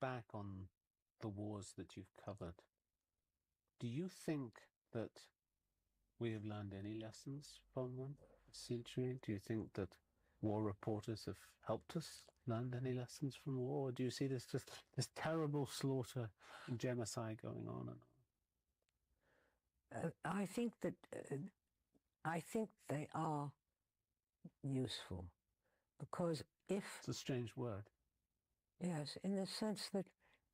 back on the wars that you've covered, do you think that we have learned any lessons from them this century? Do you think that war reporters have helped us learn any lessons from war? Or do you see this just this terrible slaughter and genocide going on? I think that they are useful, because It's a strange word. yes, in the sense that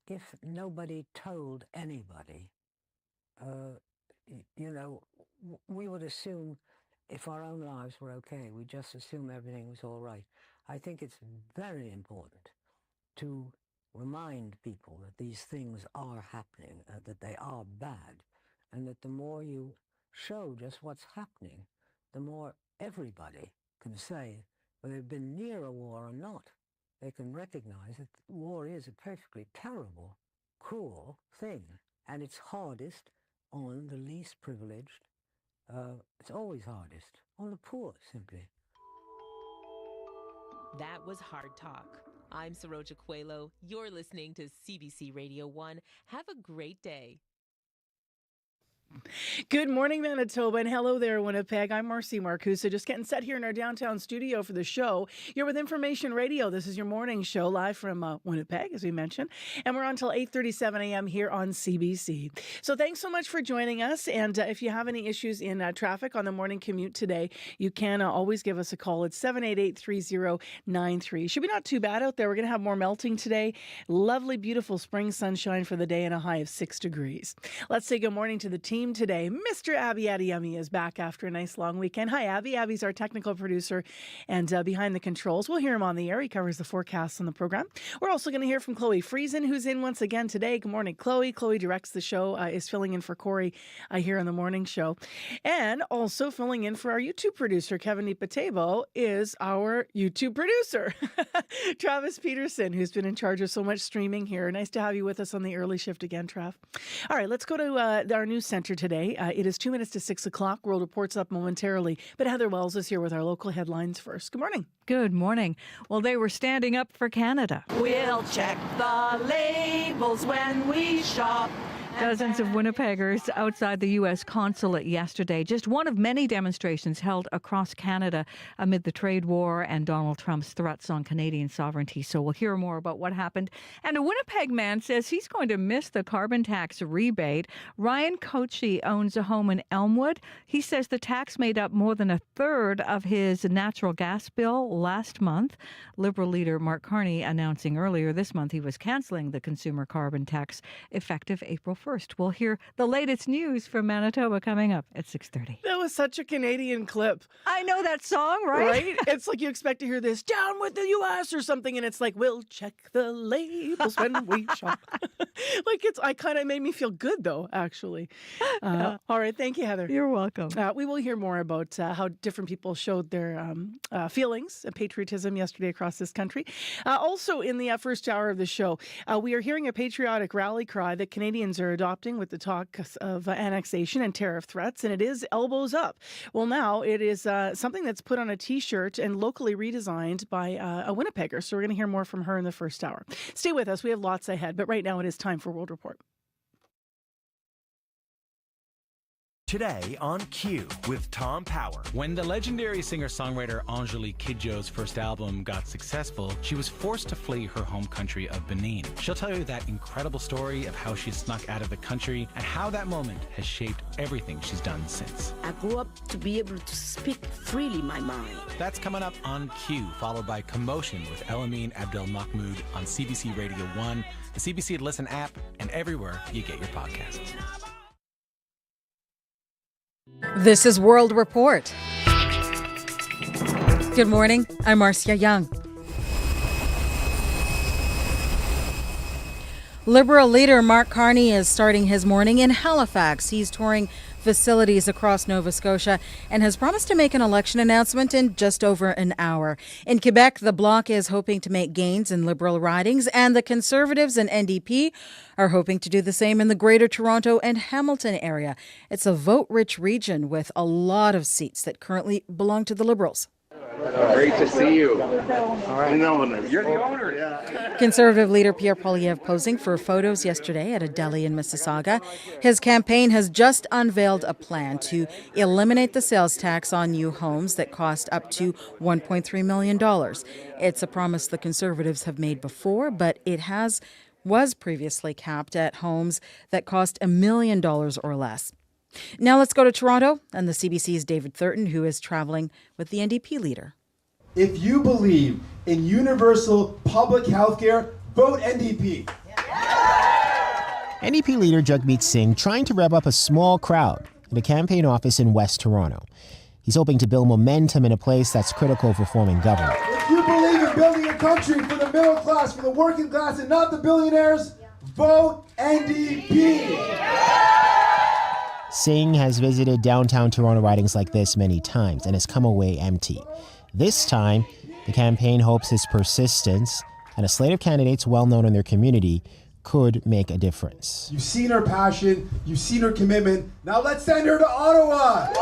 if nobody told anybody, we would assume, if our own lives were okay, we just assume everything was all right. I think it's very important to remind people that these things are happening, that they are bad, and that the more you show just what's happening, the more everybody can say, whether they've been near a war or not, they can recognize that war is a perfectly terrible, cruel thing, and it's hardest on the least privileged. It's always hardest on the poor, simply. That was Hard Talk. I'm Saroja Coelho. You're listening to CBC Radio 1. Have a great day. Good morning, Manitoba, and hello there, Winnipeg. I'm Marcy Marcusa, just getting set here in our downtown studio for the show. You're with Information Radio. This is your morning show live from Winnipeg, as we mentioned, and we're on until 8:37 a.m. here on CBC. So thanks so much for joining us, and if you have any issues in traffic on the morning commute today, you can always give us a call. It's 788-3093. Should be not too bad out there. We're going to have more melting today. Lovely, beautiful spring sunshine for the day and a high of 6 degrees. Let's say good morning to the team today. Mr. Abby Adiyemi is back after a nice long weekend. Hi, Abby. Abby's our technical producer and behind the controls. We'll hear him on the air. He covers the forecasts on the program. We're also going to hear from Chloe Friesen, who's in once again today. Good morning, Chloe. Chloe directs the show, is filling in for Corey here on the morning show. And also filling in for our YouTube producer, Kevin Ipatebo, is our YouTube producer, Travis Peterson, who's been in charge of so much streaming here. Nice to have you with us on the early shift again, Trav. All right, let's go to our news center today. It is 2 minutes to 6 o'clock. World Report's up momentarily, but Heather Wells is here with our local headlines first. Good morning. Good morning. Well, they were standing up for Canada. We'll check the labels when we shop. Dozens of Winnipeggers outside the U.S. consulate yesterday, just one of many demonstrations held across Canada amid the trade war and Donald Trump's threats on Canadian sovereignty. So we'll hear more about what happened. And a Winnipeg man says he's going to miss the carbon tax rebate. Ryan Cochie owns a home in Elmwood. He says the tax made up more than a third of his natural gas bill last month. Liberal leader Mark Carney announcing earlier this month he was cancelling the consumer carbon tax effective April 1st. We'll hear the latest news from Manitoba coming up at 6:30. That was such a Canadian clip. I know that song, right? It's like you expect to hear this, down with the U.S. or something, and it's like, we'll check the labels when we shop. I kind of made me feel good, though, actually. All right. Thank you, Heather. You're welcome. We will hear more about how different people showed their feelings and patriotism yesterday across this country. Also, in the first hour of the show, we are hearing a patriotic rally cry that Canadians are adopting with the talk of annexation and tariff threats, and it is elbows up. Well, now it is something that's put on a T-shirt and locally redesigned by a Winnipegger. So we're going to hear more from her in the first hour. Stay with us. We have lots ahead, but right now it is time for World Report. Today on Q with Tom Power. When the legendary singer-songwriter Angelique Kidjo's first album got successful, she was forced to flee her home country of Benin. She'll tell you that incredible story of how she snuck out of the country and how that moment has shaped everything she's done since. I grew up to be able to speak freely my mind. That's coming up on Q, followed by Commotion with Elamine Abdel Mahmoud on CBC Radio 1, the CBC Listen app, and everywhere you get your podcasts. This is World Report. Good morning. I'm Marcia Young. Liberal leader Mark Carney is starting his morning in Halifax. He's touring facilities across Nova Scotia and has promised to make an election announcement in just over an hour. In Quebec, the Bloc is hoping to make gains in Liberal ridings, and the Conservatives and NDP are hoping to do the same in the Greater Toronto and Hamilton area. It's a vote-rich region with a lot of seats that currently belong to the Liberals. Great to see you. All right. You're the owner. Yeah. Conservative leader Pierre Poilievre posing for photos yesterday at a deli in Mississauga. His campaign has just unveiled a plan to eliminate the sales tax on new homes that cost up to $1.3 million. It's a promise the Conservatives have made before, but it was previously capped at homes that cost $1 million or less. Now let's go to Toronto and the CBC's David Thurton, who is traveling with the NDP leader. If you believe in universal public health care, vote NDP. NDP leader Jagmeet Singh trying to rev up a small crowd at a campaign office in West Toronto. He's hoping to build momentum in a place that's critical for forming government. If you believe in building a country for the middle class, for the working class, and not the billionaires, vote NDP. Singh has visited downtown Toronto ridings like this many times and has come away empty. This time, the campaign hopes his persistence and a slate of candidates well known in their community could make a difference. You've seen her passion, you've seen her commitment. Now let's send her to Ottawa.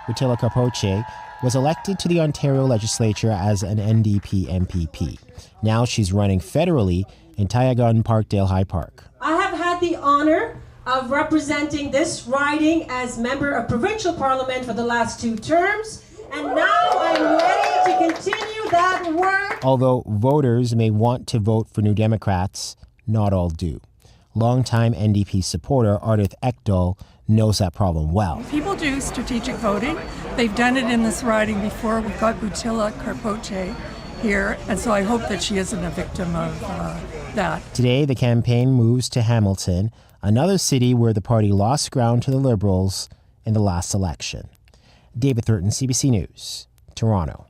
Rutila Karpoche was elected to the Ontario legislature as an NDP MPP. Now she's running federally in Tioga and Parkdale High Park. I have had the honor of representing this riding as member of provincial parliament for the last 2 terms, and now I'm ready to continue that work. Although voters may want to vote for New Democrats, not all do. Longtime NDP supporter Ardith Ekdahl knows that problem well. People do strategic voting. They've done it in this riding before. We've got Rutila Karpoche here, and so I hope that she isn't a victim of that. Today, the campaign moves to Hamilton, another city where the party lost ground to the Liberals in the last election. David Thurton, CBC News, Toronto.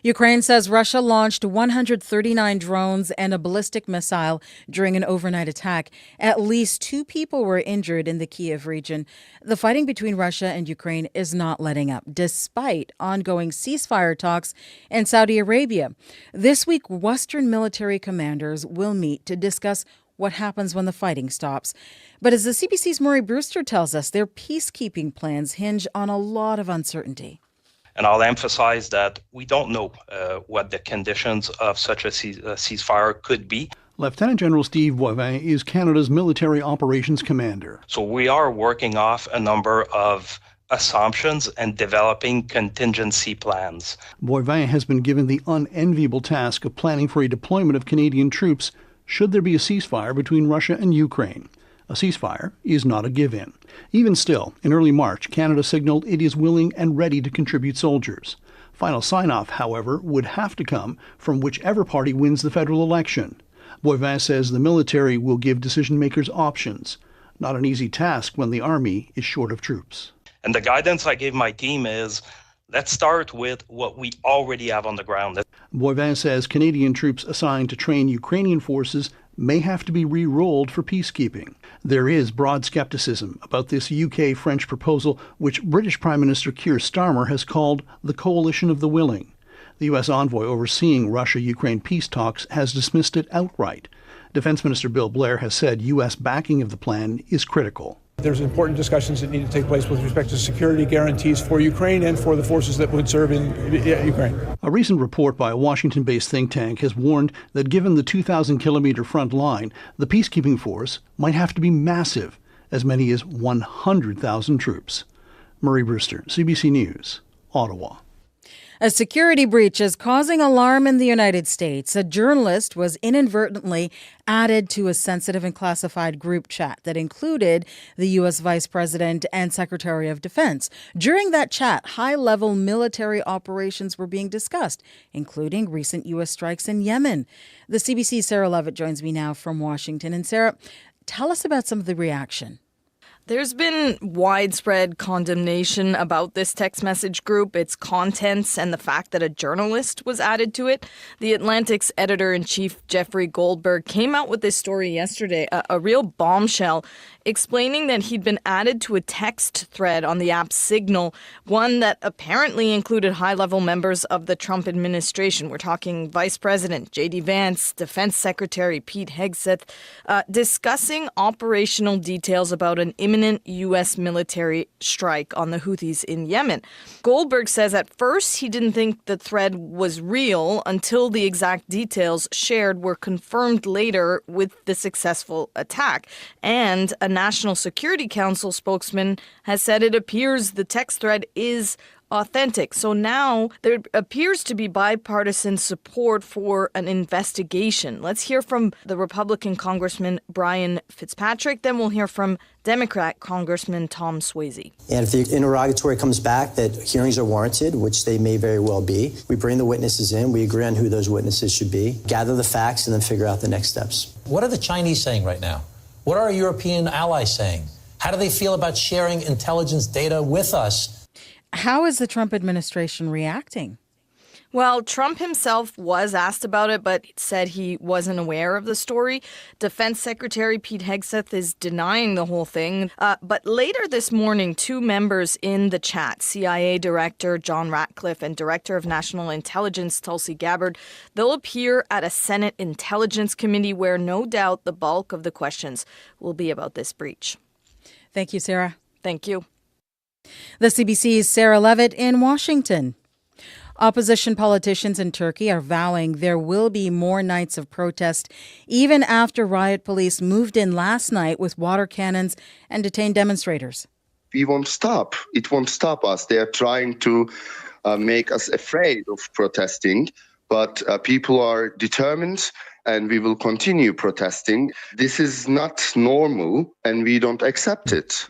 Ukraine says Russia launched 139 drones and a ballistic missile during an overnight attack. At least 2 people were injured in the Kyiv region. The fighting between Russia and Ukraine is not letting up, despite ongoing ceasefire talks in Saudi Arabia. This week, Western military commanders will meet to discuss what happens when the fighting stops. But as the CBC's Murray Brewster tells us, their peacekeeping plans hinge on a lot of uncertainty. And I'll emphasize that we don't know what the conditions of such a ceasefire could be. Lieutenant General Steve Boivin is Canada's military operations commander. So we are working off a number of assumptions and developing contingency plans. Boivin has been given the unenviable task of planning for a deployment of Canadian troops should there be a ceasefire between Russia and Ukraine. A ceasefire is not a give-in. Even still, in early March, Canada signaled it is willing and ready to contribute soldiers. Final sign-off, however, would have to come from whichever party wins the federal election. Boivin says the military will give decision-makers options. Not an easy task when the army is short of troops. And the guidance I gave my team is, let's start with what we already have on the ground. Boivin says Canadian troops assigned to train Ukrainian forces may have to be re-rolled for peacekeeping. There is broad skepticism about this UK-French proposal, which British Prime Minister Keir Starmer has called the coalition of the willing. The U.S. envoy overseeing Russia-Ukraine peace talks has dismissed it outright. Defense Minister Bill Blair has said U.S. backing of the plan is critical. There's important discussions that need to take place with respect to security guarantees for Ukraine and for the forces that would serve in Ukraine. A recent report by a Washington-based think tank has warned that given the 2,000-kilometer front line, the peacekeeping force might have to be massive, as many as 100,000 troops. Murray Brewster, CBC News, Ottawa. A security breach is causing alarm in the United States. A journalist was inadvertently added to a sensitive and classified group chat that included the U.S. Vice President and Secretary of Defense. During that chat, high-level military operations were being discussed, including recent U.S. strikes in Yemen. The CBC's Sarah Levitt joins me now from Washington. And Sarah, tell us about some of the reaction. There's been widespread condemnation about this text message group, its contents, and the fact that a journalist was added to it. The Atlantic's editor-in-chief, Jeffrey Goldberg, came out with this story yesterday, a real bombshell, explaining that he'd been added to a text thread on the app Signal, one that apparently included high-level members of the Trump administration. We're talking Vice President J.D. Vance, Defense Secretary Pete Hegseth, discussing operational details about an imminent imminent U.S. military strike on the Houthis in Yemen. Goldberg says at first he didn't think the threat was real until the exact details shared were confirmed later with the successful attack. And a National Security Council spokesman has said it appears the text thread is authentic. So now there appears to be bipartisan support for an investigation. Let's hear from the Republican Congressman Brian Fitzpatrick. Then we'll hear from Democrat Congressman Tom Swayze. And if the interrogatory comes back that hearings are warranted, which they may very well be, we bring the witnesses in, we agree on who those witnesses should be, gather the facts, and then figure out the next steps. What are the Chinese saying right now? What are our European allies saying? How do they feel about sharing intelligence data with us? How is the Trump administration reacting? Well, Trump himself was asked about it, but said he wasn't aware of the story. Defense Secretary Pete Hegseth is denying the whole thing. But later this morning, two members in the chat, CIA Director John Ratcliffe and Director of National Intelligence Tulsi Gabbard, they'll appear at a Senate Intelligence Committee where no doubt the bulk of the questions will be about this breach. Thank you, Sarah. Thank you. The CBC's Sarah Levitt in Washington. Opposition politicians in Turkey are vowing there will be more nights of protest, even after riot police moved in last night with water cannons and detained demonstrators. We won't stop. It won't stop us. They are trying to make us afraid of protesting, but people are determined and we will continue protesting. This is not normal and we don't accept it.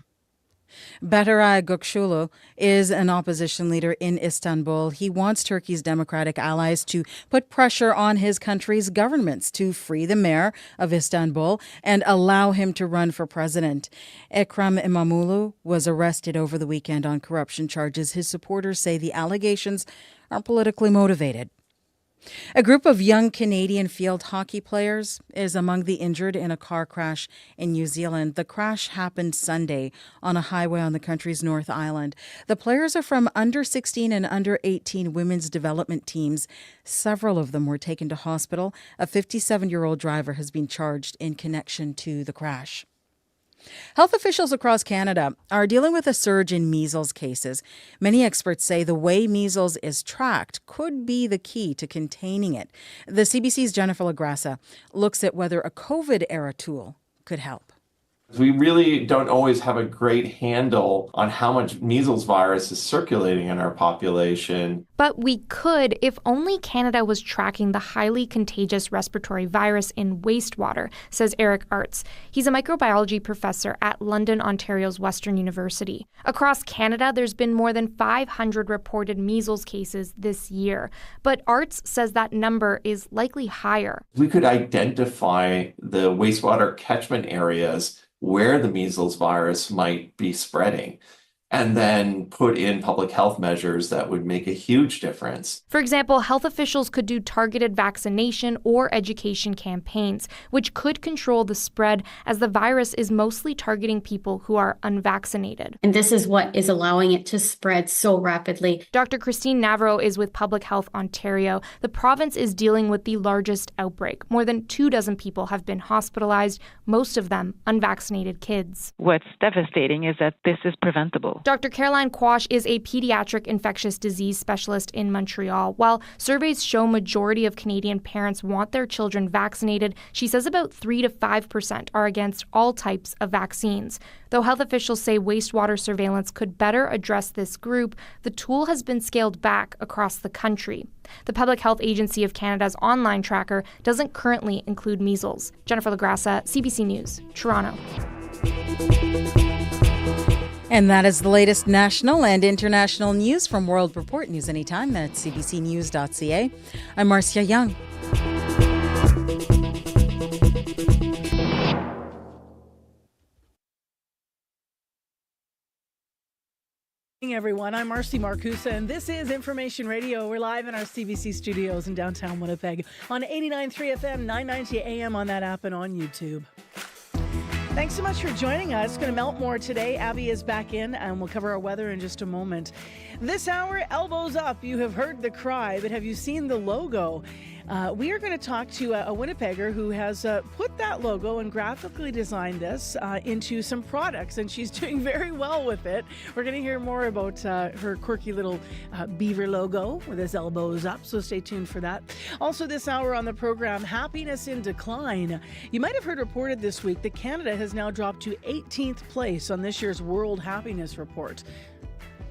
Bataray Gökçulu is an opposition leader in Istanbul. He wants Turkey's democratic allies to put pressure on his country's governments to free the mayor of Istanbul and allow him to run for president. Ekrem İmamoğlu was arrested over the weekend on corruption charges. His supporters say the allegations are politically motivated. A group of young Canadian field hockey players is among the injured in a car crash in New Zealand. The crash happened Sunday on a highway on the country's North Island. The players are from under 16 and under 18 women's development teams. Several of them were taken to hospital. A 57-year-old driver has been charged in connection to the crash. Health officials across Canada are dealing with a surge in measles cases. Many experts say the way measles is tracked could be the key to containing it. The CBC's Jennifer LaGrassa looks at whether a COVID-era tool could help. We really don't always have a great handle on how much measles virus is circulating in our population. But we could if only Canada was tracking the highly contagious respiratory virus in wastewater, says Eric Artz. He's a microbiology professor at London, Ontario's Western University. Across Canada, there's been more than 500 reported measles cases this year. But Artz says that number is likely higher. We could identify the wastewater catchment areas where the measles virus might be spreading, and then put in public health measures that would make a huge difference. For example, health officials could do targeted vaccination or education campaigns, which could control the spread as the virus is mostly targeting people who are unvaccinated. And this is what is allowing it to spread so rapidly. Dr. Christine Navarro is with Public Health Ontario. The province is dealing with the largest outbreak. More than 24 people have been hospitalized, most of them unvaccinated kids. What's devastating is that this is preventable. Dr. Caroline Quash is a pediatric infectious disease specialist in Montreal. While surveys show majority of Canadian parents want their children vaccinated, she says about 3 to 5% are against all types of vaccines. Though health officials say wastewater surveillance could better address this group, the tool has been scaled back across the country. The Public Health Agency of Canada's online tracker doesn't currently include measles. Jennifer LaGrassa, CBC News, Toronto. And that is the latest national and international news from World Report. News anytime at cbcnews.ca. I'm Marcia Young. Everyone, I'm Marcy Marcusa, and this is Information Radio. We're live in our CBC studios in downtown Winnipeg on 89.3 FM, 990 AM on that app and on YouTube. Thanks so much for joining us. It's going to melt more today. Abby is back in, and we'll cover our weather in just a moment. This hour, elbows up. You have heard the cry, but have you seen the logo? We are going to talk to a Winnipegger who has put that logo and graphically designed this into some products, and she's doing very well with it. We're going to hear more about her quirky little beaver logo with his elbows up, so stay tuned for that. Also this hour on the program, happiness in decline. You might have heard reported this week that Canada has now dropped to 18th place on this year's World Happiness Report.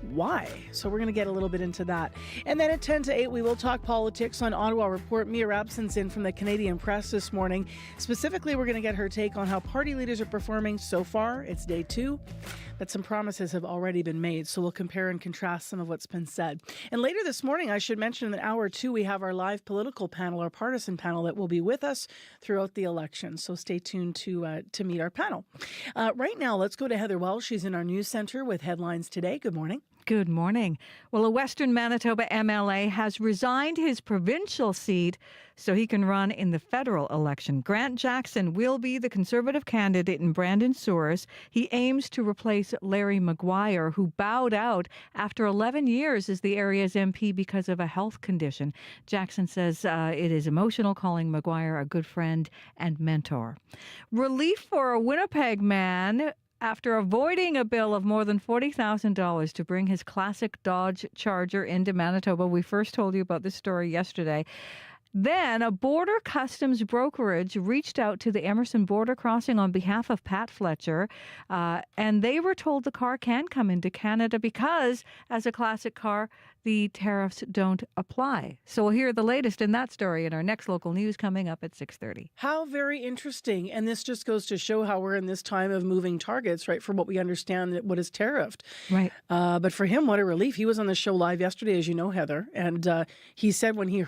Why? So we're going to get a little bit into that. And then at 10 to 8, we will talk politics on Ottawa Report. Mia Rabson's in from the Canadian Press this morning. Specifically, we're going to get her take on how party leaders are performing so far. It's day 2, but some promises have already been made. So we'll compare and contrast some of what's been said. And later this morning, I should mention in hour 2, we have our live political panel, our partisan panel that will be with us throughout the election. So stay tuned to meet our panel. Right now, let's go to Heather Wells. She's in our news center with headlines today. Good morning. Good morning. Well, a Western Manitoba MLA has resigned his provincial seat so he can run in the federal election. Grant Jackson will be the Conservative candidate in Brandon-Souris. He aims to replace Larry Maguire, who bowed out after 11 years as the area's MP because of a health condition. Jackson says it is emotional, calling Maguire a good friend and mentor. Relief for a Winnipeg man after avoiding a bill of more than $40,000 to bring his classic Dodge Charger into Manitoba. We first told you about this story yesterday. Then a border customs brokerage reached out to the Emerson border crossing on behalf of Pat Fletcher, and they were told the car can come into Canada because, as a classic car, the tariffs don't apply. So we'll hear the latest in that story in our next local news coming up at 6:30. How very interesting. And this just goes to show how we're in this time of moving targets, right, for what we understand that what is tariffed. Right. But for him, what a relief. He was on the show live yesterday, as you know, Heather. And he said when he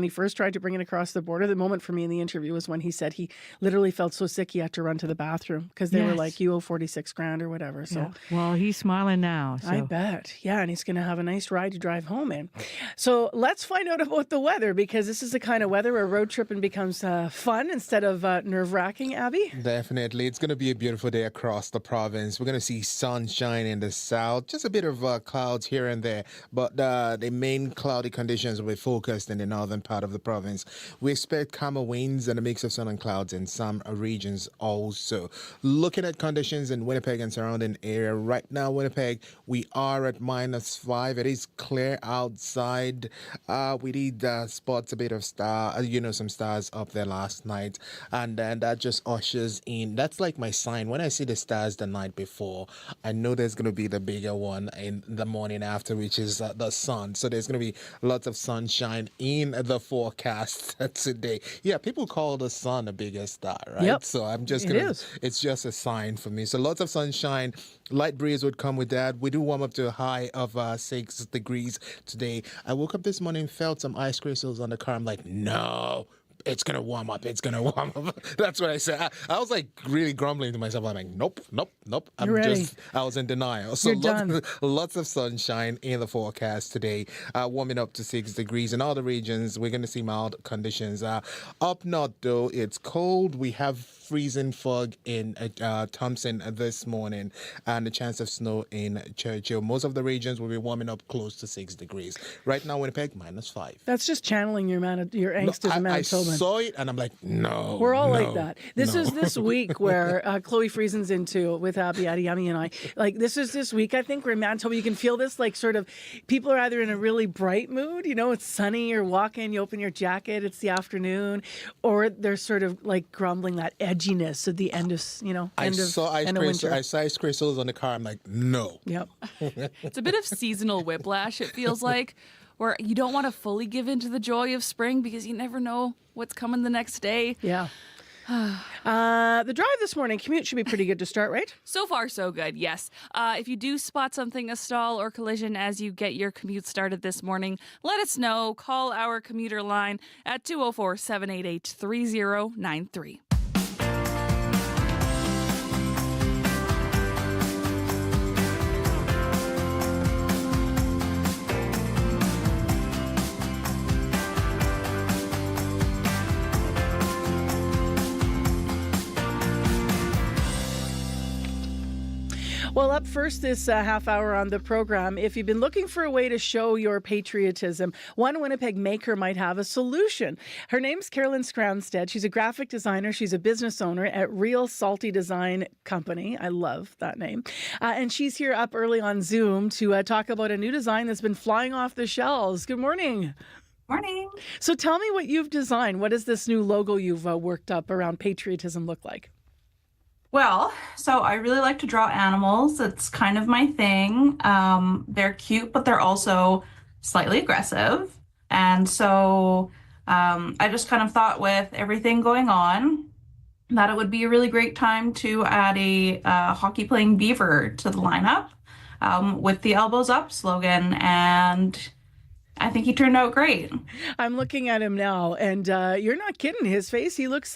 first tried to bring it across the border, the moment for me in the interview was when he said he literally felt so sick he had to run to the bathroom because they were like, you owe $46,000 or whatever. So, yeah. Well, he's smiling now. So. I bet. Yeah, and he's going to have a nice ride to drive home in. So let's find out about the weather, because this is the kind of weather where road tripping becomes fun instead of nerve-wracking, Abby. Definitely. It's going to be a beautiful day across the province. We're going to see sunshine in the south, just a bit of clouds here and there, but the main cloudy conditions will be focused in the northern part of the province. We expect calmer winds and a mix of sun and clouds in some regions also. Looking at conditions in Winnipeg and surrounding area, right now, Winnipeg, we are at -5. It is clear outside. We did spot a bit of some stars up there last night, and then that just ushers in. That's like my sign. When I see the stars the night before, I know there's going to be the bigger one in the morning after, which is the sun. So there's going to be lots of sunshine in the forecast today. Yeah, people call the sun a bigger star, right? Yep. So I'm just going to, it's just a sign for me. So lots of sunshine, light breeze would come with that. We do warm up to a high of 6 degrees today. I woke up this morning, felt some ice crystals on the car. I'm like, no, it's going to warm up. It's going to warm up. That's what I said. I was like really grumbling to myself. I'm like, nope. I was in denial. So lots of sunshine in the forecast today. Warming up to 6 degrees in all the regions. We're going to see mild conditions. Up north, though, it's cold. We have freezing fog in Thompson this morning and a chance of snow in Churchill. Most of the regions will be warming up close to 6 degrees. Right now, Winnipeg, -5. That's just channeling your angst as a Manitoban. I saw it and I'm like, no. We're all like that. This is this week where Chloe Friesen's into with Abby Adiyemi and I. Like, this is this week, I think, where in Manitoba you can feel this, like, sort of, people are either in a really bright mood, it's sunny, you're walking, you open your jacket, it's the afternoon, or they're sort of like grumbling that edginess at the end of, I saw ice crystals on the car. I'm like, no. Yep. It's a bit of seasonal whiplash, it feels like, where you don't want to fully give in to the joy of spring because you never know what's coming the next day. Yeah. The drive this morning, commute should be pretty good to start, right? So far, so good, yes. If you do spot something, a stall or collision as you get your commute started this morning, let us know. Call our commuter line at 204-788-3093. Well, up first this half hour on the program, if you've been looking for a way to show your patriotism, one Winnipeg maker might have a solution. Her name's Carolyn Scrownstead. She's a graphic designer. She's a business owner at Real Salty Design Company. I love that name. And she's here up early on Zoom to talk about a new design that's been flying off the shelves. Good morning. Morning. So tell me what you've designed. What does this new logo you've worked up around patriotism look like? Well, so I really like to draw animals. It's kind of my thing. They're cute, but they're also slightly aggressive. And so I just kind of thought with everything going on that it would be a really great time to add a hockey playing beaver to the lineup with the elbows up slogan. And I think he turned out great. I'm looking at him now, and you're not kidding. His face, he looks,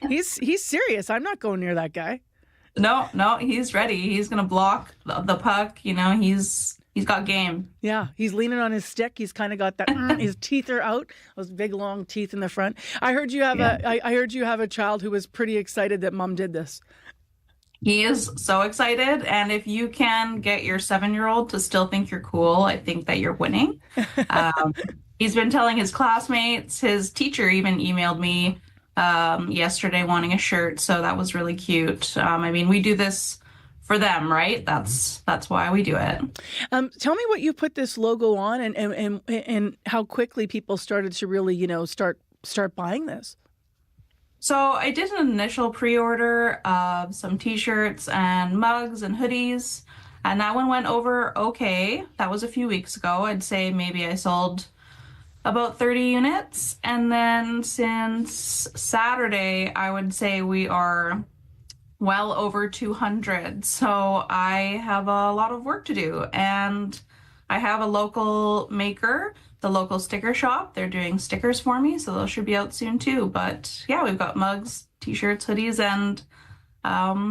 he's serious. I'm not going near that guy. No, he's ready. He's going to block the puck. He's got game. Yeah, he's leaning on his stick. He's kind of got that. His teeth are out. Those big long teeth in the front. I heard you have I heard you have a child who was pretty excited that Mom did this. He is so excited. And if you can get your 7-year-old to still think you're cool, I think that you're winning. He's been telling his classmates. His teacher even emailed me yesterday wanting a shirt. So that was really cute. We do this for them, right? That's why we do it. Tell me what you put this logo on and how quickly people started to really, start buying this. So I did an initial pre-order of some t-shirts and mugs and hoodies, and that one went over okay. That was a few weeks ago. I'd say maybe I sold about 30 units. And then since Saturday, I would say we are well over 200. So I have a lot of work to do. And I have a local maker, the local sticker shop. They're doing stickers for me, so those should be out soon too. But yeah, we've got mugs, t-shirts, hoodies, and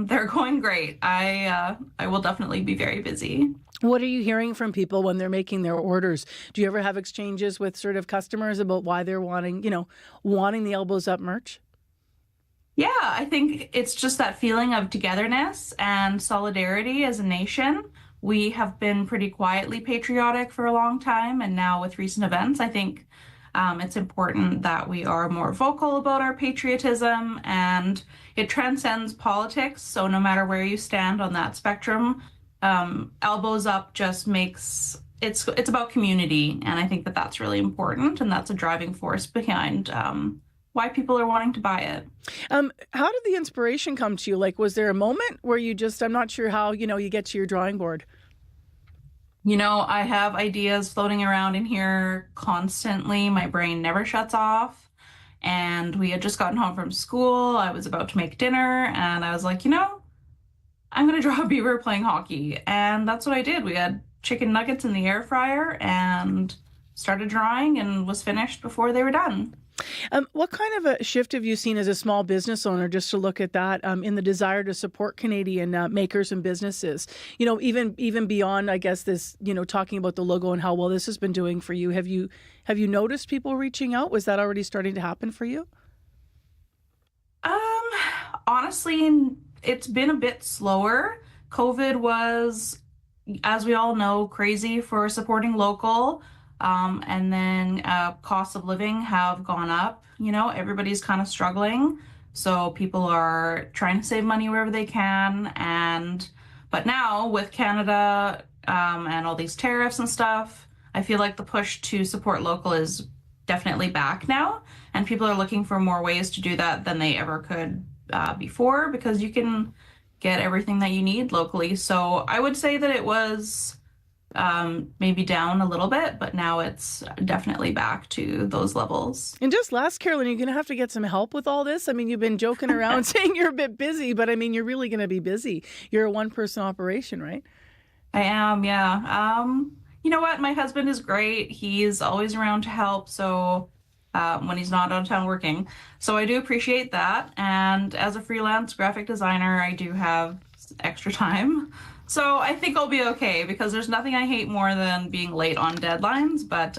they're going great. I will definitely be very busy. What are you hearing from people when they're making their orders? Do you ever have exchanges with sort of customers about why they're wanting the elbows up merch? Yeah, I think it's just that feeling of togetherness and solidarity as a nation. We have been pretty quietly patriotic for a long time, and now with recent events, I think it's important that we are more vocal about our patriotism, and it transcends politics. So no matter where you stand on that spectrum, elbows up just makes it's about community, and I think that that's really important, and that's a driving force behind why people are wanting to buy it. How did the inspiration come to you? Like, was there a moment where you just, I'm not sure how, you get to your drawing board? I have ideas floating around in here constantly. My brain never shuts off. And we had just gotten home from school. I was about to make dinner, and I was like, I'm going to draw a beaver playing hockey. And that's what I did. We had chicken nuggets in the air fryer and started drawing and was finished before they were done. What kind of a shift have you seen as a small business owner, just to look at that, in the desire to support Canadian makers and businesses? Even beyond, I guess, this, talking about the logo and how well this has been doing for you. Have you noticed people reaching out? Was that already starting to happen for you? Honestly, it's been a bit slower. COVID was, as we all know, crazy for supporting local. And then costs of living have gone up. Everybody's kind of struggling. So people are trying to save money wherever they can. But now with Canada and all these tariffs and stuff, I feel like the push to support local is definitely back now. And people are looking for more ways to do that than they ever could before, because you can get everything that you need locally. So I would say that it was maybe down a little bit, but now it's definitely back to those levels. And just last, Carolyn, you're going to have to get some help with all this. You've been joking around saying you're a bit busy, but you're really going to be busy. You're a one-person operation, right? I am, yeah. You know what? My husband is great. He's always around to help. So when he's not out of town working. So I do appreciate that. And as a freelance graphic designer, I do have extra time. So I think I'll be okay, because there's nothing I hate more than being late on deadlines. But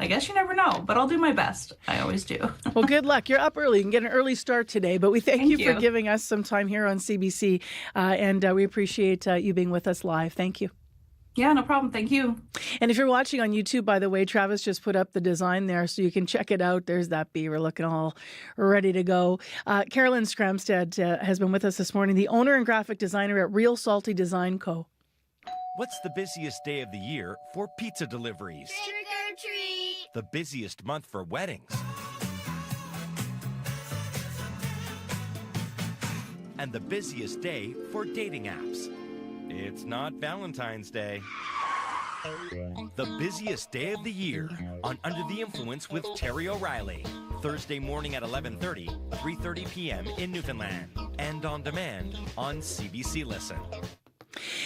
I guess you never know, but I'll do my best. I always do. Well, good luck. You're up early. You can get an early start today, but we thank you for you. giving us some time here on CBC, and we appreciate you being with us live. Thank you. Yeah, no problem. Thank you. And if you're watching on YouTube, by the way, Travis just put up the design there so you can check it out. There's that beaver looking all ready to go. Carolyn Skramstad has been with us this morning, the owner and graphic designer at Real Salty Design Co. What's the busiest day of the year for pizza deliveries? Trick or treat! The busiest month for weddings. And the busiest day for dating apps. It's not Valentine's Day. The busiest day of the year on Under the Influence with Terry O'Reilly. Thursday morning at 11:30, 3:30 p.m. in Newfoundland. And on demand on CBC Listen.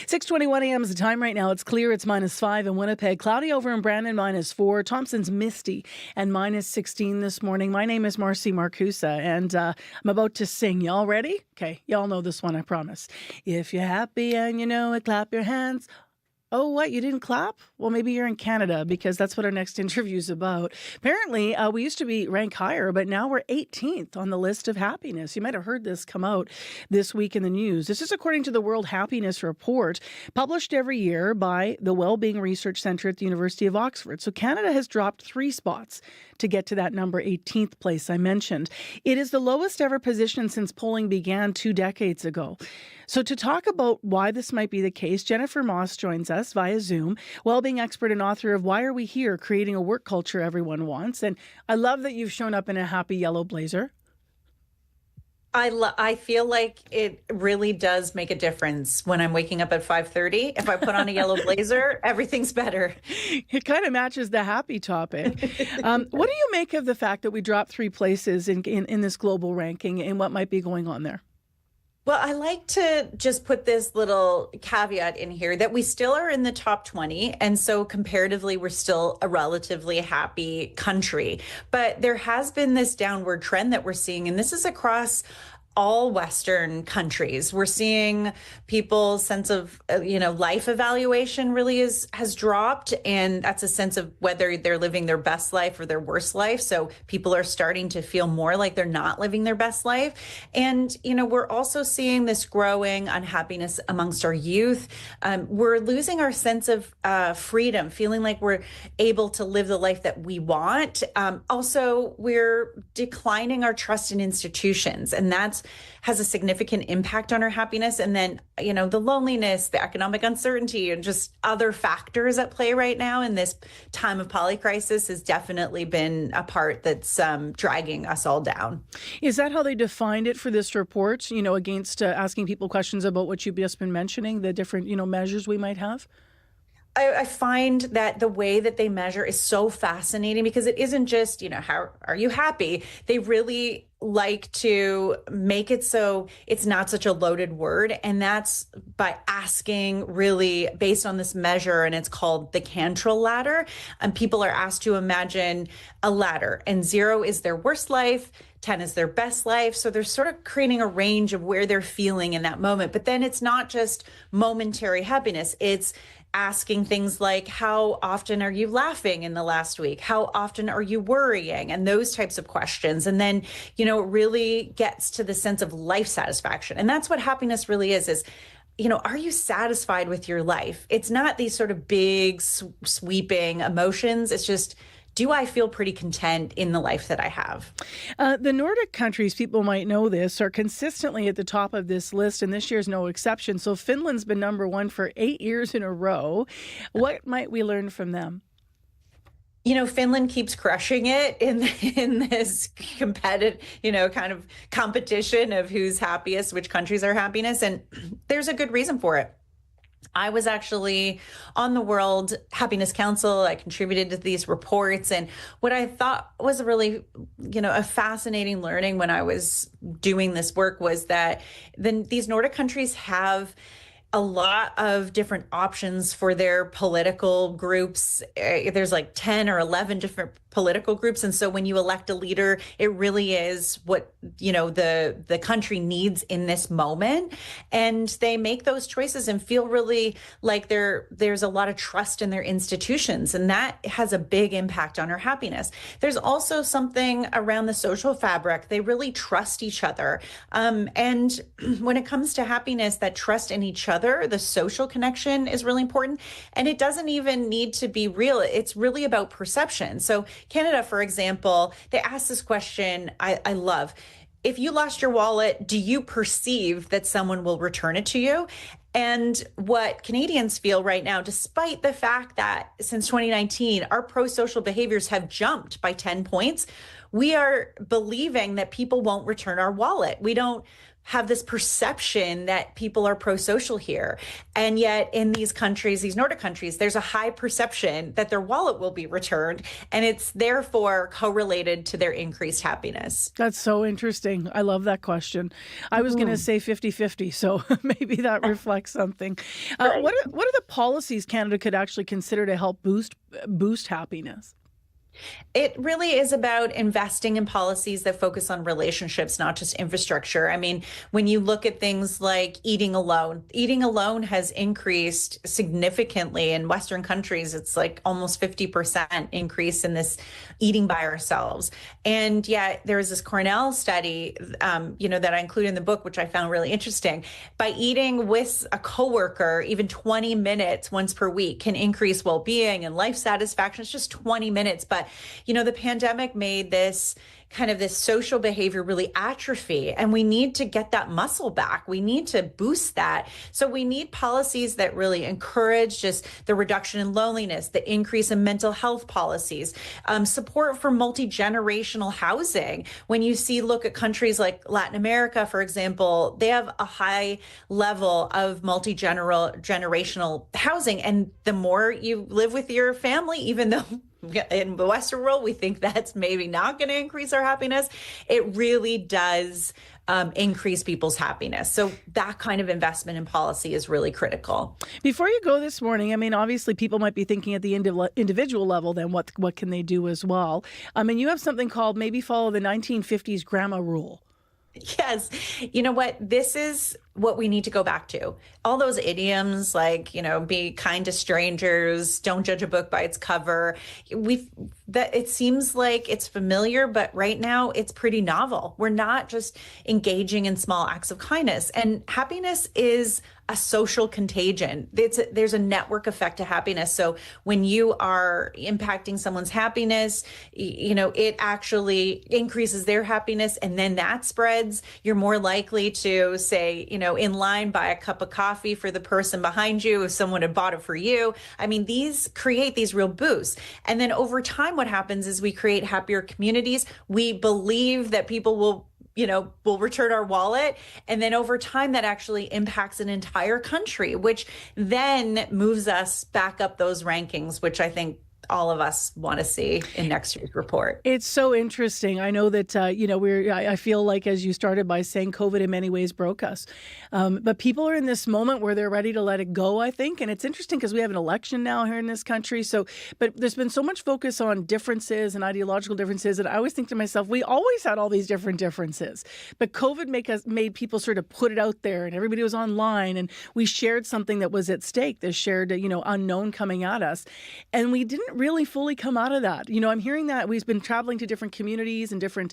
6:21 a.m. is the time right now. It's clear. It's -5 in Winnipeg. Cloudy over in Brandon, -4. Thompson's misty and -16 this morning. My name is Marcy Marcusa, and I'm about to sing. Y'all ready? Okay, y'all know this one, I promise. If you're happy and you know it, clap your hands. Oh, what? You didn't clap? Well, maybe you're in Canada, because that's what our next interview is about. Apparently, we used to be ranked higher, but now we're 18th on the list of happiness. You might have heard this come out this week in the news. This is according to the World Happiness Report, published every year by the Wellbeing Research Centre at the University of Oxford. So Canada has dropped 3 spots to get to that number 18th place I mentioned. It is the lowest ever position since polling began 2 decades ago. So to talk about why this might be the case, Jennifer Moss joins us via Zoom, well-being expert and author of Why Are We Here? Creating a Work Culture Everyone Wants. And I love that you've shown up in a happy yellow blazer. I feel like it really does make a difference when I'm waking up at 5:30. If I put on a yellow blazer, everything's better. It kind of matches the happy topic. What do you make of the fact that we dropped 3 places in this global ranking and what might be going on there? Well, I like to just put this little caveat in here that we still are in the top 20. And so comparatively, we're still a relatively happy country. But there has been this downward trend that we're seeing, and this is across all Western countries. We're seeing people's sense of, life evaluation really has dropped. And that's a sense of whether they're living their best life or their worst life. So people are starting to feel more like they're not living their best life. And, we're also seeing this growing unhappiness amongst our youth. We're losing our sense of freedom, feeling like we're able to live the life that we want. Also, we're declining our trust in institutions, and that's has a significant impact on our happiness. And then, the loneliness, the economic uncertainty, and just other factors at play right now in this time of polycrisis has definitely been a part that's dragging us all down. Is that how they defined it for this report, against asking people questions about what you've just been mentioning, the different, measures we might have? I find that the way that they measure is so fascinating because it isn't just, how are you happy? They really like to make it so it's not such a loaded word. And that's by asking really based on this measure, and it's called the Cantrell ladder. And people are asked to imagine a ladder, and 0 is their worst life, 10 is their best life. So they're sort of creating a range of where they're feeling in that moment. But then it's not just momentary happiness. It's asking things like, how often are you laughing in the last week? How often are you worrying? And those types of questions. And then, it really gets to the sense of life satisfaction. And that's what happiness really is, are you satisfied with your life? It's not these sort of big sweeping emotions. It's just, do I feel pretty content in the life that I have? The Nordic countries, people might know this, are consistently at the top of this list, and this year's no exception. So Finland's been number 1 for 8 years in a row. What might we learn from them? Finland keeps crushing it in this competitive, kind of competition of who's happiest, which countries are happiness. And there's a good reason for it. I was actually on the World Happiness Council. I contributed to these reports. And what I thought was really, a fascinating learning when I was doing this work was that these Nordic countries have a lot of different options for their political groups. There's like 10 or 11 different political groups. And so when you elect a leader, it really is what, the country needs in this moment. And they make those choices and feel really like there's a lot of trust in their institutions. And that has a big impact on our happiness. There's also something around the social fabric. They really trust each other. And when it comes to happiness, that trust in each other, the social connection is really important. And it doesn't even need to be real. It's really about perception. So Canada, for example, they asked this question I love. If you lost your wallet, do you perceive that someone will return it to you? And what Canadians feel right now, despite the fact that since 2019, our pro-social behaviors have jumped by 10 points, we are believing that people won't return our wallet. We don't have this perception that people are pro-social here. And yet in these countries, these Nordic countries, there's a high perception that their wallet will be returned. And it's therefore correlated to their increased happiness. That's so interesting. I love that question. I was going to say 50-50, so maybe that reflects something. What are the policies Canada could actually consider to help boost happiness? It really is about investing in policies that focus on relationships, not just infrastructure. I mean, when you look at things like eating alone has increased significantly in Western countries. It's like almost 50% increase in this eating by ourselves. And yet there was this Cornell study, that I include in the book, which I found really interesting. By eating with a coworker, even 20 minutes once per week can increase well-being and life satisfaction. It's just 20 minutes, but the pandemic made this social behavior really atrophy, and we need to get that muscle back. We need to boost that. So we need policies that really encourage just the reduction in loneliness, the increase in mental health policies, support for multi-generational housing. When you look at countries like Latin America, for example, they have a high level of multi-generational housing. And the more you live with your family, even though in the Western world, we think that's maybe not going to increase our happiness, it really does increase people's happiness. So that kind of investment in policy is really critical. Before you go this morning, I mean, obviously people might be thinking at the individual level, then what can they do as well? I mean, you have something called maybe follow the 1950s grandma rule. Yes. You know what? This is what we need to go back to. All those idioms like, be kind to strangers, don't judge a book by its cover. It seems like it's familiar, but right now it's pretty novel. We're not just engaging in small acts of kindness, and happiness is a social contagion. There's a network effect to happiness. So when you are impacting someone's happiness, it actually increases their happiness, and then that spreads. You're more likely to say, in line buy a cup of coffee for the person behind you if someone had bought it for you. I mean, these create these real boosts. And then over time, what happens is we create happier communities. We believe that people will return our wallet. And then over time, that actually impacts an entire country, which then moves us back up those rankings, which I think all of us want to see in next year's report. It's so interesting. I know that, I feel like, as you started by saying, COVID in many ways broke us. But people are in this moment where they're ready to let it go, I think. And it's interesting because we have an election now here in this country. But there's been so much focus on differences and ideological differences. And I always think to myself, we always had all these different differences. But COVID made people sort of put it out there, and everybody was online, and we shared something that was at stake, this shared, unknown coming at us. And we didn't really fully come out of that. I'm hearing that we've been traveling to different communities and different,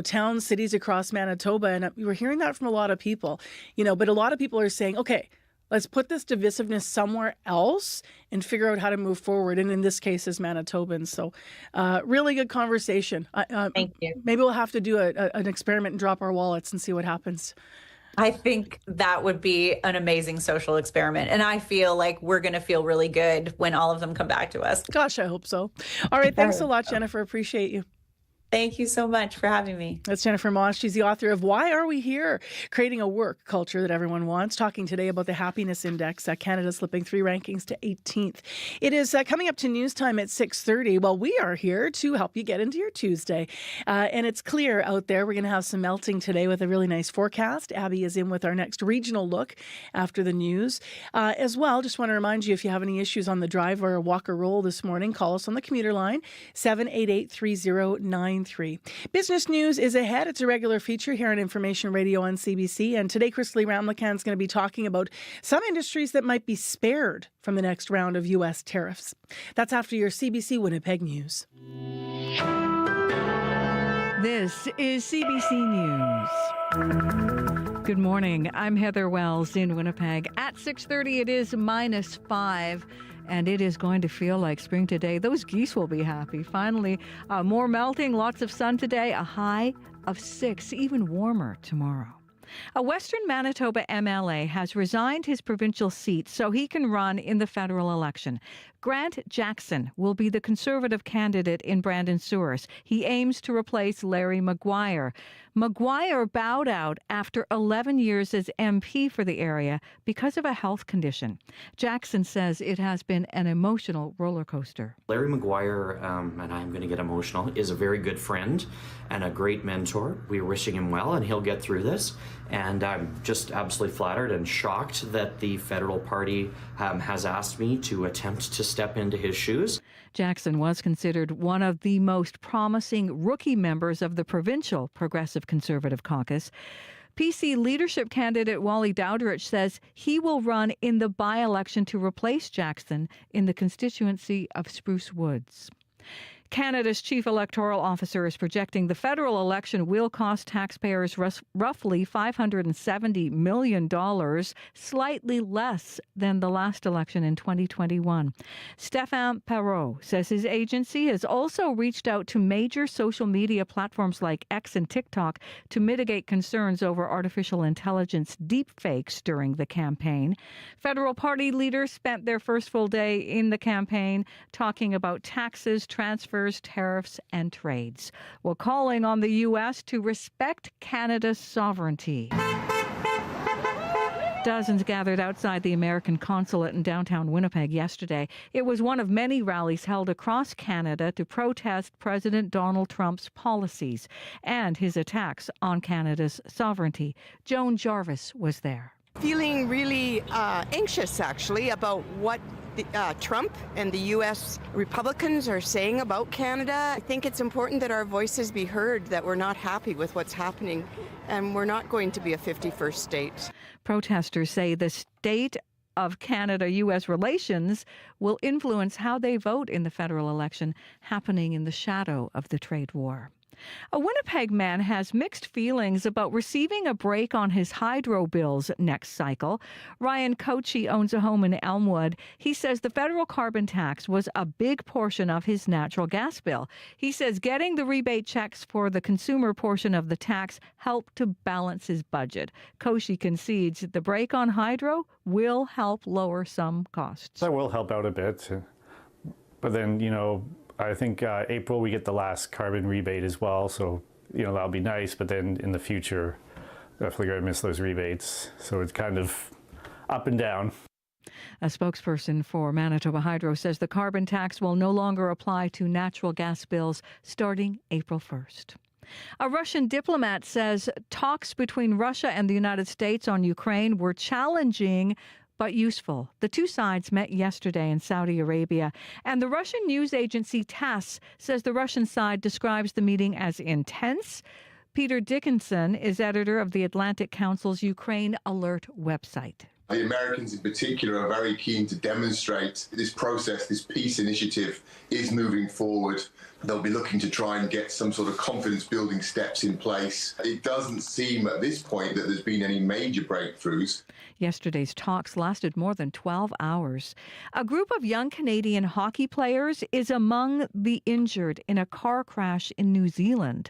towns, cities across Manitoba, and we're hearing that from a lot of people, but a lot of people are saying, okay, let's put this divisiveness somewhere else and figure out how to move forward. And in this case, as Manitobans. So really good conversation. Thank you. Maybe we'll have to do an experiment and drop our wallets and see what happens. I think that would be an amazing social experiment. And I feel like we're going to feel really good when all of them come back to us. Gosh, I hope so. All right. Thanks a lot, Jennifer. Appreciate you. Thank you so much for having me. That's Jennifer Moss. She's the author of Why Are We Here? Creating a Work Culture That Everyone Wants. Talking today about the Happiness Index. Canada slipping 3 rankings to 18th. It is coming up to news time at 6:30. Well, we are here to help you get into your Tuesday. And it's clear out there. We're going to have some melting today with a really nice forecast. Abby is in with our next regional look after the news. As well, just want to remind you, if you have any issues on the drive or walk or roll this morning, call us on the commuter line, 788-3093. Business news is ahead. It's a regular feature here on Information Radio on CBC. And today, Chris Lee Ramlakan is going to be talking about some industries that might be spared from the next round of U.S. tariffs. That's after your CBC Winnipeg news. This is CBC News. Good morning. I'm Heather Wells in Winnipeg. At 6:30, it is -5. And it is going to feel like spring today. Those geese will be happy. Finally, more melting, lots of sun today, a high of 6, even warmer tomorrow. A Western Manitoba MLA has resigned his provincial seat so he can run in the federal election. Grant Jackson will be the Conservative candidate in Brandon-Souris. He aims to replace Larry Maguire. Maguire bowed out after 11 years as MP for the area because of a health condition. Jackson says it has been an emotional roller coaster. Larry Maguire, and I'm going to get emotional, is a very good friend and a great mentor. We're wishing him well, and he'll get through this. And I'm just absolutely flattered and shocked that the federal party has asked me to attempt to step into his shoes. Jackson was considered one of the most promising rookie members of the provincial Progressive Conservative Caucus. PC leadership candidate Wally Dowdrich says he will run in the by-election to replace Jackson in the constituency of Spruce Woods. Canada's chief electoral officer is projecting the federal election will cost taxpayers roughly $570 million, slightly less than the last election in 2021. Stéphane Perreault says his agency has also reached out to major social media platforms like X and TikTok to mitigate concerns over artificial intelligence deepfakes during the campaign. Federal party leaders spent their first full day in the campaign talking about taxes, transfers, tariffs, and trades, while calling on the U.S. to respect Canada's sovereignty. Dozens gathered outside the American consulate in downtown Winnipeg yesterday. It was one of many rallies held across Canada to protest President Donald Trump's policies and his attacks on Canada's sovereignty. Joan Jarvis was there. Feeling really anxious, actually, about what Trump and the U.S. Republicans are saying about Canada. I think it's important that our voices be heard, that we're not happy with what's happening, and we're not going to be a 51st state. Protesters say the state of Canada-U.S. relations will influence how they vote in the federal election happening in the shadow of the trade war. A Winnipeg man has mixed feelings about receiving a break on his hydro bills next cycle. Ryan Cochie owns a home in Elmwood. He says the federal carbon tax was a big portion of his natural gas bill. He says getting the rebate checks for the consumer portion of the tax helped to balance his budget. Cochie concedes the break on hydro will help lower some costs. That will help out a bit. But then, I think April we get the last carbon rebate as well, so that'll be nice. But then in the future, definitely gonna miss those rebates. So it's kind of up and down. A spokesperson for Manitoba Hydro says the carbon tax will no longer apply to natural gas bills starting April 1st. A Russian diplomat says talks between Russia and the United States on Ukraine were challenging but useful. The two sides met yesterday in Saudi Arabia, and the Russian news agency TASS says the Russian side describes the meeting as intense. Peter Dickinson is editor of the Atlantic Council's Ukraine Alert website. The Americans in particular are very keen to demonstrate this process, this peace initiative is moving forward. They'll be looking to try and get some sort of confidence-building steps in place. It doesn't seem at this point that there's been any major breakthroughs. Yesterday's talks lasted more than 12 hours. A group of young Canadian hockey players is among the injured in a car crash in New Zealand.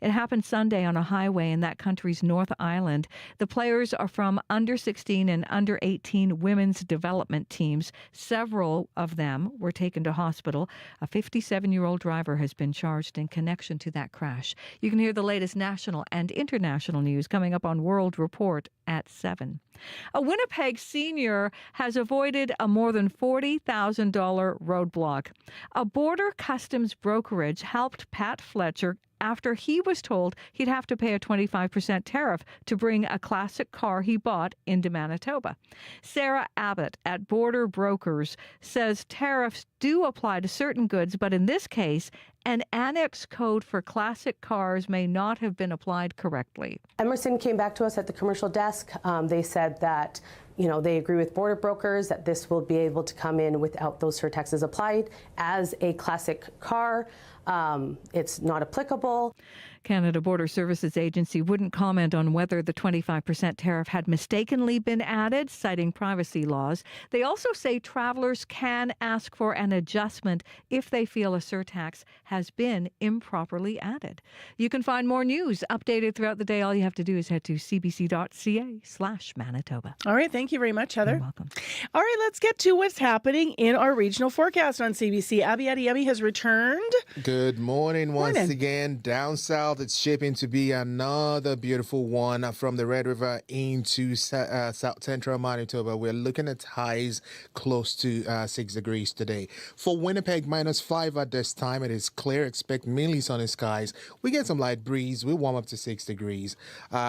It happened Sunday on a highway in that country's North Island. The players are from under 16 and under 18 women's development teams. Several of them were taken to hospital. A 57-year-old driver has been charged in connection to that crash. You can hear the latest national and international news coming up on World Report at 7. A Winnipeg senior has avoided a more than $40,000 roadblock. A border customs brokerage helped Pat Fletcher after he was told he'd have to pay a 25% tariff to bring a classic car he bought into Manitoba. Sarah Abbott at Border Brokers says tariffs do apply to certain goods, but in this case, an annex code for classic cars may not have been applied correctly. Emerson came back to us at the commercial desk. They said that they agree with border brokers that this will be able to come in without those surtaxes applied as a classic car. It's not applicable. Canada Border Services Agency wouldn't comment on whether the 25% tariff had mistakenly been added, citing privacy laws. They also say travelers can ask for an adjustment if they feel a surtax has been improperly added. You can find more news updated throughout the day. All you have to do is head to cbc.ca/Manitoba. All right. Thank you very much, Heather. You're welcome. All right. Let's get to what's happening in our regional forecast on CBC. Abby Adiyemi has returned. Good morning once again. Down south, it's shaping to be another beautiful one from the Red River into south central Manitoba. We're looking at highs close to 6 degrees today. For Winnipeg, -5 at this time. It is clear. Expect mainly sunny skies. We get some light breeze. We warm up to 6 degrees.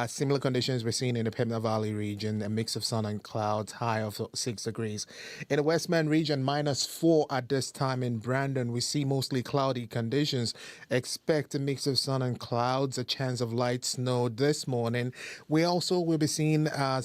Similar conditions we're seeing in the Pembina Valley region. A mix of sun and clouds, high of 6 degrees. In the Westman region, -4 at this time. In Brandon, we see mostly cloudy conditions. Expect a mix of sun and clouds, a chance of light snow this morning. We also will be seeing a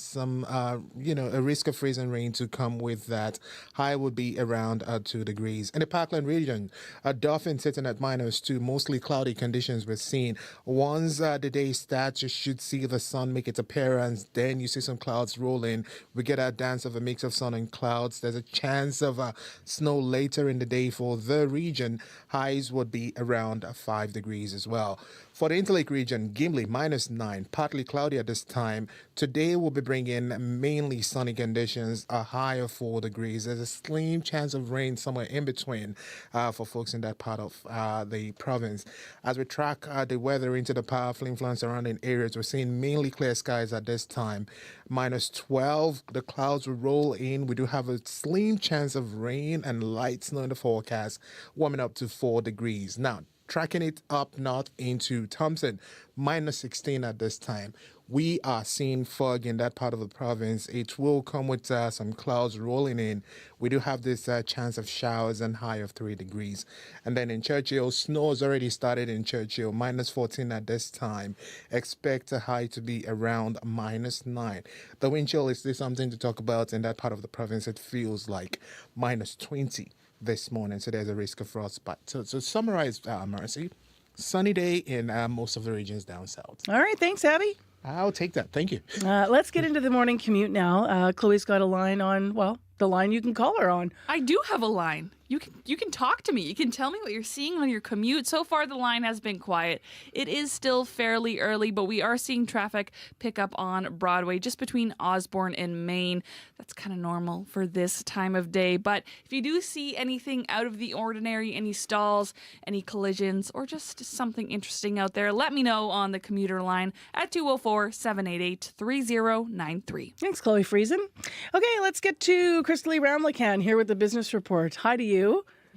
risk of freezing rain to come with that. High would be around 2 degrees. In the Parkland region, Dauphin sitting at -2, mostly cloudy conditions we're seeing. Once the day starts, you should see the sun make its appearance. Then you see some clouds roll in. We get a dance of a mix of sun and clouds. There's a chance of snow later in the day for the region. Highs would be around 5 degrees as well. For the Interlake region, Gimli -9, partly cloudy at this time. Today we'll be bringing mainly sunny conditions, a high of 4 degrees. There's a slim chance of rain somewhere in between for folks in that part of the province. As we track the weather into the powerful influence surrounding areas, we're seeing mainly clear skies at this time. -12, the clouds will roll in. We do have a slim chance of rain and light snow in the forecast, warming up to 4 degrees. Now, tracking it up north into Thompson, -16 at this time. We are seeing fog in that part of the province. It will come with some clouds rolling in. We do have this chance of showers and high of 3 degrees. And then in Churchill, snow has already started in Churchill, -14 at this time. Expect a high to be around -9. The wind chill is still something to talk about in that part of the province. It feels like -20. This morning, so there's a risk of frostbite. So to summarize, Mercy, sunny day in most of the regions down south. All right, thanks, Abby. I'll take that. Thank you. Let's get into the morning commute now. Chloe's got a line on, the line you can call her on. I do have a line. You can talk to me. You can tell me what you're seeing on your commute. So far, the line has been quiet. It is still fairly early, but we are seeing traffic pick up on Broadway just between Osborne and Main. That's kind of normal for this time of day. But if you do see anything out of the ordinary, any stalls, any collisions, or just something interesting out there, let me know on the commuter line at 204-788-3093. Thanks, Chloe Friesen. Okay, let's get to Crystalie Ramlakan here with the business report. Hi to you.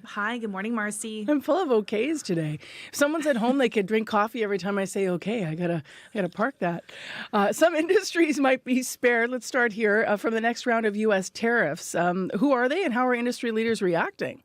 Hi, good morning, Marcy. I'm full of okays today. If someone's at home, they could drink coffee every time I say okay. I gotta park that. Some industries might be spared. Let's start here from the next round of U.S. tariffs. Who are they and how are industry leaders reacting?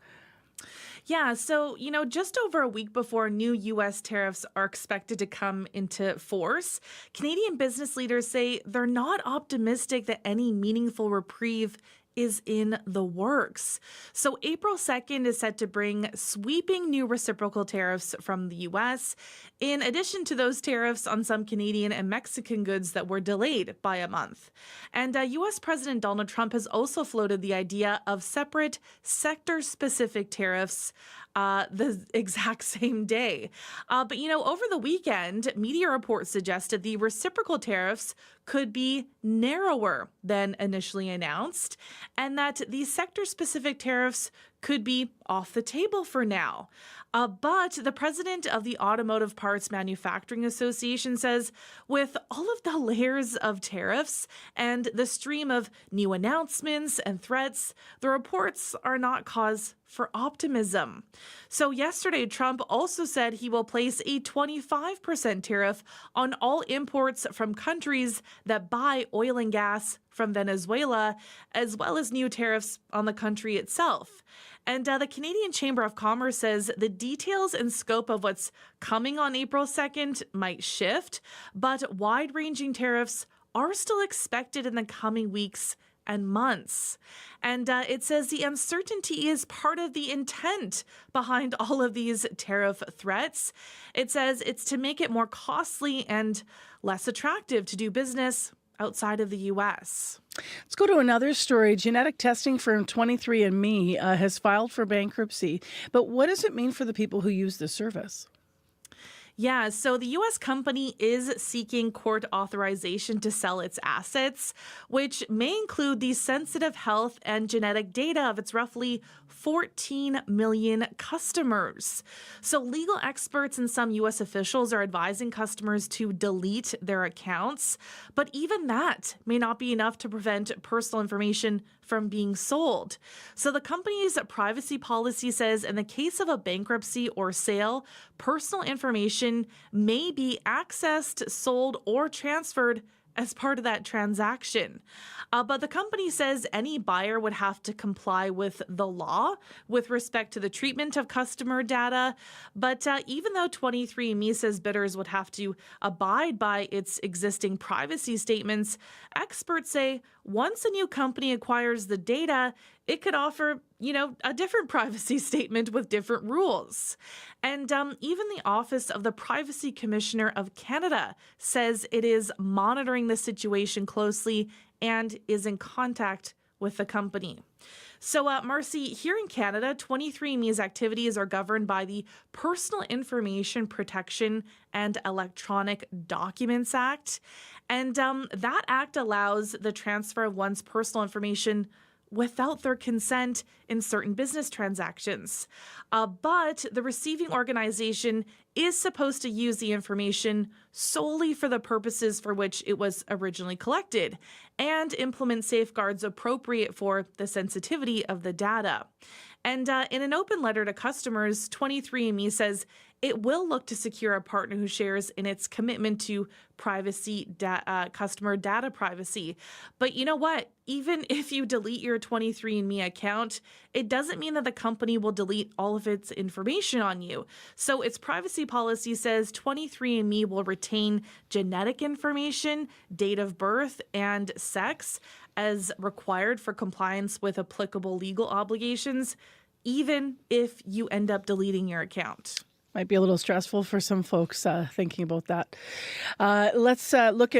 Yeah, so, just over a week before new U.S. tariffs are expected to come into force, Canadian business leaders say they're not optimistic that any meaningful reprieve is in the works. So April 2nd is set to bring sweeping new reciprocal tariffs from the U.S., in addition to those tariffs on some Canadian and Mexican goods that were delayed by a month. And U.S. President Donald Trump has also floated the idea of separate sector-specific tariffs the exact same day. But, over the weekend, media reports suggested the reciprocal tariffs could be narrower than initially announced, and that the sector-specific tariffs could be off the table for now. But the president of the Automotive Parts Manufacturing Association says with all of the layers of tariffs and the stream of new announcements and threats, the reports are not cause for optimism. So yesterday, Trump also said he will place a 25% tariff on all imports from countries that buy oil and gas from Venezuela, as well as new tariffs on the country itself. And the Canadian Chamber of Commerce says the details and scope of what's coming on April 2nd might shift, but wide-ranging tariffs are still expected in the coming weeks and months. And it says the uncertainty is part of the intent behind all of these tariff threats. It says it's to make it more costly and less attractive to do business outside of the U.S. Let's go to another story. Genetic testing firm 23andMe has filed for bankruptcy. But what does it mean for the people who use the service? Yeah, so the U.S. company is seeking court authorization to sell its assets, which may include the sensitive health and genetic data of its roughly 14 million customers. So legal experts and some U.S. officials are advising customers to delete their accounts, but even that may not be enough to prevent personal information from being sold. So the company's privacy policy says in the case of a bankruptcy or sale, personal information may be accessed, sold, or transferred as part of that transaction. But the company says any buyer would have to comply with the law with respect to the treatment of customer data. But even though 23andMe says bidders would have to abide by its existing privacy statements, experts say once a new company acquires the data, it could offer, a different privacy statement with different rules. And even the Office of the Privacy Commissioner of Canada says it is monitoring the situation closely and is in contact with the company. So, Marcy, here in Canada, 23andMe's activities are governed by the Personal Information Protection and Electronic Documents Act. And that act allows the transfer of one's personal information without their consent in certain business transactions. But the receiving organization is supposed to use the information solely for the purposes for which it was originally collected and implement safeguards appropriate for the sensitivity of the data. And in an open letter to customers, 23andMe says it will look to secure a partner who shares in its commitment to customer data privacy. But you know what? Even if you delete your 23andMe account, it doesn't mean that the company will delete all of its information on you. So its privacy policy says 23andMe will retain genetic information, date of birth, and sex as required for compliance with applicable legal obligations, even if you end up deleting your account. Might be a little stressful for some folks thinking about that. Let's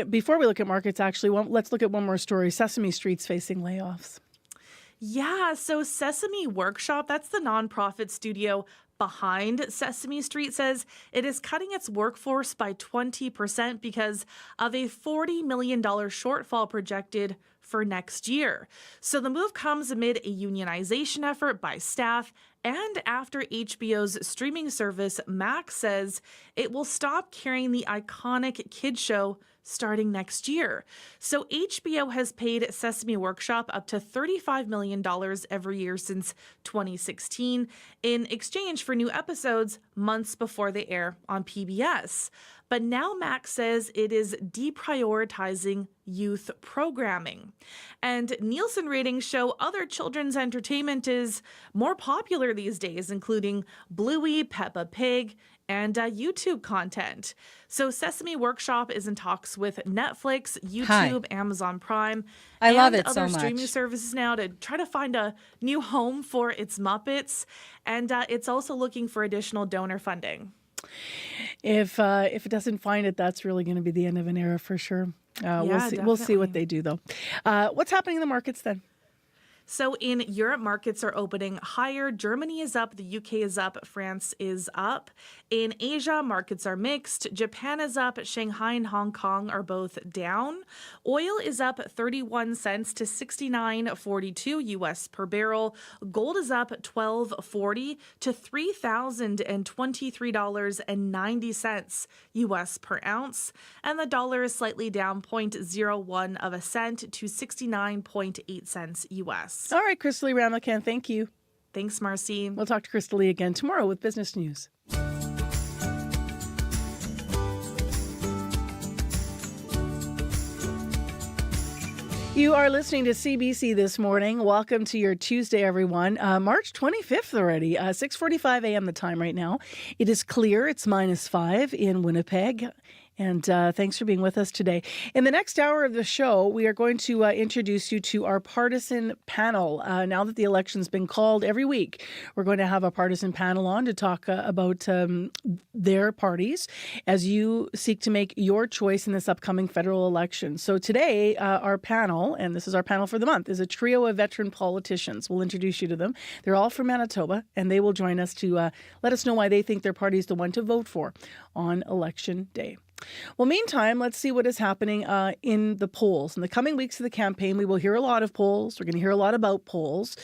before we look at markets, actually, let's look at one more story. Sesame Street's facing layoffs. Yeah, so Sesame Workshop, that's the nonprofit studio behind Sesame Street, says it is cutting its workforce by 20% because of a $40 million shortfall projected for next year. So the move comes amid a unionization effort by staff and after HBO's streaming service Max says it will stop carrying the iconic kid show starting next year. So HBO has paid Sesame Workshop up to $35 million every year since 2016 in exchange for new episodes months before they air on PBS. But now Max says it is deprioritizing youth programming. And Nielsen ratings show other children's entertainment is more popular these days, including Bluey, Peppa Pig, and YouTube content. So Sesame Workshop is in talks with Netflix, YouTube, Amazon Prime, I love it other so much. streaming services now to try to find a new home for its Muppets. And it's also looking for additional donor funding. If it doesn't find it, that's really going to be the end of an era for sure. We'll see what they do, though. What's happening in the markets then? So in Europe, markets are opening higher. Germany is up, the UK is up, France is up. In Asia, markets are mixed. Japan is up, Shanghai and Hong Kong are both down. Oil is up 31 cents to 69.42 US per barrel. Gold is up 12.40 to $3,023.90 US per ounce. And the dollar is slightly down 0.01 of a cent to 69.8 cents US. All right, Crystal Lee Ramakan, thank you. Thanks, Marcy. We'll talk to Crystal Lee again tomorrow with Business News. You are listening to CBC This Morning. Welcome to your Tuesday, everyone. March 25th already, 6:45 a.m. the time right now. It is clear. It's -5 in Winnipeg. And thanks for being with us today. In the next hour of the show, we are going to introduce you to our partisan panel. Now that the election's been called every week, we're going to have a partisan panel on to talk about their parties as you seek to make your choice in this upcoming federal election. So today, our panel, and this is our panel for the month, is a trio of veteran politicians. We'll introduce you to them. They're all from Manitoba, and they will join us to let us know why they think their party is the one to vote for on Election Day. Well, meantime, let's see what is happening in the polls. In the coming weeks of the campaign, we will hear a lot of polls. We're going to hear a lot about polls.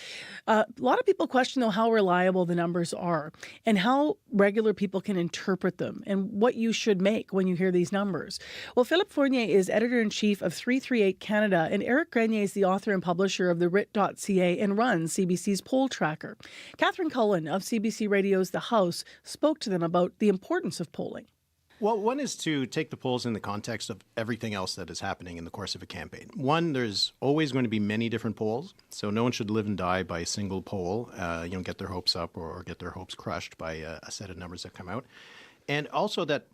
A lot of people question, though, how reliable the numbers are and how regular people can interpret them and what you should make when you hear these numbers. Well, Philippe Fournier is editor-in-chief of 338 Canada, and Eric Grenier is the author and publisher of the Writ.ca and runs CBC's poll tracker. Catherine Cullen of CBC Radio's The House spoke to them about the importance of polling. Well, one is to take the polls in the context of everything else that is happening in the course of a campaign. One, there's always going to be many different polls, so no one should live and die by a single poll, get their hopes up or get their hopes crushed by a set of numbers that come out. And also that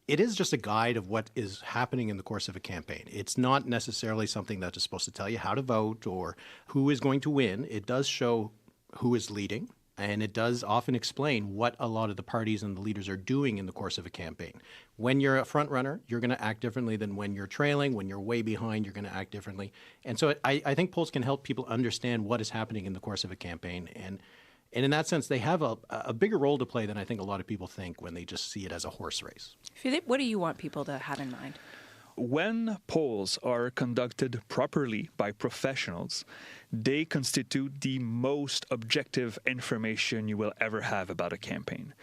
it is just a guide of what is happening in the course of a campaign. It's not necessarily something that is supposed to tell you how to vote or who is going to win. It does show who is leading. And it does often explain what a lot of the parties and the leaders are doing in the course of a campaign. When you're a front runner, you're going to act differently than when you're trailing. When you're way behind, you're going to act differently. And so I think polls can help people understand what is happening in the course of a campaign. And in that sense, they have a bigger role to play than I think a lot of people think when they just see it as a horse race. Philippe, what do you want people to have in mind? When polls are conducted properly by professionals, they constitute the most objective information you will ever have about a campaign.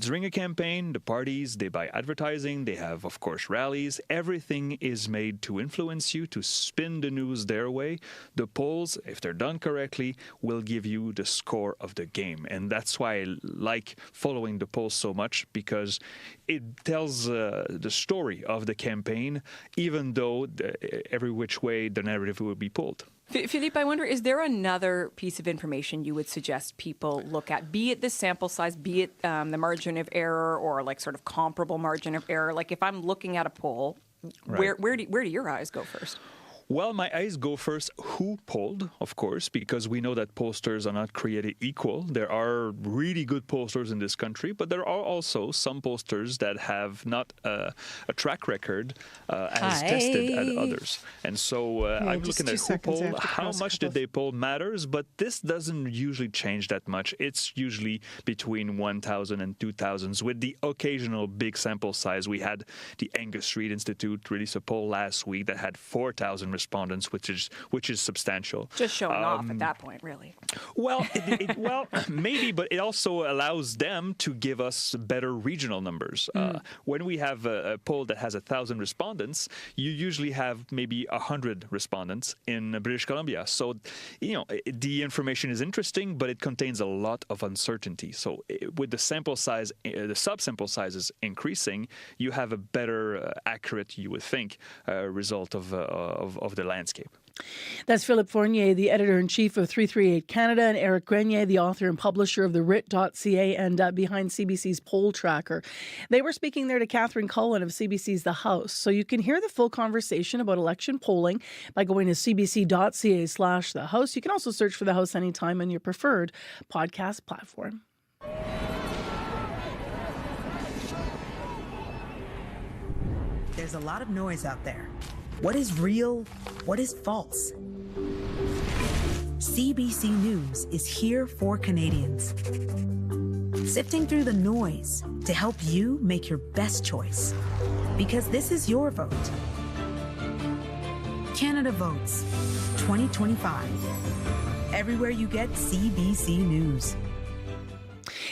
During a campaign, the parties, they buy advertising, they have, of course, rallies. Everything is made to influence you, to spin the news their way. The polls, if they're done correctly, will give you the score of the game. And that's why I like following the polls so much, because it tells the story of the campaign, even though every which way the narrative will be pulled. Philippe, I wonder, is there another piece of information you would suggest people look at, be it the sample size, be it the margin of error or like sort of comparable margin of error? Like if I'm looking at a poll, Right. where do your eyes go first? Well, my eyes go first who polled, of course, because we know that pollsters are not created equal. There are really good pollsters in this country, but there are also some pollsters that have not a track record as tested as others. And so I'm looking at who polled, how much did they poll matters, but this doesn't usually change that much. It's usually between 1,000 and 2,000 with the occasional big sample size. We had the Angus Street Institute release a poll last week that had 4,000 respondents, which is substantial. Just showing off at that point, really. Well, well, maybe, but it also allows them to give us better regional numbers. When we have a poll that has 1,000 respondents, you usually have maybe 100 respondents in British Columbia. So, the information is interesting, but it contains a lot of uncertainty. So, with the sample size, the subsample sizes increasing, you have a better, accurate, you would think, result of the landscape. That's Philippe Fournier, the editor-in-chief of 338 Canada, and Eric Grenier, the author and publisher of the Writ.ca and behind CBC's poll tracker. They were speaking there to Catherine Cullen of CBC's The House. So you can hear the full conversation about election polling by going to cbc.ca/The House. You can also search for The House anytime on your preferred podcast platform. There's a lot of noise out there. What is real? What is false? CBC News is here for Canadians. Sifting through the noise to help you make your best choice. Because this is your vote. Canada Votes 2025. Everywhere you get CBC News.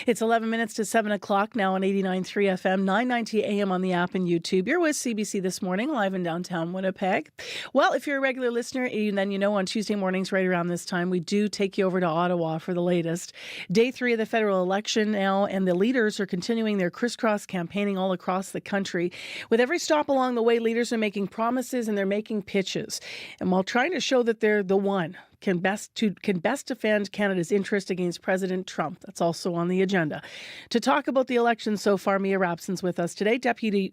It's 11 minutes to 7 o'clock now on 89.3 FM, 990 AM on the app and YouTube. You're with CBC This Morning, live in downtown Winnipeg. Well, if you're a regular listener, then you know on Tuesday mornings right around this time, we do take you over to Ottawa for the latest. Day 3 of the federal election now, and the leaders are continuing their crisscross campaigning all across the country. With every stop along the way, leaders are making promises and they're making pitches. And while trying to show that they're the one can best defend Canada's interest against President Trump. That's also on the agenda. To talk about the election so far, Mia Rapson's with us today, Deputy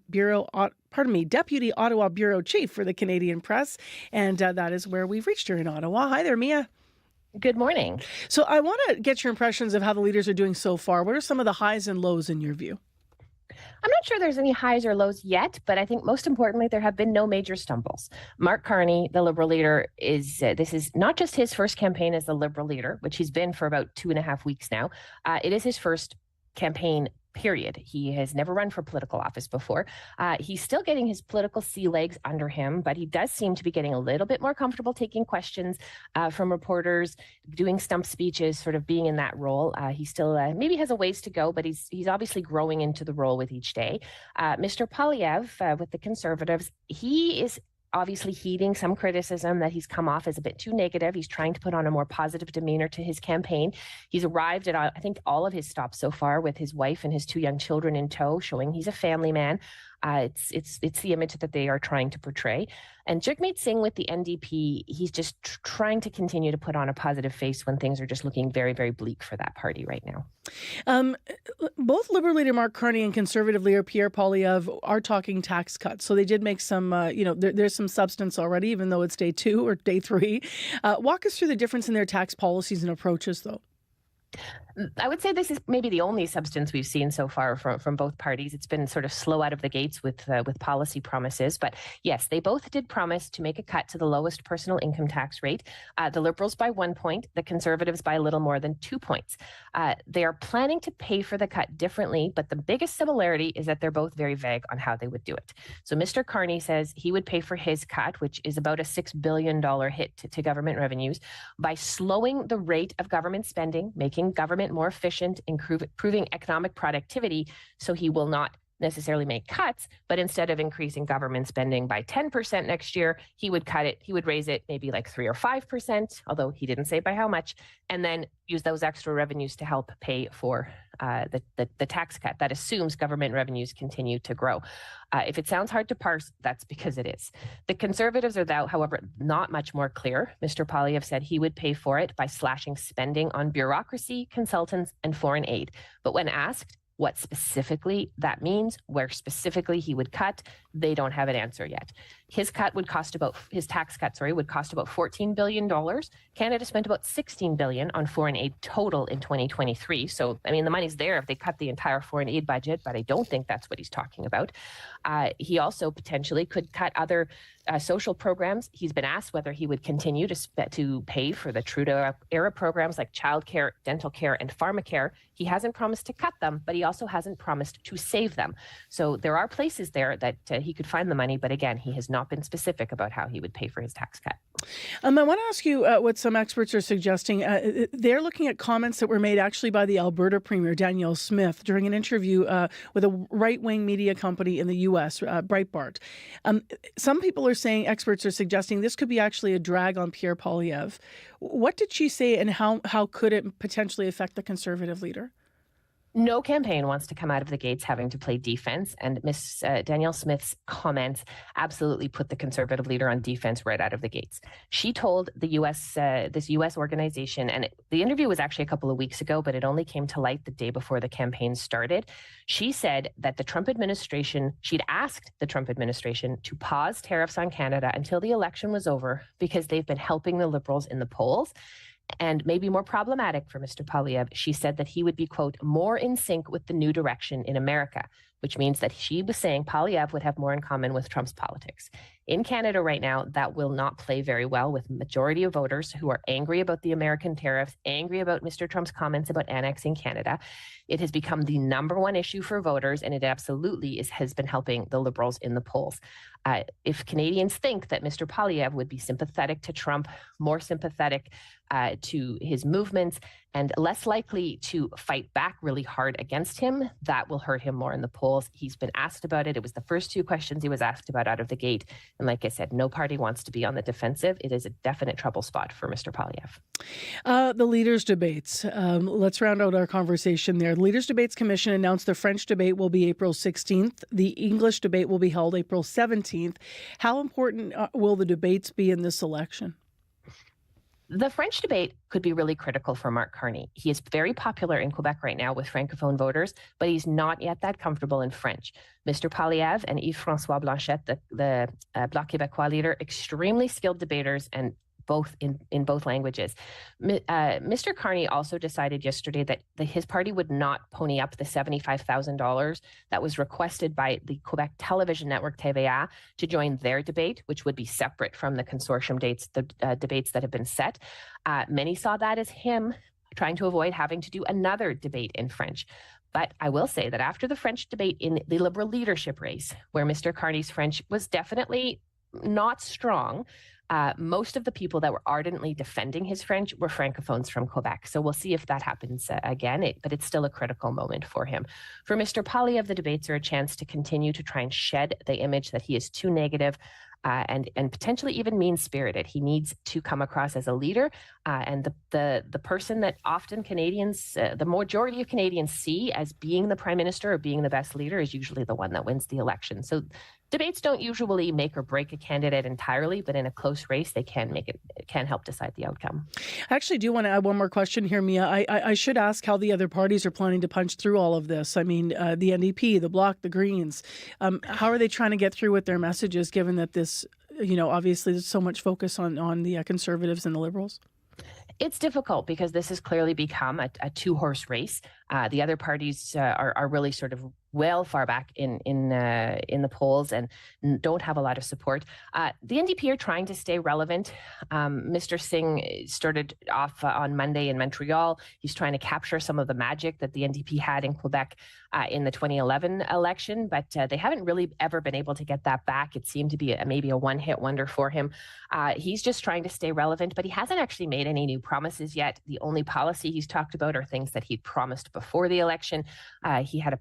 Ottawa Bureau Chief for the Canadian Press, and that is where we've reached her in Ottawa. Hi there, Mia. Good morning. So I want to get your impressions of how the leaders are doing so far. What are some of the highs and lows in your view? I'm not sure there's any highs or lows yet, but I think most importantly, there have been no major stumbles. Mark Carney, the Liberal leader, this is not just his first campaign as the Liberal leader, which he's been for about 2.5 weeks now. It is his first campaign, period. He has never run for political office before. He's still getting his political sea legs under him, but he does seem to be getting a little bit more comfortable taking questions from reporters, doing stump speeches, sort of being in that role. He still maybe has a ways to go, but he's obviously growing into the role with each day. Mr. Poilievre with the Conservatives, he is obviously heeding some criticism that he's come off as a bit too negative. He's trying to put on a more positive demeanor to his campaign. He's arrived at, I think, all of his stops so far with his wife and his 2 young children in tow, showing he's a family man. It's the image that they are trying to portray. And Jagmeet Singh with the NDP, he's just trying to continue to put on a positive face when things are just looking very, very bleak for that party right now. Both Liberal leader Mark Carney and Conservative leader Pierre Poilievre are talking tax cuts. So they did make some, there's some substance already, even though it's day 2 or day 3. Walk us through the difference in their tax policies and approaches, though. I would say this is maybe the only substance we've seen so far from both parties. It's been sort of slow out of the gates with policy promises. But yes, they both did promise to make a cut to the lowest personal income tax rate. The Liberals by 1 point, the Conservatives by a little more than 2 points. They are planning to pay for the cut differently, but the biggest similarity is that they're both very vague on how they would do it. So Mr. Carney says he would pay for his cut, which is about a $6 billion hit to government revenues, by slowing the rate of government spending, making government more efficient, improving economic productivity, so he will not necessarily make cuts, but instead of increasing government spending by 10% next year, he would cut it, he would raise it maybe like 3 or 5%, although he didn't say by how much, and then use those extra revenues to help pay for the tax cut. That assumes government revenues continue to grow. If it sounds hard to parse, that's because it is. The Conservatives are, however, not much more clear. Mr. Poilievre said he would pay for it by slashing spending on bureaucracy, consultants, and foreign aid. But when asked what specifically that means, where specifically he would cut, they don't have an answer yet. His tax cut would cost about $14 billion. Canada spent about $16 billion on foreign aid total in 2023. So, I mean, the money's there if they cut the entire foreign aid budget, but I don't think that's what he's talking about. He also potentially could cut other social programs. He's been asked whether he would continue to pay for the Trudeau-era programs like childcare, dental care, and pharmacare. He hasn't promised to cut them, but he also hasn't promised to save them. So there are places there that he could find the money, but again, he has not been specific about how he would pay for his tax cut. I want to ask you what some experts are suggesting. They're looking at comments that were made actually by the Alberta Premier, Danielle Smith, during an interview with a right-wing media company in the U.S., Breitbart. Some people are saying, experts are suggesting this could be actually a drag on Pierre Poilievre. What did she say, and how could it potentially affect the Conservative leader? No campaign wants to come out of the gates having to play defense, and Miss Danielle Smith's comments absolutely put the Conservative leader on defense right out of the gates. She told the this U.S. organization, and the interview was actually a couple of weeks ago, but it only came to light the day before the campaign started. She said that she'd asked the Trump administration to pause tariffs on Canada until the election was over because they've been helping the Liberals in the polls. And maybe more problematic for Mr. Poilievre, she said that he would be, quote, more in sync with the new direction in America. which means that she was saying Poilievre would have more in common with Trump's politics. In Canada right now, that will not play very well with the majority of voters who are angry about the American tariffs, angry about Mr. Trump's comments about annexing Canada. It has become the number one issue for voters, and it absolutely has been helping the Liberals in the polls. If Canadians think that Mr. Poilievre would be sympathetic to Trump, more sympathetic to his movements, and less likely to fight back really hard against him, that will hurt him more in the polls. He's been asked about it. It was the first two questions he was asked about out of the gate. And like I said, no party wants to be on the defensive. It is a definite trouble spot for Mr. Poilievre. The leaders' debates. Let's round out our conversation there. The Leaders' Debates Commission announced the French debate will be April 16th. The English debate will be held April 17th. How important will the debates be in this election? The French debate could be really critical for Mark Carney. He is very popular in Quebec right now with Francophone voters, but he's not yet that comfortable in French. Mr. Poilievre and Yves-François Blanchet, the Bloc Québécois leader, extremely skilled debaters and both in both languages. Mr. Carney also decided yesterday that his party would not pony up the $75,000 that was requested by the Quebec television network TVA to join their debate, which would be separate from the consortium debates that have been set. Many saw that as him trying to avoid having to do another debate in French. But I will say that after the French debate in the Liberal leadership race, where Mr. Carney's French was definitely not strong, most of the people that were ardently defending his French were Francophones from Quebec. So we'll see if that happens again, but it's still a critical moment for him. For Mr. Poilievre, the debates are a chance to continue to try and shed the image that he is too negative and potentially even mean-spirited. He needs to come across as a leader, and the person that often Canadians, the majority of Canadians see as being the prime minister or being the best leader is usually the one that wins the election. So debates don't usually make or break a candidate entirely, but in a close race, they can help decide the outcome. I actually do want to add one more question here, Mia. I should ask how the other parties are planning to punch through all of this. I mean, the NDP, the Bloc, the Greens, how are they trying to get through with their messages, given that this, obviously there's so much focus on the Conservatives and the Liberals? It's difficult because this has clearly become a two-horse race. The other parties are really sort of well far back in the polls and don't have a lot of support. The NDP are trying to stay relevant. Mr. Singh started off on Monday in Montreal. He's trying to capture some of the magic that the NDP had in Quebec in the 2011 election, but they haven't really ever been able to get that back. It seemed to be maybe a one-hit wonder for him. He's just trying to stay relevant, but he hasn't actually made any new promises yet. The only policy he's talked about are things that he'd promised before the election. He had a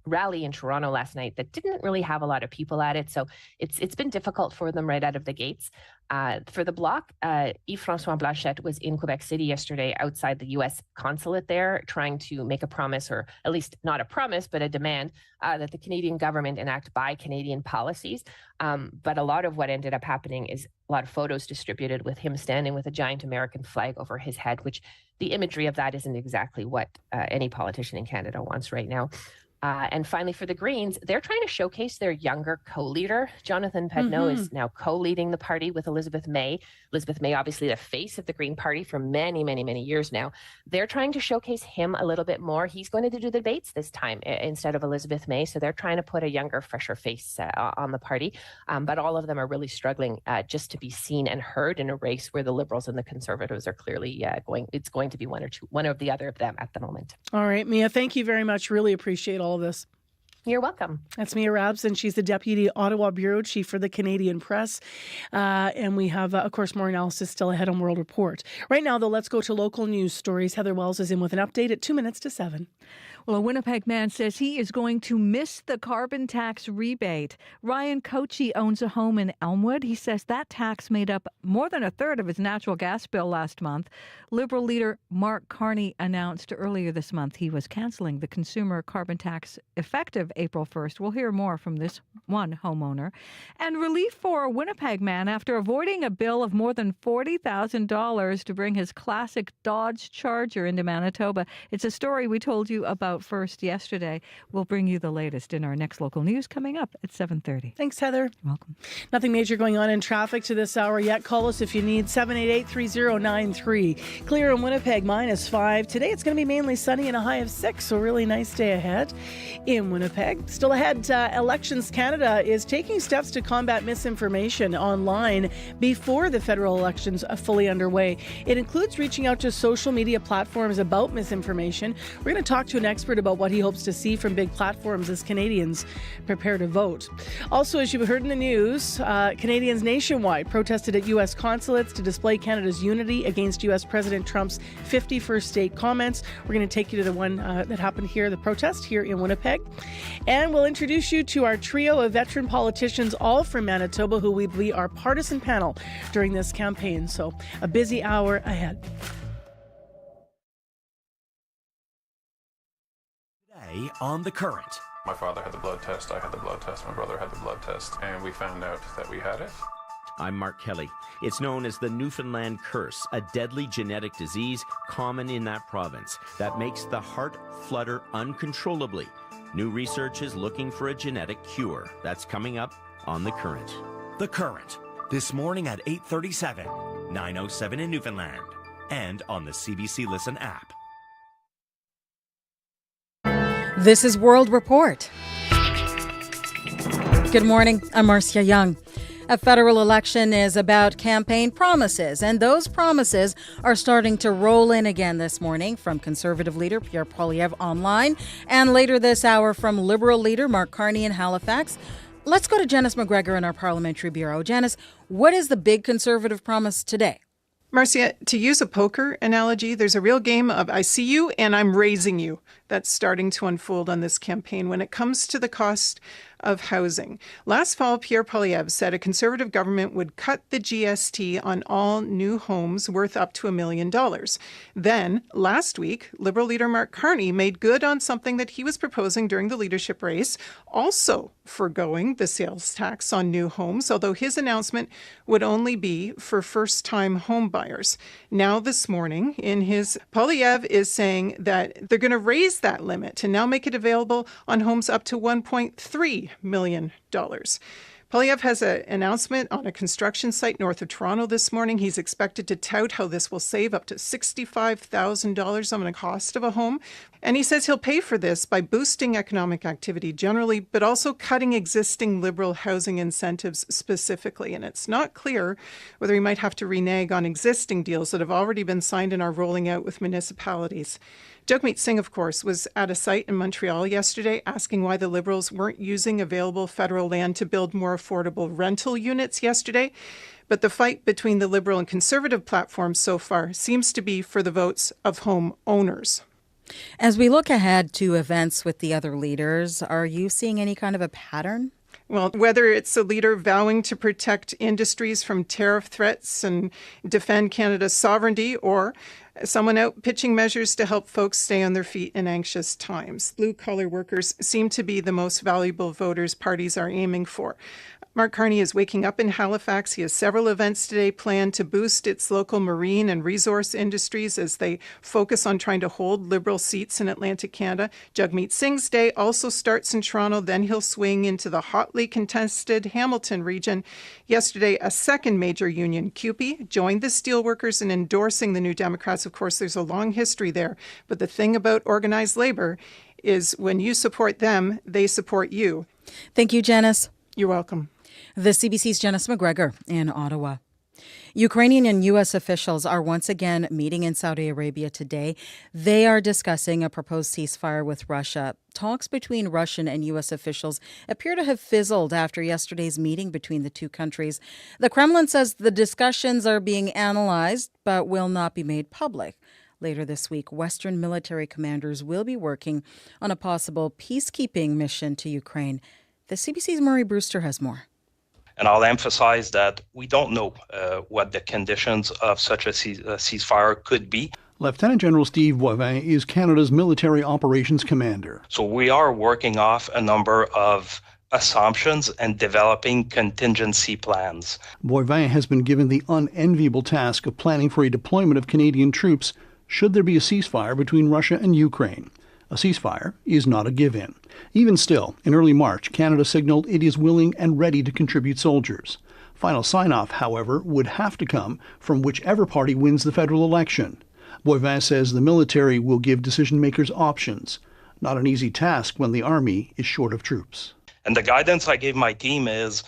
rally in Toronto last night that didn't really have a lot of people at it, so it's been difficult for them right out of the gates. For the Bloc, Yves-François Blanchet was in Quebec City yesterday outside the U.S. consulate there, trying to make a promise, or at least not a promise, but a demand that the Canadian government enact buy Canadian policies. But a lot of what ended up happening is a lot of photos distributed with him standing with a giant American flag over his head, which the imagery of that isn't exactly what any politician in Canada wants right now. And finally, for the Greens, they're trying to showcase their younger co-leader. Jonathan Pedneau is now co-leading the party with Elizabeth May. Elizabeth May, obviously the face of the Green Party for many, many, many years now. They're trying to showcase him a little bit more. He's going to do the debates this time instead of Elizabeth May. So they're trying to put a younger, fresher face on the party. But all of them are really struggling just to be seen and heard in a race where the Liberals and the Conservatives are clearly it's going to be one or the other of them at the moment. All right, Mia, thank you very much. Really appreciate all of this. You're welcome. That's Mia Rabson. She's the Deputy Ottawa Bureau Chief for the Canadian Press. And we have, of course, more analysis still ahead on World Report. Right now, though, let's go to local news stories. Heather Wells is in with an update at 2 minutes to 7. Well, a Winnipeg man says he is going to miss the carbon tax rebate. Ryan Kochi owns a home in Elmwood. He says that tax made up more than a third of his natural gas bill last month. Liberal leader Mark Carney announced earlier this month he was canceling the consumer carbon tax effective April 1st. We'll hear more from this one homeowner. And relief for a Winnipeg man after avoiding a bill of more than $40,000 to bring his classic Dodge Charger into Manitoba. It's a story we told you about first yesterday. We'll bring you the latest in our next local news coming up at 7:30. Thanks, Heather. Welcome. Nothing major going on in traffic to this hour yet. Call us if you need, 788-3093. Clear in Winnipeg, -5. Today it's going to be mainly sunny and a high of 6, so really nice day ahead. In Winnipeg, Winnipeg. Still ahead, Elections Canada is taking steps to combat misinformation online before the federal elections are fully underway. It includes reaching out to social media platforms about misinformation. We're going to talk to an expert about what he hopes to see from big platforms as Canadians prepare to vote. Also, as you've heard in the news, Canadians nationwide protested at U.S. consulates to display Canada's unity against U.S. President Trump's 51st state comments. We're going to take you to the one that happened here, the protest here in Winnipeg. And we'll introduce you to our trio of veteran politicians, all from Manitoba, who will be our partisan panel during this campaign. So a busy hour ahead. Today on The Current. My father had the blood test, I had the blood test, my brother had the blood test, and we found out that we had it. I'm Mark Kelly. It's known as the Newfoundland curse, a deadly genetic disease common in that province that makes the heart flutter uncontrollably. New research is looking for a genetic cure. That's coming up on The Current. The Current, this morning at 8:37, 9:07 in Newfoundland, and on the CBC Listen app. This is World Report. Good morning. I'm Marcia Young. A federal election is about campaign promises, and those promises are starting to roll in again this morning from Conservative leader Pierre Poilievre online, and later this hour from Liberal leader Mark Carney in Halifax. Let's go to Janice McGregor in our Parliamentary Bureau. Janice, what is the big Conservative promise today? Marcia, to use a poker analogy, there's a real game of I see you and I'm raising you that's starting to unfold on this campaign when it comes to the cost of housing. Last fall, Pierre Poilievre said a Conservative government would cut the GST on all new homes worth up to $1 million. Then, last week, Liberal leader Mark Carney made good on something that he was proposing during the leadership race, also forgoing the sales tax on new homes, although his announcement would only be for first-time home buyers. Now this morning, Poilievre is saying that they're going to raise that limit and now make it available on homes up to $1.3 million. Poilievre has an announcement on a construction site north of Toronto this morning. He's expected to tout how this will save up to $65,000 on the cost of a home. And he says he'll pay for this by boosting economic activity generally, but also cutting existing Liberal housing incentives specifically. And it's not clear whether he might have to renege on existing deals that have already been signed and are rolling out with municipalities. Jagmeet Singh, of course, was at a site in Montreal yesterday asking why the Liberals weren't using available federal land to build more affordable rental units yesterday. But the fight between the Liberal and Conservative platforms so far seems to be for the votes of home owners. As we look ahead to events with the other leaders, are you seeing any kind of a pattern? Well, whether it's a leader vowing to protect industries from tariff threats and defend Canada's sovereignty, or someone out pitching measures to help folks stay on their feet in anxious times. Blue-collar workers seem to be the most valuable voters parties are aiming for. Mark Carney is waking up in Halifax. He has several events today planned to boost its local marine and resource industries as they focus on trying to hold Liberal seats in Atlantic Canada. Jagmeet Singh's day also starts in Toronto. Then he'll swing into the hotly contested Hamilton region. Yesterday, a second major union, CUPE, joined the steelworkers in endorsing the New Democrats. Of course, there's a long history there. But the thing about organized labor is when you support them, they support you. Thank you, Janice. You're welcome. The CBC's Janice McGregor in Ottawa. Ukrainian and U.S. officials are once again meeting in Saudi Arabia today. They are discussing a proposed ceasefire with Russia. Talks between Russian and U.S. officials appear to have fizzled after yesterday's meeting between the two countries. The Kremlin says the discussions are being analyzed but will not be made public. Later this week, Western military commanders will be working on a possible peacekeeping mission to Ukraine. The CBC's Murray Brewster has more. And I'll emphasize that we don't know what the conditions of such a ceasefire could be. Lieutenant General Steve Boivin is Canada's military operations commander. So we are working off a number of assumptions and developing contingency plans. Boivin has been given the unenviable task of planning for a deployment of Canadian troops should there be a ceasefire between Russia and Ukraine. A ceasefire is not a give-in. Even still, in early March, Canada signaled it is willing and ready to contribute soldiers. Final sign-off, however, would have to come from whichever party wins the federal election. Boivin says the military will give decision-makers options. Not an easy task when the army is short of troops. And the guidance I gave my team is,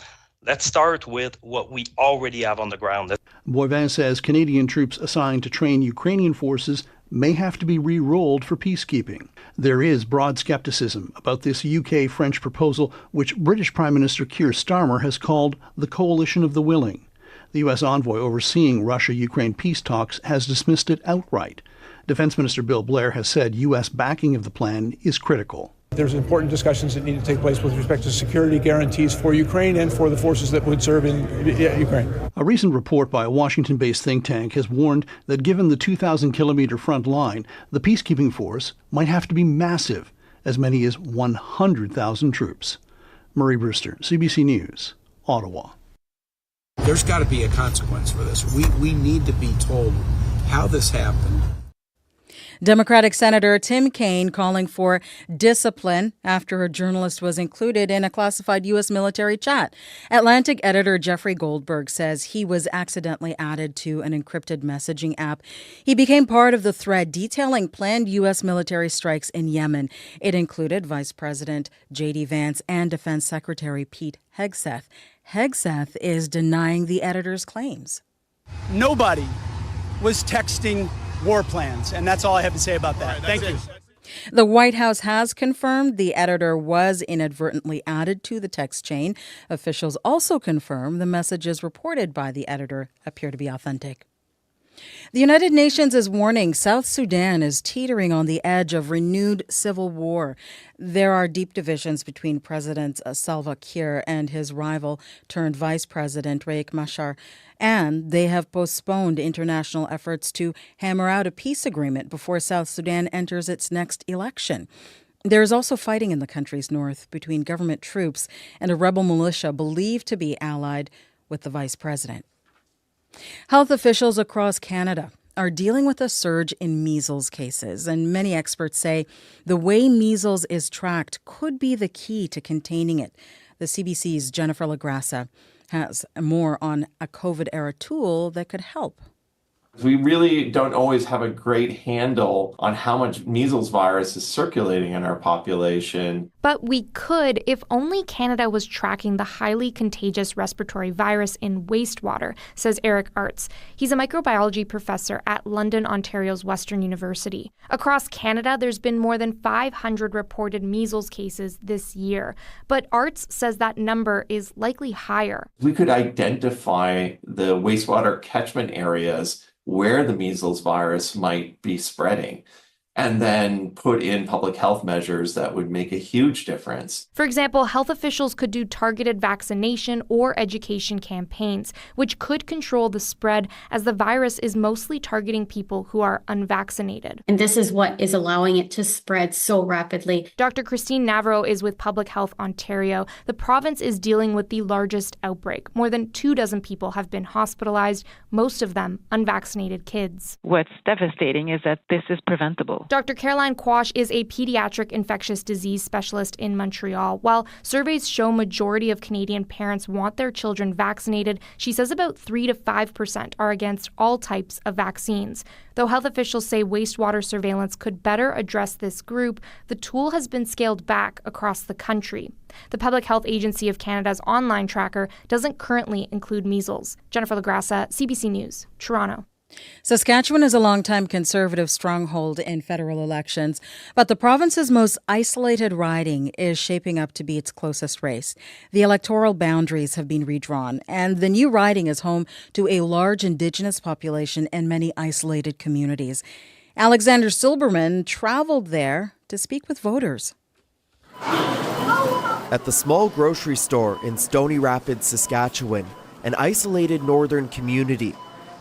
let's start with what we already have on the ground. Boivin says Canadian troops assigned to train Ukrainian forces may have to be re-rolled for peacekeeping. There is broad skepticism about this UK-French proposal, which British Prime Minister Keir Starmer has called the coalition of the willing. The U.S. envoy overseeing Russia-Ukraine peace talks has dismissed it outright. Defense Minister Bill Blair has said U.S. backing of the plan is critical. There's important discussions that need to take place with respect to security guarantees for Ukraine and for the forces that would serve in Ukraine. A recent report by a Washington-based think tank has warned that given the 2,000-kilometer front line, the peacekeeping force might have to be massive, as many as 100,000 troops. Murray Brewster, CBC News, Ottawa. There's got to be a consequence for this. We need to be told how this happened. Democratic Senator Tim Kaine calling for discipline after a journalist was included in a classified U.S. military chat. Atlantic editor Jeffrey Goldberg says he was accidentally added to an encrypted messaging app. He became part of the thread detailing planned U.S. military strikes in Yemen. It included Vice President J.D. Vance and Defense Secretary Pete Hegseth. Hegseth is denying the editor's claims. Nobody was texting war plans, and that's all I have to say about that. Thank you. The White House has confirmed the editor was inadvertently added to the text chain. Officials also confirm the messages reported by the editor appear to be authentic. The United Nations is warning South Sudan is teetering on the edge of renewed civil war. There are deep divisions between President Salva Kiir and his rival turned Vice President Riek Machar, and they have postponed international efforts to hammer out a peace agreement before South Sudan enters its next election. There is also fighting in the country's north between government troops and a rebel militia believed to be allied with the vice president. Health officials across Canada are dealing with a surge in measles cases, and many experts say the way measles is tracked could be the key to containing it. The CBC's Jennifer LaGrassa has more on a COVID-era tool that could help. We really don't always have a great handle on how much measles virus is circulating in our population. But we could if only Canada was tracking the highly contagious respiratory virus in wastewater, says Eric Artz. He's a microbiology professor at London, Ontario's Western University. Across Canada, there's been more than 500 reported measles cases this year. But Artz says that number is likely higher. We could identify the wastewater catchment areas where the measles virus might be spreading, and then put in public health measures that would make a huge difference. For example, health officials could do targeted vaccination or education campaigns, which could control the spread as the virus is mostly targeting people who are unvaccinated. And this is what is allowing it to spread so rapidly. Dr. Christine Navro is with Public Health Ontario. The province is dealing with the largest outbreak. More than 24 people have been hospitalized, most of them unvaccinated kids. What's devastating is that this is preventable. Dr. Caroline Quash is a pediatric infectious disease specialist in Montreal. While surveys show majority of Canadian parents want their children vaccinated, she says about 3 to 5% are against all types of vaccines. Though health officials say wastewater surveillance could better address this group, the tool has been scaled back across the country. The Public Health Agency of Canada's online tracker doesn't currently include measles. Jennifer LaGrassa, CBC News, Toronto. Saskatchewan is a longtime Conservative stronghold in federal elections, but the province's most isolated riding is shaping up to be its closest race. The electoral boundaries have been redrawn, and the new riding is home to a large Indigenous population and many isolated communities. Alexander Silberman traveled there to speak with voters. At the small grocery store in Stony Rapids, Saskatchewan, an isolated northern community,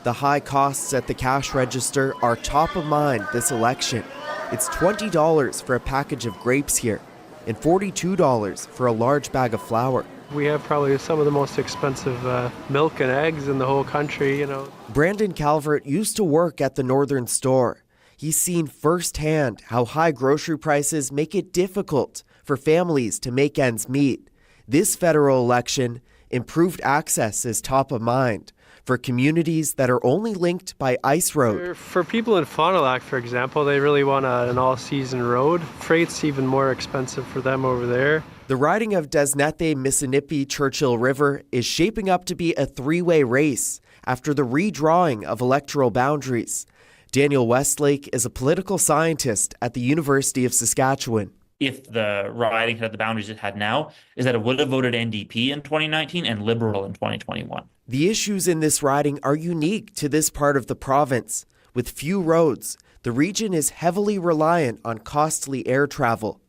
the high costs at the cash register are top of mind this election. It's $20 for a package of grapes here and $42 for a large bag of flour. We have probably some of the most expensive milk and eggs in the whole country, you know. Brandon Calvert used to work at the northern store. He's seen firsthand how high grocery prices make it difficult for families to make ends meet. This federal election, improved access is top of mind. for communities that are only linked by ice road. For people in Fond du Lac, for example, they really want an all-season road. Freight's even more expensive for them over there. The riding of Desnethe Missinipi Churchill River is shaping up to be a three-way race after the redrawing of electoral boundaries. Daniel Westlake is a political scientist at the University of Saskatchewan. If the riding had the boundaries it had now, is that it would have voted NDP in 2019 and Liberal in 2021. The issues in this riding are unique to this part of the province. With few roads, the region is heavily reliant on costly air travel.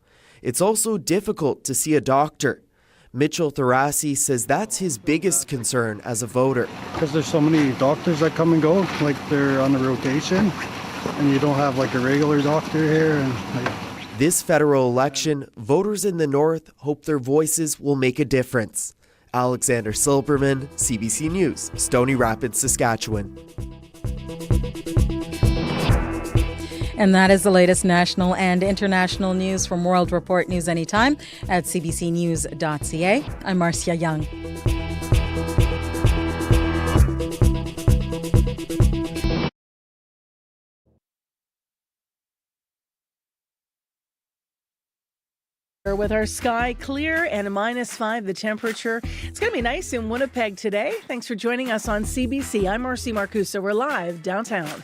It's also difficult to see a doctor. Mitchell Tharasi says that's his biggest concern as a voter. Because there's so many doctors that come and go, like they're on a rotation, and you don't have like a regular doctor here. This federal election, voters in the north hope their voices will make a difference. Alexander Silberman, CBC News, Stony Rapids, Saskatchewan. And that is the latest national and international news from World Report News Anytime at cbcnews.ca. I'm Marcia Young. With our sky clear and a -5 the temperature. It's going to be nice in Winnipeg today. Thanks for joining us on CBC. I'm Marcy Marcusa. We're live downtown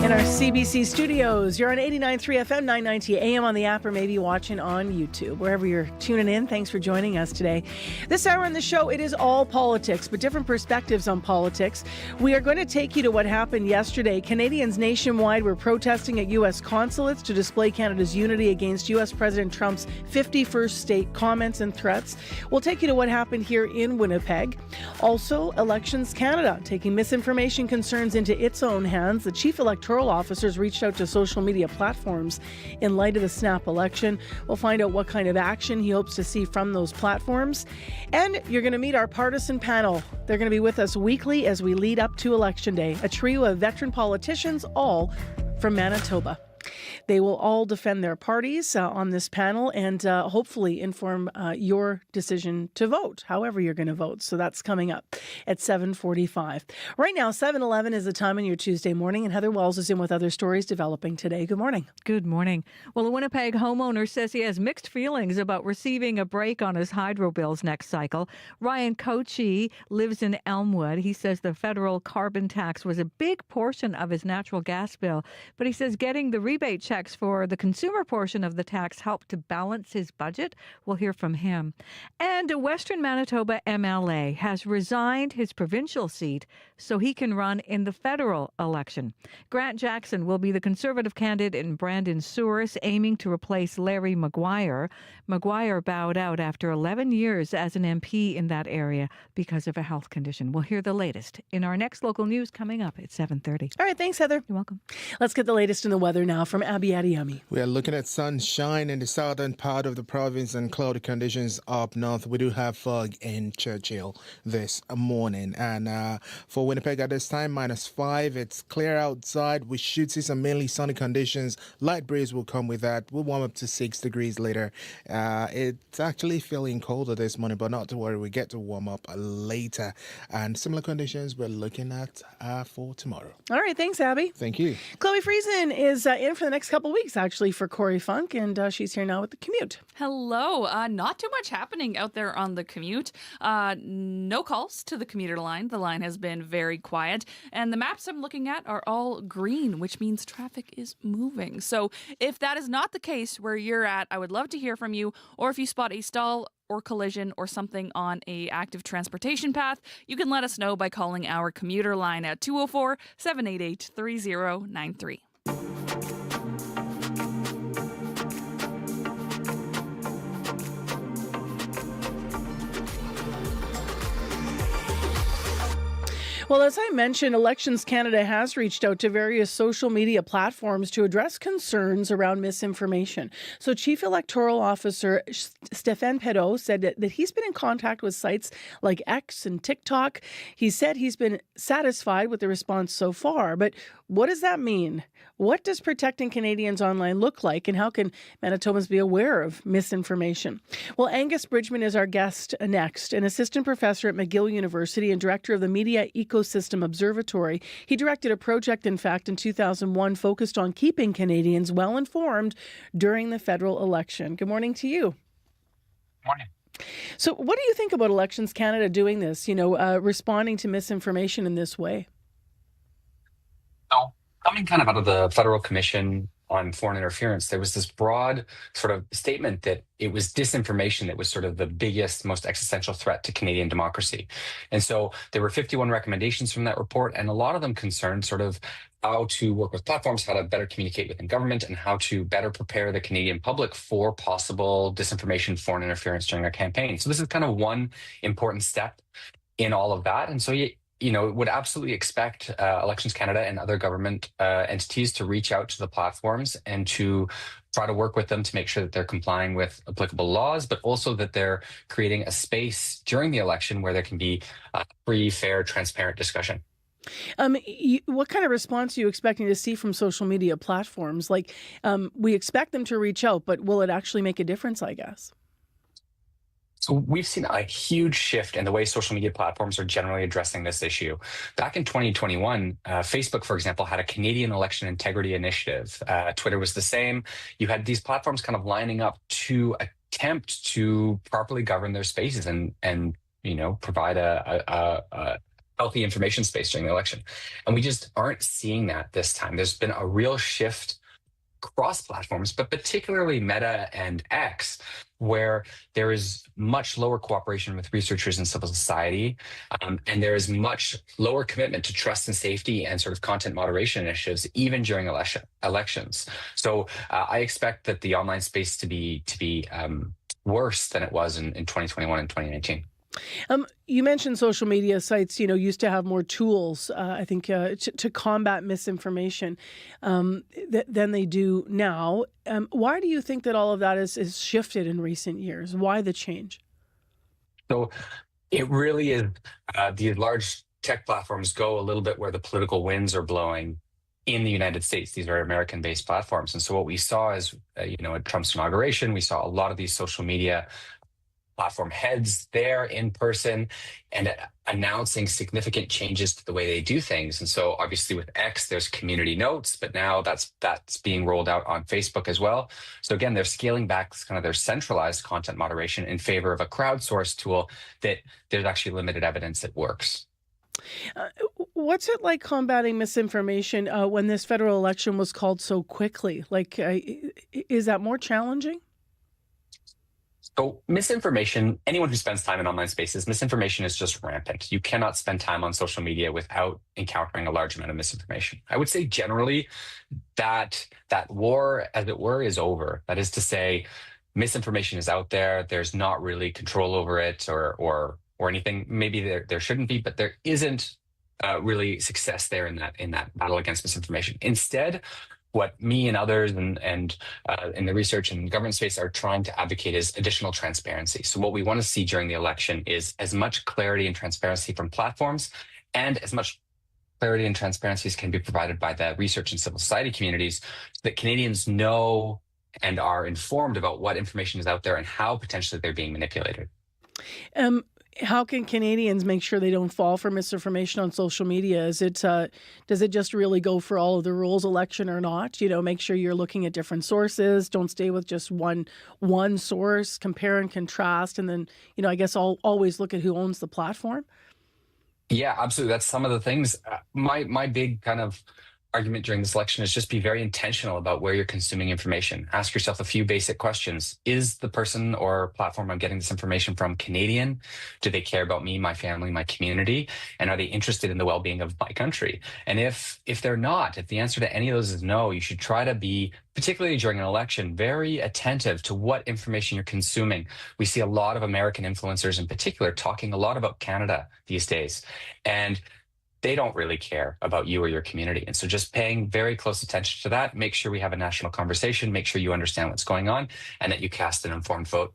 in our CBC studios. You're on 89.3 FM, 990 AM on the app, or maybe watching on YouTube. Wherever you're tuning in, thanks for joining us today. This hour in the show, it is all politics, but different perspectives on politics. We are going to take you to what happened yesterday. Canadians nationwide were protesting at U.S. consulates to display Canada's unity against U.S. President Trump's 51st state comments and threats. We'll take you to what happened here in Winnipeg. Also, Elections Canada, taking misinformation concerns into its own hands. The chief electoral officers reached out to social media platforms in light of the snap election. We'll find out what kind of action he hopes to see from those platforms. And you're going to meet our partisan panel. They're going to be with us weekly as we lead up to Election Day. A trio of veteran politicians, all from Manitoba. They will all defend their parties on this panel and hopefully inform your decision to vote, however you're going to vote. So that's coming up at 7:45. Right now, 7:11 is the time on your Tuesday morning, and Heather Wells is in with other stories developing today. Good morning. Good morning. Well, a Winnipeg homeowner says he has mixed feelings about receiving a break on his hydro bills next cycle. Ryan Kochi lives in Elmwood. He says the federal carbon tax was a big portion of his natural gas bill, but he says getting the rebate checks for the consumer portion of the tax helped to balance his budget. We'll hear from him. And a Western Manitoba MLA has resigned his provincial seat so he can run in the federal election. Grant Jackson will be the Conservative candidate in Brandon-Souris, aiming to replace Larry Maguire. Maguire bowed out after 11 years as an MP in that area because of a health condition. We'll hear the latest in our next local news coming up at 7:30. All right, thanks, Heather. You're welcome. Let's get the latest in the weather now from Abby Adiyemi. We are looking at sunshine in the southern part of the province and cloudy conditions up north. We do have fog in Churchill this morning. And for Winnipeg at this time, -5. It's clear outside. We should see some mainly sunny conditions. Light breeze will come with that. We'll warm up to 6 degrees later. It's actually feeling colder this morning, but not to worry. We get to warm up later. And similar conditions we're looking at for tomorrow. All right, thanks, Abby. Thank you. Chloe Friesen is in for the next couple of weeks, actually, for Corey Funk, and she's here now with the commute. Hello. Not too much happening out there on the commute. No calls to the commuter line. The line has been very quiet, and the maps I'm looking at are all green, which means traffic is moving. So if that is not the case where you're at, I would love to hear from you, or if you spot a stall or collision or something on a active transportation path, you can let us know by calling our commuter line at 204-788-3093. Well, as I mentioned, Elections Canada has reached out to various social media platforms to address concerns around misinformation. So Chief Electoral Officer Stéphane Perreault said that he's been in contact with sites like X and TikTok. He said he's been satisfied with the response so far. But what does that mean? What does protecting Canadians online look like, and how can Manitobans be aware of misinformation? Well, Angus Bridgman is our guest next, an assistant professor at McGill University and director of the Media Ecosystem Observatory. He directed a project, in fact, in 2001 focused on keeping Canadians well informed during the federal election. Good morning to you. Morning. So what do you think about Elections Canada doing this, responding to misinformation in this way? So, coming kind of out of the Federal Commission on Foreign Interference, there was this broad sort of statement that it was disinformation that was sort of the biggest, most existential threat to Canadian democracy. And so there were 51 recommendations from that report, and a lot of them concerned sort of how to work with platforms, how to better communicate within government, and how to better prepare the Canadian public for possible disinformation, foreign interference during our campaign. So this is kind of one important step in all of that. And so would absolutely expect Elections Canada and other government entities to reach out to the platforms and to try to work with them to make sure that they're complying with applicable laws, but also that they're creating a space during the election where there can be free, fair, transparent discussion. What kind of response are you expecting to see from social media platforms? We expect them to reach out, but will it actually make a difference, I guess? So we've seen a huge shift in the way social media platforms are generally addressing this issue. Back in 2021, Facebook, for example, had a Canadian election integrity initiative. Twitter was the same. You had these platforms kind of lining up to attempt to properly govern their spaces and provide a healthy information space during the election. And we just aren't seeing that this time. There's been a real shift across platforms, but particularly Meta and X, where there is much lower cooperation with researchers and civil society, and there is much lower commitment to trust and safety and sort of content moderation initiatives, even during elections. So I expect that the online space to be worse than it was in 2021 and 2019. You mentioned social media sites, used to have more tools, I think, to combat misinformation than they do now. Why do you think that all of that is shifted in recent years? Why the change? So it really is these large tech platforms go a little bit where the political winds are blowing in the United States. These are American-based platforms. And so what we saw is, at Trump's inauguration, we saw a lot of these social media platform heads there in person and announcing significant changes to the way they do things. And so obviously with X, there's community notes, but now that's being rolled out on Facebook as well. So again, they're scaling back kind of their centralized content moderation in favor of a crowdsourced tool that there's actually limited evidence it works. What's it like combating misinformation when this federal election was called so quickly? Is that more challenging? So misinformation, anyone who spends time in online spaces, misinformation is just rampant. You cannot spend time on social media without encountering a large amount of misinformation. I would say generally that war, as it were, is over. That is to say, misinformation is out there. There's not really control over it or anything. Maybe there shouldn't be, but there isn't really success there in that battle against misinformation. Instead, what me and others and in the research and government space are trying to advocate is additional transparency. So what we want to see during the election is as much clarity and transparency from platforms and as much clarity and transparency as can be provided by the research and civil society communities so that Canadians know and are informed about what information is out there and how potentially they're being manipulated. How can Canadians make sure they don't fall for misinformation on social media? Does it just really go for all of the rules, election or not? Make sure you're looking at different sources. Don't stay with just one source. Compare and contrast, and then I guess I'll always look at who owns the platform. Yeah, absolutely. That's some of the things. My big kind of argument during this election is just be very intentional about where you're consuming information. Ask yourself a few basic questions. Is the person or platform I'm getting this information from Canadian? Do they care about me, my family, my community? And are they interested in the well-being of my country? And if they're not, if the answer to any of those is no, you should try to be, particularly during an election, very attentive to what information you're consuming. We see a lot of American influencers in particular talking a lot about Canada these days. And they don't really care about you or your community. And so just paying very close attention to that, make sure we have a national conversation, make sure you understand what's going on, and that you cast an informed vote.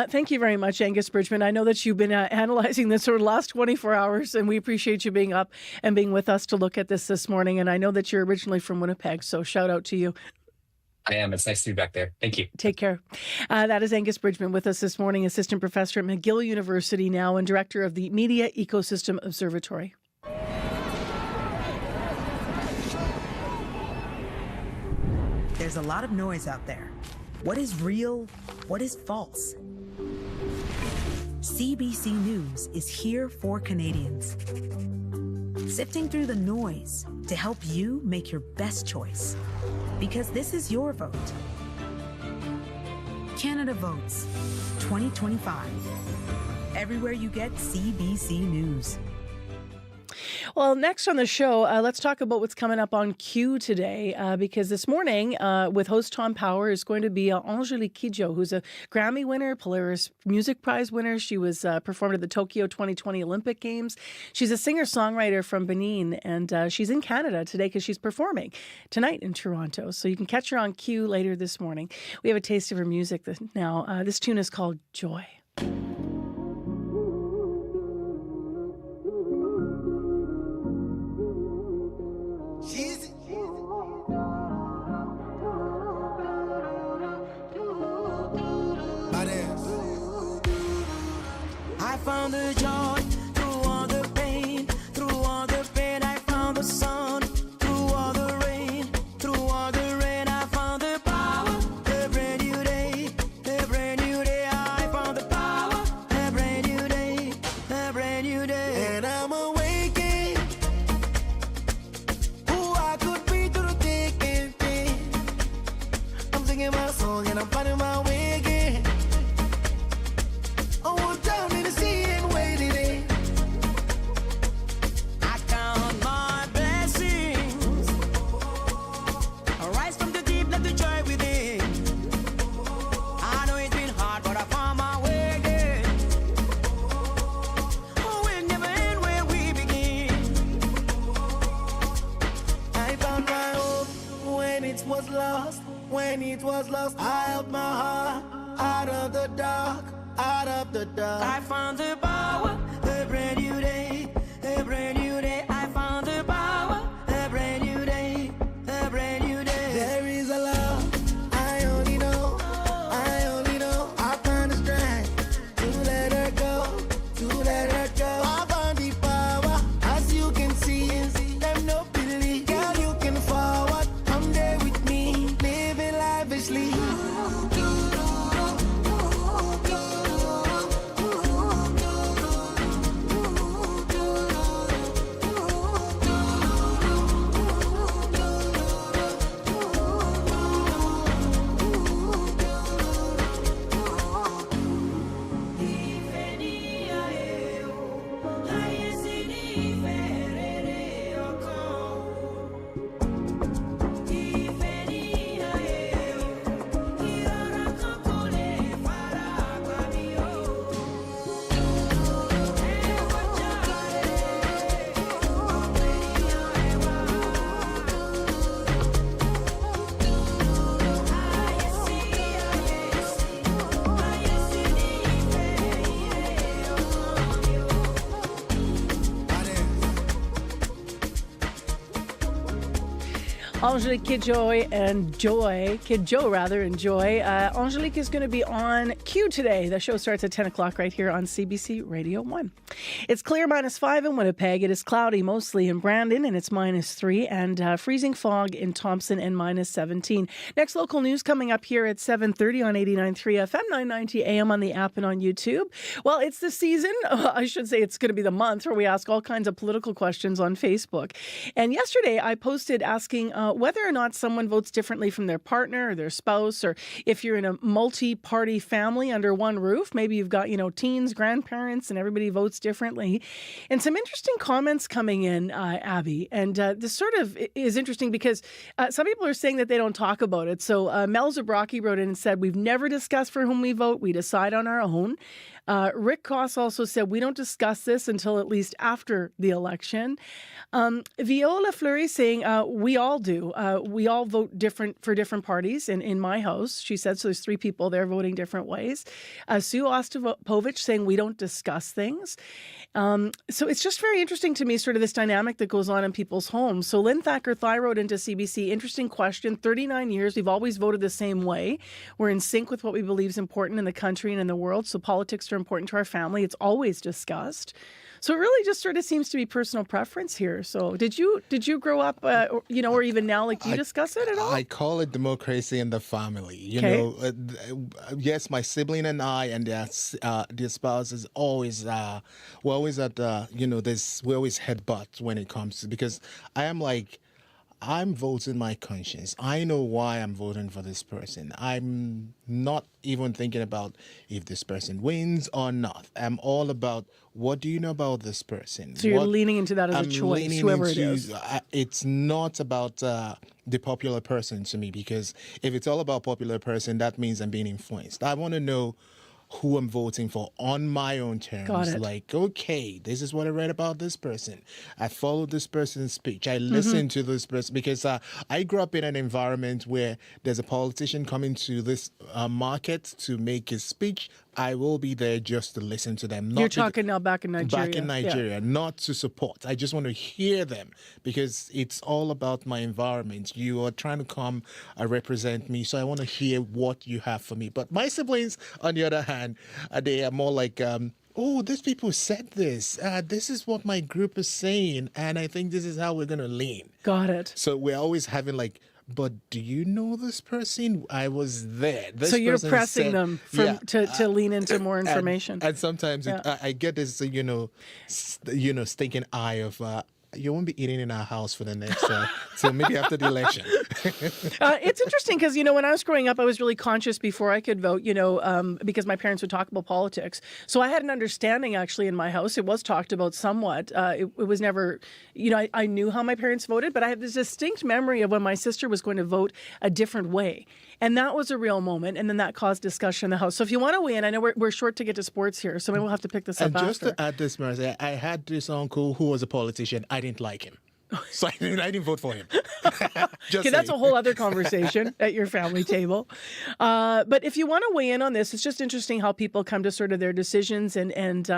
Thank you very much, Angus Bridgman. I know that you've been analyzing this for the last 24 hours, and we appreciate you being up and being with us to look at this morning. And I know that you're originally from Winnipeg, so shout out to you. I am. It's nice to be back there. Thank you. Take care. That is Angus Bridgman with us this morning, assistant professor at McGill University now and director of the Media Ecosystem Observatory. There's a lot of noise out there. What is real? What is false? CBC News is here for Canadians, sifting through the noise to help you make your best choice. Because this is your vote. Canada Votes 2025. Everywhere you get CBC News. Well, next on the show, let's talk about what's coming up on Q today, because this morning, with host Tom Power, is going to be Angelique Kidjo, who's a Grammy winner, Polaris Music Prize winner. She was performed at the Tokyo 2020 Olympic Games. She's a singer-songwriter from Benin, and she's in Canada today because she's performing tonight in Toronto. So you can catch her on Q later this morning. We have a taste of her music now. This tune is called Joy. I found the joy through all the pain, through all the pain. I found the sun through all the rain, through all the rain. I found the power, a brand new day, a brand new day. I found the power, a brand new day, a brand new day. And I'm awakened. Who I could be through the thick and thin. I'm singing my song and I'm finding my way again. Oh, down in the sea and wading in. I count my blessings. Arise from the deep, let the joy within. I know it's been hard, but I found my way again. Oh, we'll never end where we begin. I found my hope when it was lost. When it was lost, I held my heart out of the dark. Out of the dark, I found the power, a brand new day, a brand new day. I found the power, a brand new day, a brand new day. There is a love, I only know, I found the strength to let her go, to let her go. I found the power, as you can see, them no believe. Girl, you can forward, come there with me, living lavishly. Angelique Kidjo and Joy. Angelique is going to be on Q today. The show starts at 10 o'clock right here on CBC Radio 1. It's clear -5 in Winnipeg. It is cloudy mostly in Brandon, and it's -3, and freezing fog in Thompson and -17. Next local news coming up here at 7:30 on 89.3 FM, 990 AM on the app and on YouTube. Well, it's the season. I should say it's going to be the month where we ask all kinds of political questions on Facebook. And yesterday I posted asking whether or not someone votes differently from their partner or their spouse, or if you're in a multi-party family under one roof, maybe you've got, teens, grandparents, and everybody votes differently. And some interesting comments coming in, Abby. And this sort of is interesting because some people are saying that they don't talk about it. So Mel Zabrocki wrote in and said, "We've never discussed for whom we vote. We decide on our own." Rick Koss also said, we don't discuss this until at least after the election. Viola Fleury saying, we all do. We all vote different for different parties in my house, she said. So there's 3 people there voting different ways. Sue Ostapovich saying we don't discuss things. So it's just very interesting to me, sort of this dynamic that goes on in people's homes. So Lynn Thacker-Thai wrote into CBC, interesting question, 39 years, we've always voted the same way. We're in sync with what we believe is important in the country and in the world. So politics are important to our family. It's always discussed. So it really just sort of seems to be personal preference here. So did you grow up, or even now, like, do you discuss it at all? I call it democracy in the family. Yes, my sibling and I and their spouses always, we're always at, we always headbutt when it comes to, because I'm voting my conscience. I know why I'm voting for this person. I'm not even thinking about if this person wins or not. I'm all about, what do you know about this person? So you're leaning into that as a choice, whoever it is. It's not about the popular person to me, because if it's all about popular person, that means I'm being influenced. I want to know who I'm voting for on my own terms. Got it. Like, okay, this is what I read about this person. I followed this person's speech. I listened to this person, because I grew up in an environment where there's a politician coming to this market to make his speech. I will be there just to listen to them. You're talking now back in Nigeria. Back in Nigeria, not to support. I just want to hear them, because it's all about my environment. You are trying to come represent me, so I want to hear what you have for me. But my siblings, on the other hand, they are more like, oh, these people said this. This is what my group is saying, and I think this is how we're going to lean. Got it. So we're always having like, but do you know this person? I was there. This so you're person pressing said, them to lean into more information. And sometimes I get this, stinking eye of, you won't be eating in our house for the next, so maybe after the election. It's interesting because, when I was growing up, I was really conscious before I could vote, because my parents would talk about politics. So I had an understanding actually in my house. It was talked about somewhat. It was never, I knew how my parents voted, but I have this distinct memory of when my sister was going to vote a different way. And that was a real moment. And then that caused discussion in the house. So if you want to weigh in, I know we're short to get to sports here, so maybe we'll have to pick this up and after. Just to add this, Marcy, I had this uncle who was a politician. I didn't like him. So I didn't vote for him. Okay, that's a whole other conversation at your family table. But if you want to weigh in on this, it's just interesting how people come to sort of their decisions and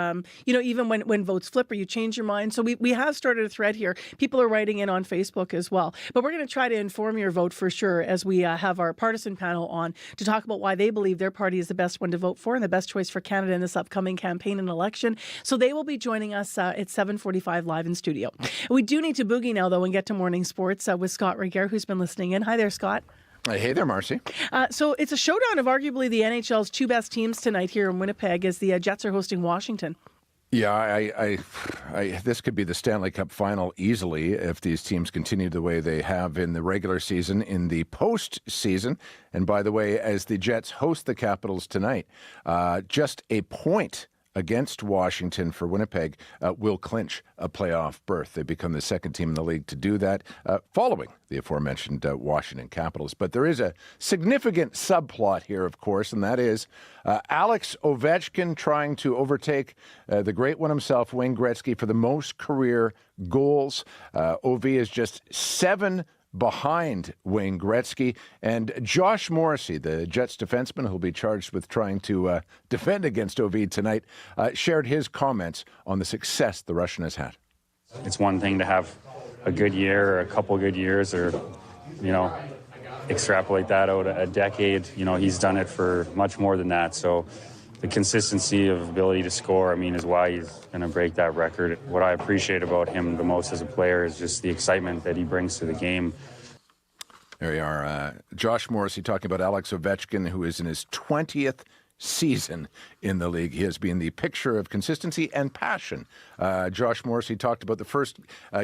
even when votes flip or you change your mind. So we have started a thread here. People are writing in on Facebook as well. But we're going to try to inform your vote for sure as we have our partisan panel on to talk about why they believe their party is the best one to vote for and the best choice for Canada in this upcoming campaign and election. So they will be joining us at 7:45 live in studio. We do need to boogie now, though, and get to morning sports with Scott Regehr, who's been listening in. Hi there, Scott. Hey there, Marcy. So it's a showdown of arguably the NHL's 2 best teams tonight here in Winnipeg as the Jets are hosting Washington. Yeah, I this could be the Stanley Cup final easily if these teams continue the way they have in the regular season, in the postseason. And by the way, as the Jets host the Capitals tonight, just a point against Washington for Winnipeg will clinch a playoff berth. They become the second team in the league to do that, following the aforementioned Washington Capitals. But there is a significant subplot here, of course, and that is Alex Ovechkin trying to overtake the great one himself, Wayne Gretzky, for the most career goals. OV is just 7 behind Wayne Gretzky. And Josh Morrissey, the Jets defenseman who will be charged with trying to defend against OV tonight, shared his comments on the success the Russian has had. It's one thing to have a good year or a couple good years or, extrapolate that out a decade. He's done it for much more than that. So the consistency of ability to score, is why he's going to break that record. What I appreciate about him the most as a player is just the excitement that he brings to the game. There you are. Josh Morrissey talking about Alex Ovechkin, who is in his 20th season in the league. He has been the picture of consistency and passion. Josh Morrissey talked about the first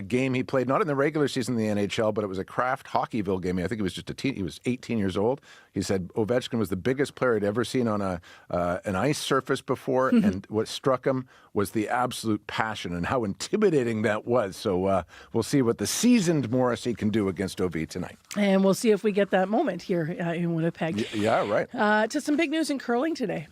game he played, not in the regular season in the NHL, but it was a Kraft Hockeyville game. I think it was just he was 18 years old. He said Ovechkin was the biggest player he'd ever seen on an ice surface before, and what struck him was the absolute passion and how intimidating that was. So we'll see what the seasoned Morrissey can do against OV tonight. And we'll see if we get that moment here in Winnipeg. Yeah, right. To some big news in curling today.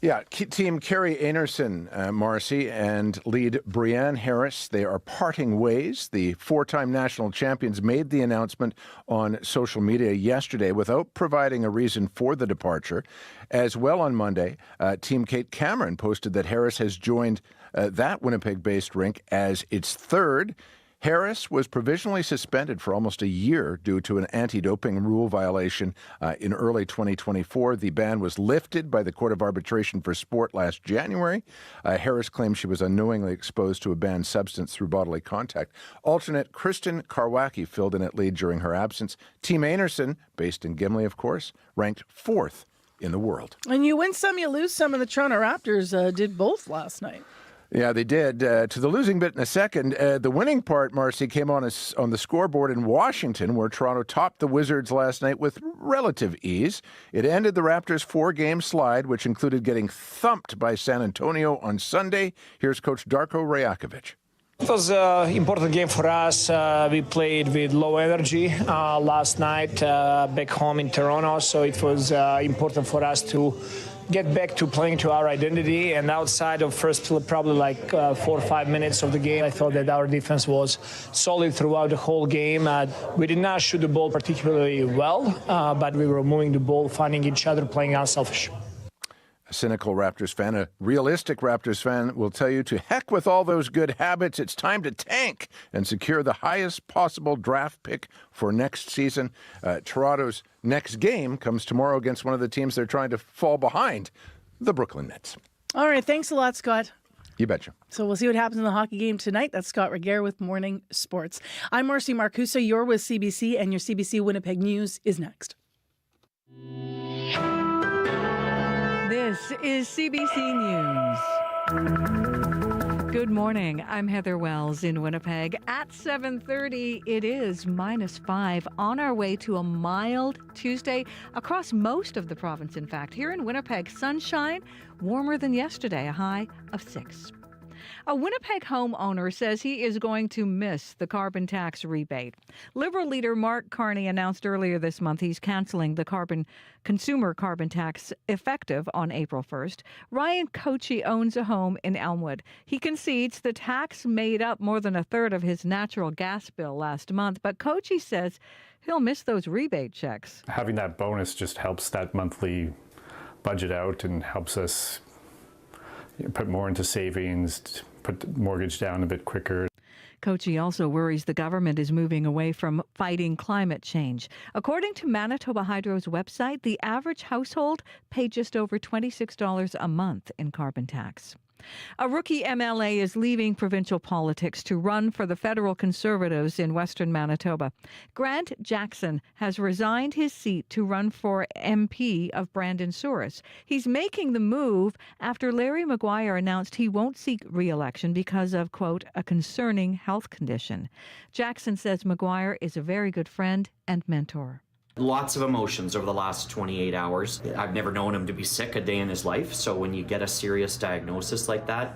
Yeah, team Carrie Anerson, Marcy, and lead Brianne Harris, they are parting ways. The four-time national champions made the announcement on social media yesterday without providing a reason for the departure. As well on Monday, Team Kate Cameron posted that Harris has joined that Winnipeg-based rink as its third. Harris was provisionally suspended for almost a year due to an anti-doping rule violation in early 2024. The ban was lifted by the Court of Arbitration for Sport last January. Harris claims she was unknowingly exposed to a banned substance through bodily contact. Alternate Kristen Karwacki filled in at lead during her absence. Team Anerson, based in Gimli, of course, ranked fourth in the world. And you win some, you lose some, and the Toronto Raptors did both last night. Yeah, they did. To the losing bit in a second. The winning part, Marcy, came on the scoreboard in Washington, where Toronto topped the Wizards last night with relative ease. It ended the Raptors' four-game slide, which included getting thumped by San Antonio on Sunday. Here's Coach Darko Rajakovic. It was an important game for us. We played with low energy last night back home in Toronto, so it was important for us to get back to playing to our identity. And outside of first probably like 4 or 5 minutes of the game, I thought that our defense was solid throughout the whole game. We did not shoot the ball particularly well, but we were moving the ball, finding each other, playing unselfish. A cynical Raptors fan, a realistic Raptors fan will tell you to heck with all those good habits. It's time to tank and secure the highest possible draft pick for next season. Toronto's next game comes tomorrow against one of the teams they're trying to fall behind, the Brooklyn Nets. All right. Thanks a lot, Scott. You betcha. So we'll see what happens in the hockey game tonight. That's Scott Reguer with Morning Sports. I'm Marcy Marcusa. You're with CBC, and your CBC Winnipeg News is next. This is CBC News. Good morning. I'm Heather Wells in Winnipeg. At 7:30, it is -5 on our way to a mild Tuesday across most of the province. In fact, here in Winnipeg, sunshine, warmer than yesterday, a high of 6. A Winnipeg homeowner says he is going to miss the carbon tax rebate. Liberal leader Mark Carney announced earlier this month he's canceling the consumer carbon tax effective on April 1st. Ryan Kochi owns a home in Elmwood. He concedes the tax made up more than a third of his natural gas bill last month, but Kochi says he'll miss those rebate checks. Having that bonus just helps that monthly budget out and helps us put more into savings, put the mortgage down a bit quicker. Kochi also worries the government is moving away from fighting climate change. According to Manitoba Hydro's website, the average household paid just over $26 a month in carbon tax. A rookie MLA is leaving provincial politics to run for the federal Conservatives in Western Manitoba. Grant Jackson has resigned his seat to run for MP of Brandon-Souris. He's making the move after Larry Maguire announced he won't seek re-election because of, quote, a concerning health condition. Jackson says Maguire is a very good friend and mentor. Lots of emotions over the last 28 hours. I've never known him to be sick a day in his life, so when you get a serious diagnosis like that,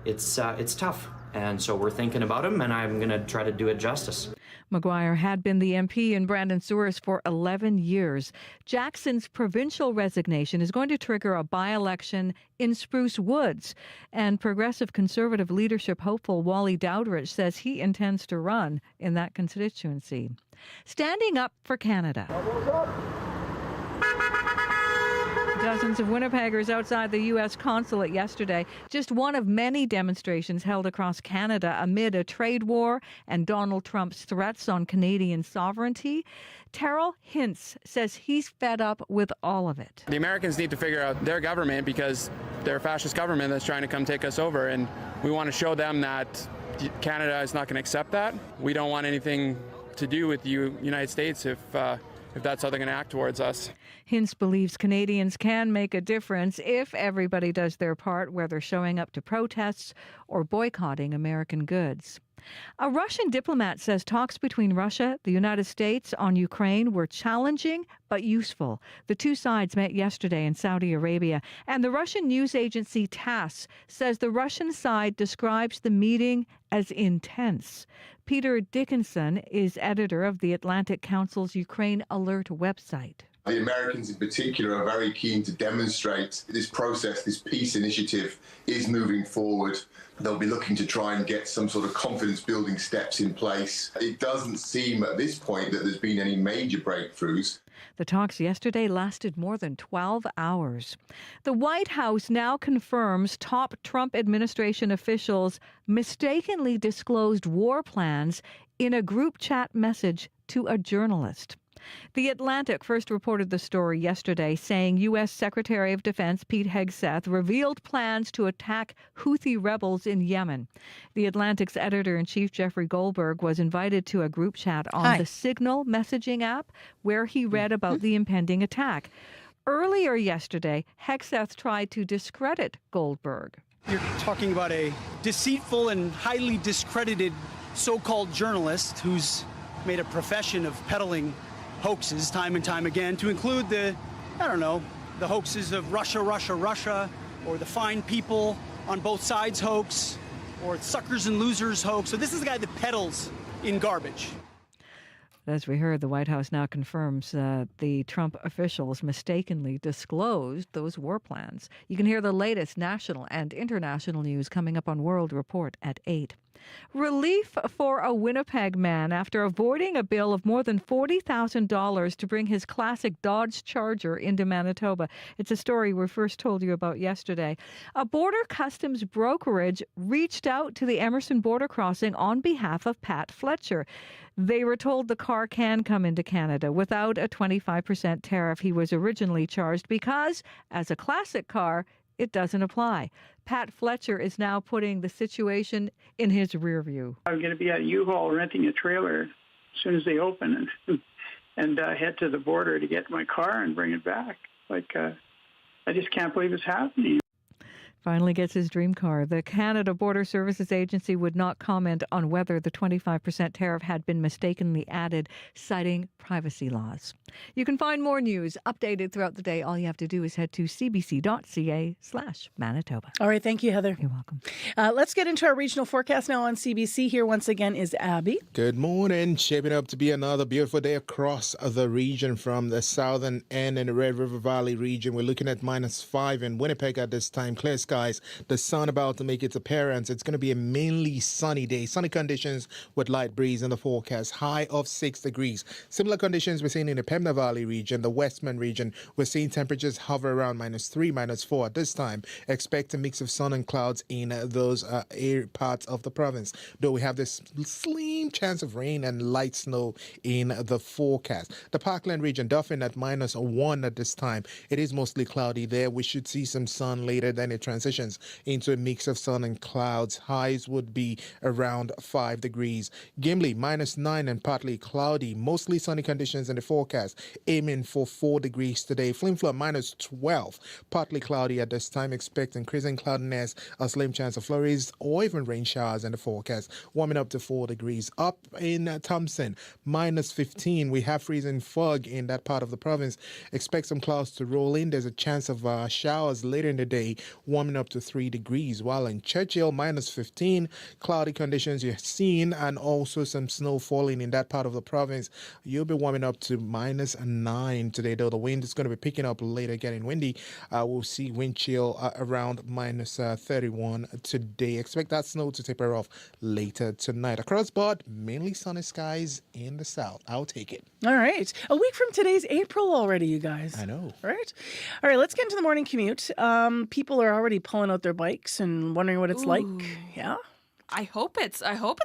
it's tough. And so we're thinking about him, and I'm going to try to do it justice. Maguire had been the MP in Brandon-Souris for 11 years. Jackson's provincial resignation is going to trigger a by-election in Spruce Woods. And Progressive Conservative leadership hopeful Wally Dowdrich says he intends to run in that constituency. Standing up for Canada. Dozens of Winnipeggers outside the U.S. consulate yesterday, just one of many demonstrations held across Canada amid a trade war and Donald Trump's threats on Canadian sovereignty. Terrell Hintz says he's fed up with all of it. The Americans need to figure out their government because they're a fascist government that's trying to come take us over, and we want to show them that Canada is not going to accept that. We don't want anything to do with the United States if that's how they're going to act towards us. Hintz believes Canadians can make a difference if everybody does their part, whether showing up to protests or boycotting American goods. A Russian diplomat says talks between Russia, the United States on Ukraine were challenging but useful. The two sides met yesterday in Saudi Arabia, and the Russian news agency TASS says the Russian side describes the meeting as intense. Peter Dickinson is editor of the Atlantic Council's Ukraine Alert website. The Americans in particular are very keen to demonstrate this process, this peace initiative is moving forward. They'll be looking to try and get some sort of confidence-building steps in place. It doesn't seem at this point that there's been any major breakthroughs. The talks yesterday lasted more than 12 hours. The White House now confirms top Trump administration officials mistakenly disclosed war plans in a group chat message to a journalist. The Atlantic first reported the story yesterday, saying U.S. Secretary of Defense Pete Hegseth revealed plans to attack Houthi rebels in Yemen. The Atlantic's editor-in-chief, Jeffrey Goldberg, was invited to a group chat on the Signal messaging app, where he read about the impending attack. Earlier yesterday, Hegseth tried to discredit Goldberg. You're talking about a deceitful and highly discredited so-called journalist who's made a profession of peddling hoaxes time and time again, to include the hoaxes of Russia, or the fine people on both sides hoax, or suckers and losers hoax. So this is the guy that peddles in garbage. As we heard, the White House now confirms the Trump officials mistakenly disclosed those war plans. You can hear the latest national and international news coming up on World Report at 8. Relief for a Winnipeg man after avoiding a bill of more than $40,000 to bring his classic Dodge Charger into Manitoba. It's a story we first told you about yesterday. A border customs brokerage reached out to the Emerson border crossing on behalf of Pat Fletcher. They were told the car can come into Canada without a 25% tariff he was originally charged because, as a classic car, it doesn't apply. Pat Fletcher is now putting the situation in his rear view. I'm going to be at U-Haul renting a trailer as soon as they open and head to the border to get my car and bring it back. I just can't believe it's happening. Finally gets his dream car. The Canada Border Services Agency would not comment on whether the 25% tariff had been mistakenly added, citing privacy laws. You can find more news updated throughout the day. All you have to do is head to cbc.ca/Manitoba. All right. Thank you, Heather. You're welcome. Let's get into our regional forecast now on CBC. Here once again is Abby. Good morning. Shaping up to be another beautiful day across the region from the southern end in the Red River Valley region. We're looking at -5 in Winnipeg at this time. Clear skies. The sun about to make its appearance. It's going to be a mainly sunny day. Sunny conditions with light breeze in the forecast. High of 6 degrees. Similar conditions we're seeing in the Pembina Valley region, the Westman region. We're seeing temperatures hover around -3, -4 at this time. Expect a mix of sun and clouds in those parts of the province. Though we have this slim chance of rain and light snow in the forecast. The Parkland region, Dauphin at -1 at this time. It is mostly cloudy there. We should see some sun later, then it transitions into a mix of sun and clouds. Highs would be around 5 degrees. Gimli -9 and partly cloudy. Mostly sunny conditions in the forecast. Aiming for 4 degrees today. Flin Flon -12. Partly cloudy at this time. Expect increasing cloudiness, a slim chance of flurries or even rain showers in the forecast. Warming up to 4 degrees. Up in Thompson, -15. We have freezing fog in that part of the province. Expect some clouds to roll in. There's a chance of showers later in the day. Warming up to 3 degrees, while in Churchill -15, cloudy conditions you're seeing, and also some snow falling in that part of the province. You'll be warming up to -9 today, though the wind is going to be picking up later, getting windy. We'll see wind chill around -31 today. Expect that snow to taper off later tonight. Across board, mainly sunny skies in the south. I'll take it. All right. A week from today's April already, you guys. I know. Right? All right, let's get into the morning commute. People are already pulling out their bikes and wondering what it's like. Yeah? I hope it's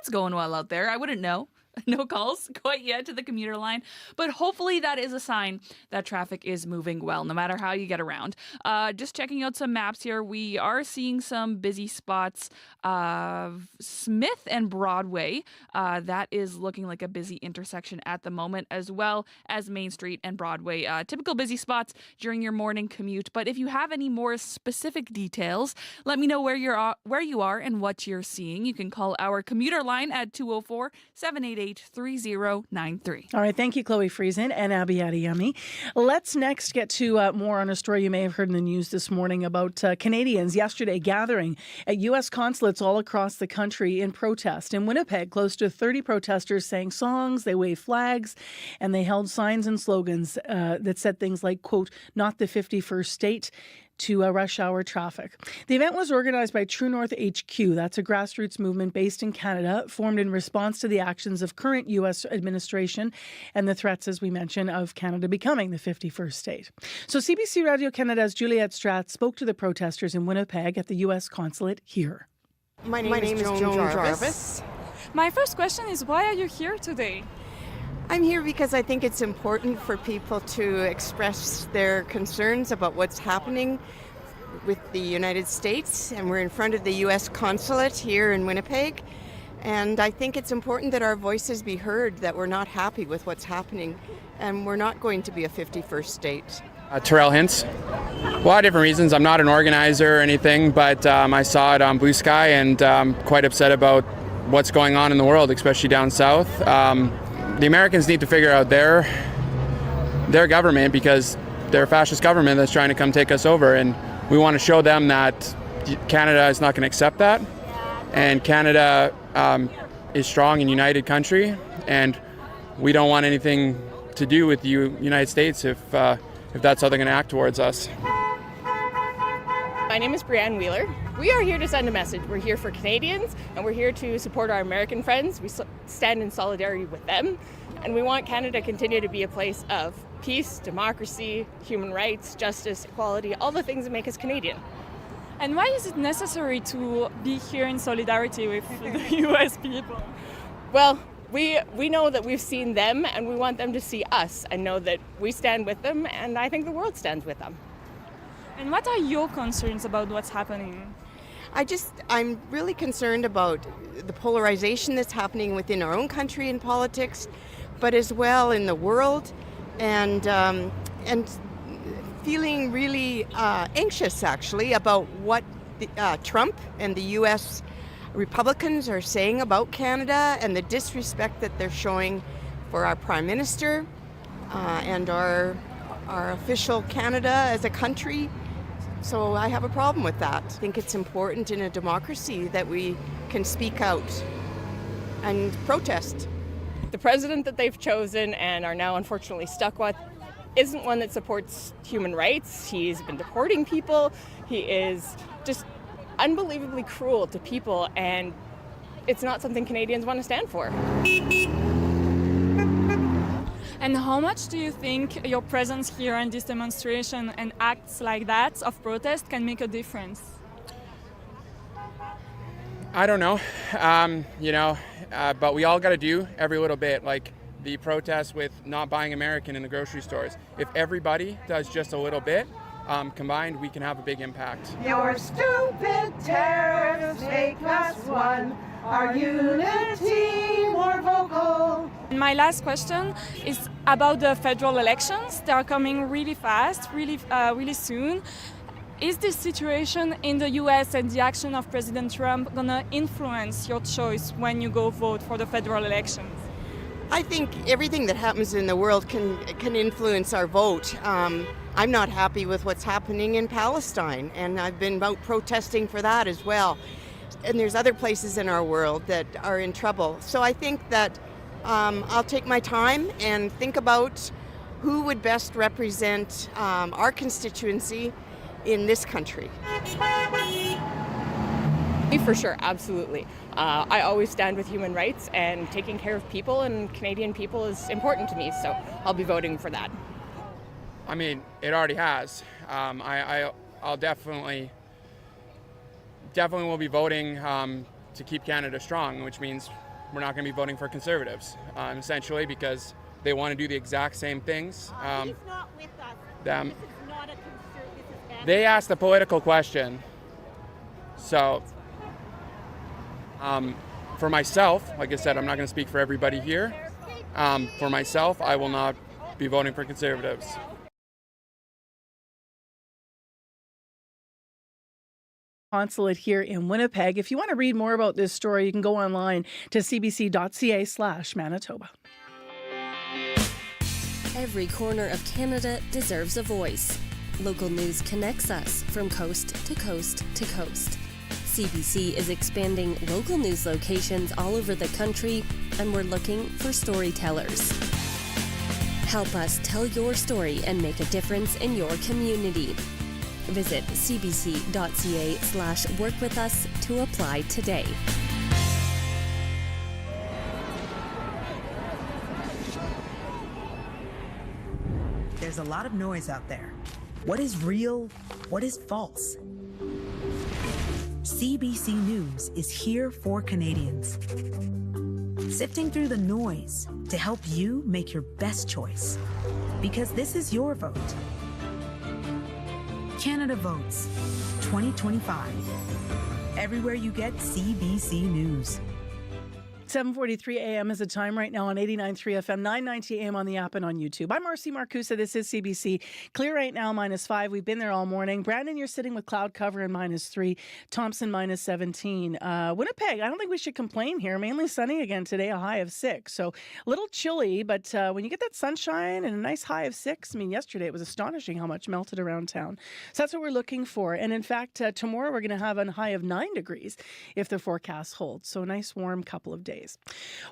going well out there. I wouldn't know. No calls quite yet to the commuter line, but hopefully that is a sign that traffic is moving well, no matter how you get around. Just checking out some maps here, we are seeing some busy spots. Smith and Broadway, that is looking like a busy intersection at the moment, as well as Main Street and Broadway. Typical busy spots during your morning commute. But if you have any more specific details, let me know where you are and what you're seeing. You can call our commuter line at 204-788 888-3093. All right, thank you, Chloe Friesen and Abby Adiyemi. Let's next get to more on a story you may have heard in the news this morning about Canadians yesterday gathering at U.S. consulates all across the country in protest. In Winnipeg, close to 30 protesters sang songs, they waved flags, and they held signs and slogans that said things like, quote, "Not the 51st state," to rush hour traffic. The event was organized by True North HQ. That's a grassroots movement based in Canada, formed in response to the actions of current U.S. administration and the threats, as we mentioned, of Canada becoming the 51st state. So CBC Radio Canada's Juliette Stratt spoke to the protesters in Winnipeg at the U.S. consulate here. My name is Joan Jarvis. My first question is, why are you here today? I'm here because I think it's important for people to express their concerns about what's happening with the United States, and we're in front of the U.S. consulate here in Winnipeg, and I think it's important that our voices be heard, that we're not happy with what's happening, and we're not going to be a 51st state. Terrell Hintz. A lot of different reasons. I'm not an organizer or anything, but I saw it on Blue Sky, and I'm quite upset about what's going on in the world, especially down south. The Americans need to figure out their government, because they're a fascist government that's trying to come take us over, and we want to show them that Canada is not going to accept that, and Canada is strong and united country, and we don't want anything to do with the United States if that's how they're going to act towards us. My name is Brianne Wheeler. We are here to send a message. We're here for Canadians, and we're here to support our American friends. We stand in solidarity with them, and we want Canada to continue to be a place of peace, democracy, human rights, justice, equality, all the things that make us Canadian. And why is it necessary to be here in solidarity with the U.S. people? Well, we know that we've seen them, and we want them to see us and know that we stand with them, and I think the world stands with them. And what are your concerns about what's happening? I'm really concerned about the polarization that's happening within our own country in politics, but as well in the world, and feeling really anxious actually about what Trump and the U.S. Republicans are saying about Canada and the disrespect that they're showing for our Prime Minister and our official Canada as a country. So I have a problem with that. I think it's important in a democracy that we can speak out and protest. The president that they've chosen and are now unfortunately stuck with isn't one that supports human rights. He's been deporting people. He is just unbelievably cruel to people, and it's not something Canadians want to stand for. And how much do you think your presence here in this demonstration and acts like that of protest can make a difference? I don't know, but we all got to do every little bit, like the protest with not buying American in the grocery stores. If everybody does just a little bit, combined, we can have a big impact. Your stupid tariffs make us one. Our unity more vocal. My last question is about the federal elections. They are coming really fast, really soon. Is this situation in the U.S. and the action of President Trump gonna influence your choice when you go vote for the federal elections? I think everything that happens in the world can influence our vote. I'm not happy with what's happening in Palestine, and I've been out protesting for that as well. And there's other places in our world that are in trouble. So I think that I'll take my time and think about who would best represent our constituency in this country. For sure, absolutely. I always stand with human rights, and taking care of people and Canadian people is important to me, so I'll be voting for that. I mean, it already has. I'll definitely will be voting to keep Canada strong, which means we're not going to be voting for Conservatives, essentially, because they want to do the exact same things. He's not with us. Them. This is not a conservative. They asked a political question. So, for myself, like I said, I'm not going to speak for everybody here. For myself, I will not be voting for Conservatives. Consulate here in Winnipeg. If you want to read more about this story, you can go online to cbc.ca/Manitoba. Every corner of Canada deserves a voice. Local news connects us from coast to coast to coast. CBC is expanding local news locations all over the country, and we're looking for storytellers. Help us tell your story and make a difference in your community. Visit cbc.ca/workwithus to apply today. There's a lot of noise out there. What is real? What is false? CBC News is here for Canadians. Sifting through the noise to help you make your best choice. Because this is your vote. Canada Votes 2025. Everywhere you get CBC News. 7:43 a.m. is the time right now on 89.3 FM, 990 a.m. on the app and on YouTube. I'm Marcy Marcusa. This is CBC. Clear right now, -5. We've been there all morning. Brandon, you're sitting with cloud cover and -3. Thompson, -17. Winnipeg, I don't think we should complain here. Mainly sunny again today, a high of 6. So a little chilly, but when you get that sunshine and a nice high of 6, I mean, yesterday it was astonishing how much melted around town. So that's what we're looking for. And in fact, tomorrow we're going to have a high of 9 degrees if the forecast holds. So a nice warm couple of days.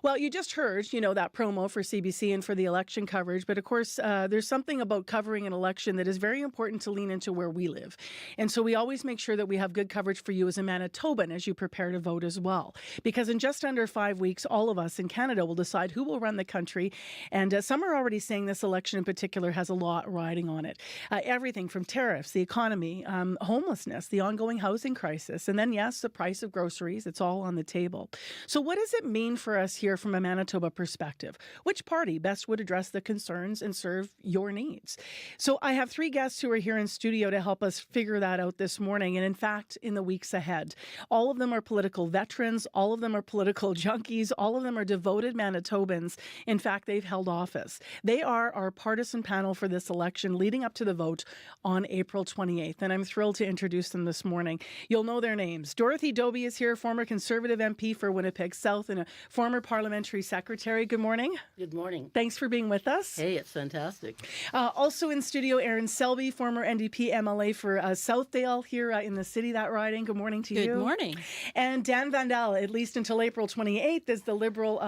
Well, you just heard, that promo for CBC and for the election coverage. But of course, there's something about covering an election that is very important to lean into where we live. And so we always make sure that we have good coverage for you as a Manitoban as you prepare to vote as well. Because in just under 5 weeks, all of us in Canada will decide who will run the country. And some are already saying this election in particular has a lot riding on it. Everything from tariffs, the economy, homelessness, the ongoing housing crisis, and then, yes, the price of groceries. It's all on the table. So what does it mean for us here from a Manitoba perspective? Which party best would address the concerns and serve your needs? So I have 3 guests who are here in studio to help us figure that out this morning and, in fact, in the weeks ahead. All of them are political veterans. All of them are political junkies. All of them are devoted Manitobans. In fact, they've held office. They are our partisan panel for this election leading up to the vote on April 28th. And I'm thrilled to introduce them this morning. You'll know their names. Dorothy Dobie is here, former Conservative MP for Winnipeg South and a former parliamentary secretary. Good morning. Good morning. Thanks for being with us. Hey, it's fantastic. Also in studio, Erin Selby, former NDP MLA for Southdale here in the city, that riding. Good morning to you. Good morning. And Dan Vandal, at least until April 28th, is the Liberal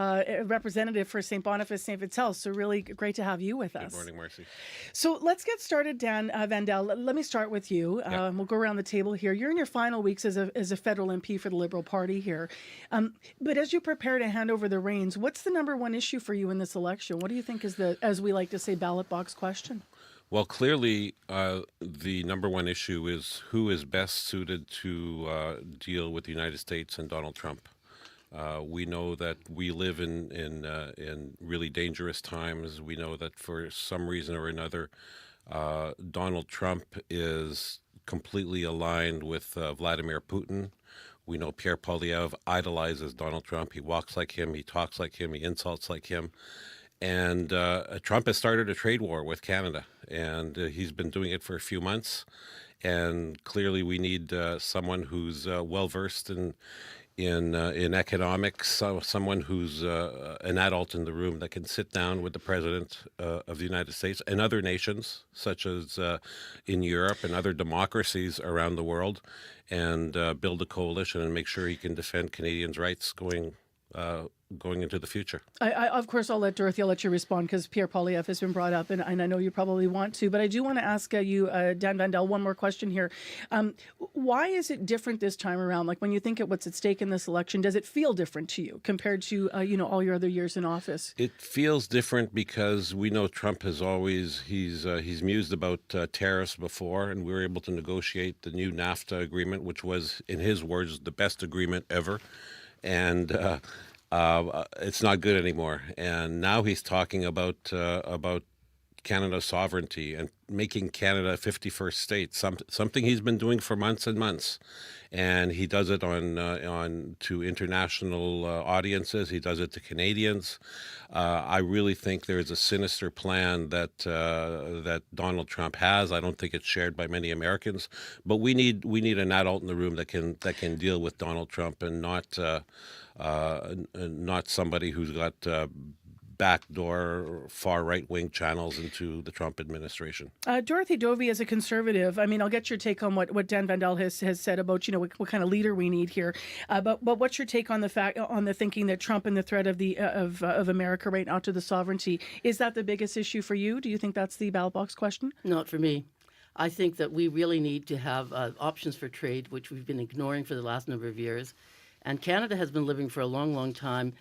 representative for St. Boniface, St. Vital. So really great to have you with us. Good morning, Marcy. So let's get started, Dan Vandal. Let me start with you. Yeah. We'll go around the table here. You're in your final weeks as a federal MP for the Liberal Party here. But as you prepare to hand over the reins, what's the number one issue for you in this election? What do you think is the, as we like to say, ballot box question? Well, clearly, the number one issue is who is best suited to deal with the United States and Donald Trump. We know that we live in really dangerous times. We know that for some reason or another, Donald Trump is completely aligned with Vladimir Putin. We know Pierre Poilievre idolizes Donald Trump. He walks like him. He talks like him. He insults like him. And Trump has started a trade war with Canada, and he's been doing it for a few months. And clearly, we need someone who's well-versed in economics, someone who's an adult in the room that can sit down with the president of the United States and other nations, such as in Europe and other democracies around the world, and build a coalition and make sure he can defend Canadians' rights going into the future. Of course, I'll let Dorothy, I'll let you respond because Pierre Poilievre has been brought up and I know you probably want to, but I do want to ask you, Dan Vandal, one more question here. Why is it different this time around? Like when you think of what's at stake in this election, does it feel different to you compared to, all your other years in office? It feels different because we know Trump has always, he's mused about tariffs before, and we were able to negotiate the new NAFTA agreement, which was, in his words, the best agreement ever. And it's not good anymore. And now he's talking about Canada's sovereignty and making Canada a 51st state, something he's been doing for months and months. And he does it on to international audiences. He does it to Canadians. I really think there is a sinister plan that that Donald Trump has. I don't think it's shared by many Americans. But we need an adult in the room that can deal with Donald Trump and not somebody who's got backdoor far right-wing channels into the Trump administration. Dorothy Dovey, as a conservative, I mean, I'll get your take on what Dan Vandal has said about, what kind of leader we need here. But what's your take on the thinking that Trump and the threat of America right now to the sovereignty, is that the biggest issue for you? Do you think that's the ballot box question? Not for me. I think that we really need to have options for trade, which we've been ignoring for the last number of years. And Canada has been living for a long, long time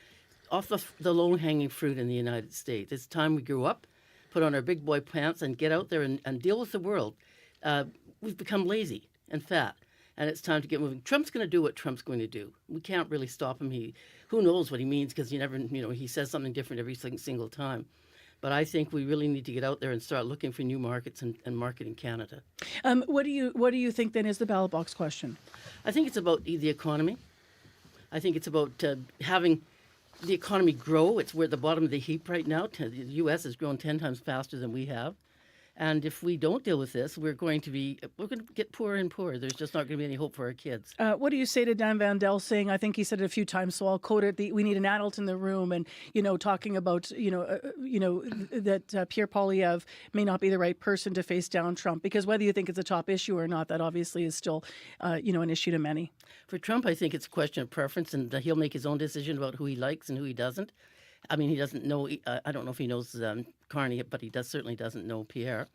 off the low-hanging fruit in the United States. It's time we grew up, put on our big boy pants, and get out there and deal with the world. We've become lazy and fat, and it's time to get moving. Trump's going to do what Trump's going to do. We can't really stop him. Who knows what he means, because he says something different every single time. But I think we really need to get out there and start looking for new markets and marketing Canada. What do you think then is the ballot box question? I think it's about the economy. I think it's about having the economy grow. It's we're at the bottom of the heap right now. The U.S. has grown 10 times faster than we have. And if we don't deal with this, we're going to get poorer and poorer. There's just not going to be any hope for our kids. What do you say to Dan Vandal saying, I think he said it a few times, so I'll quote it, we need an adult in the room, and, talking about, that Pierre Poilievre may not be the right person to face down Trump, because whether you think it's a top issue or not, that obviously is still, an issue to many. For Trump, I think it's a question of preference, and he'll make his own decision about who he likes and who he doesn't. I mean, he doesn't know, I don't know if he knows Carney, but he certainly doesn't know Pierre.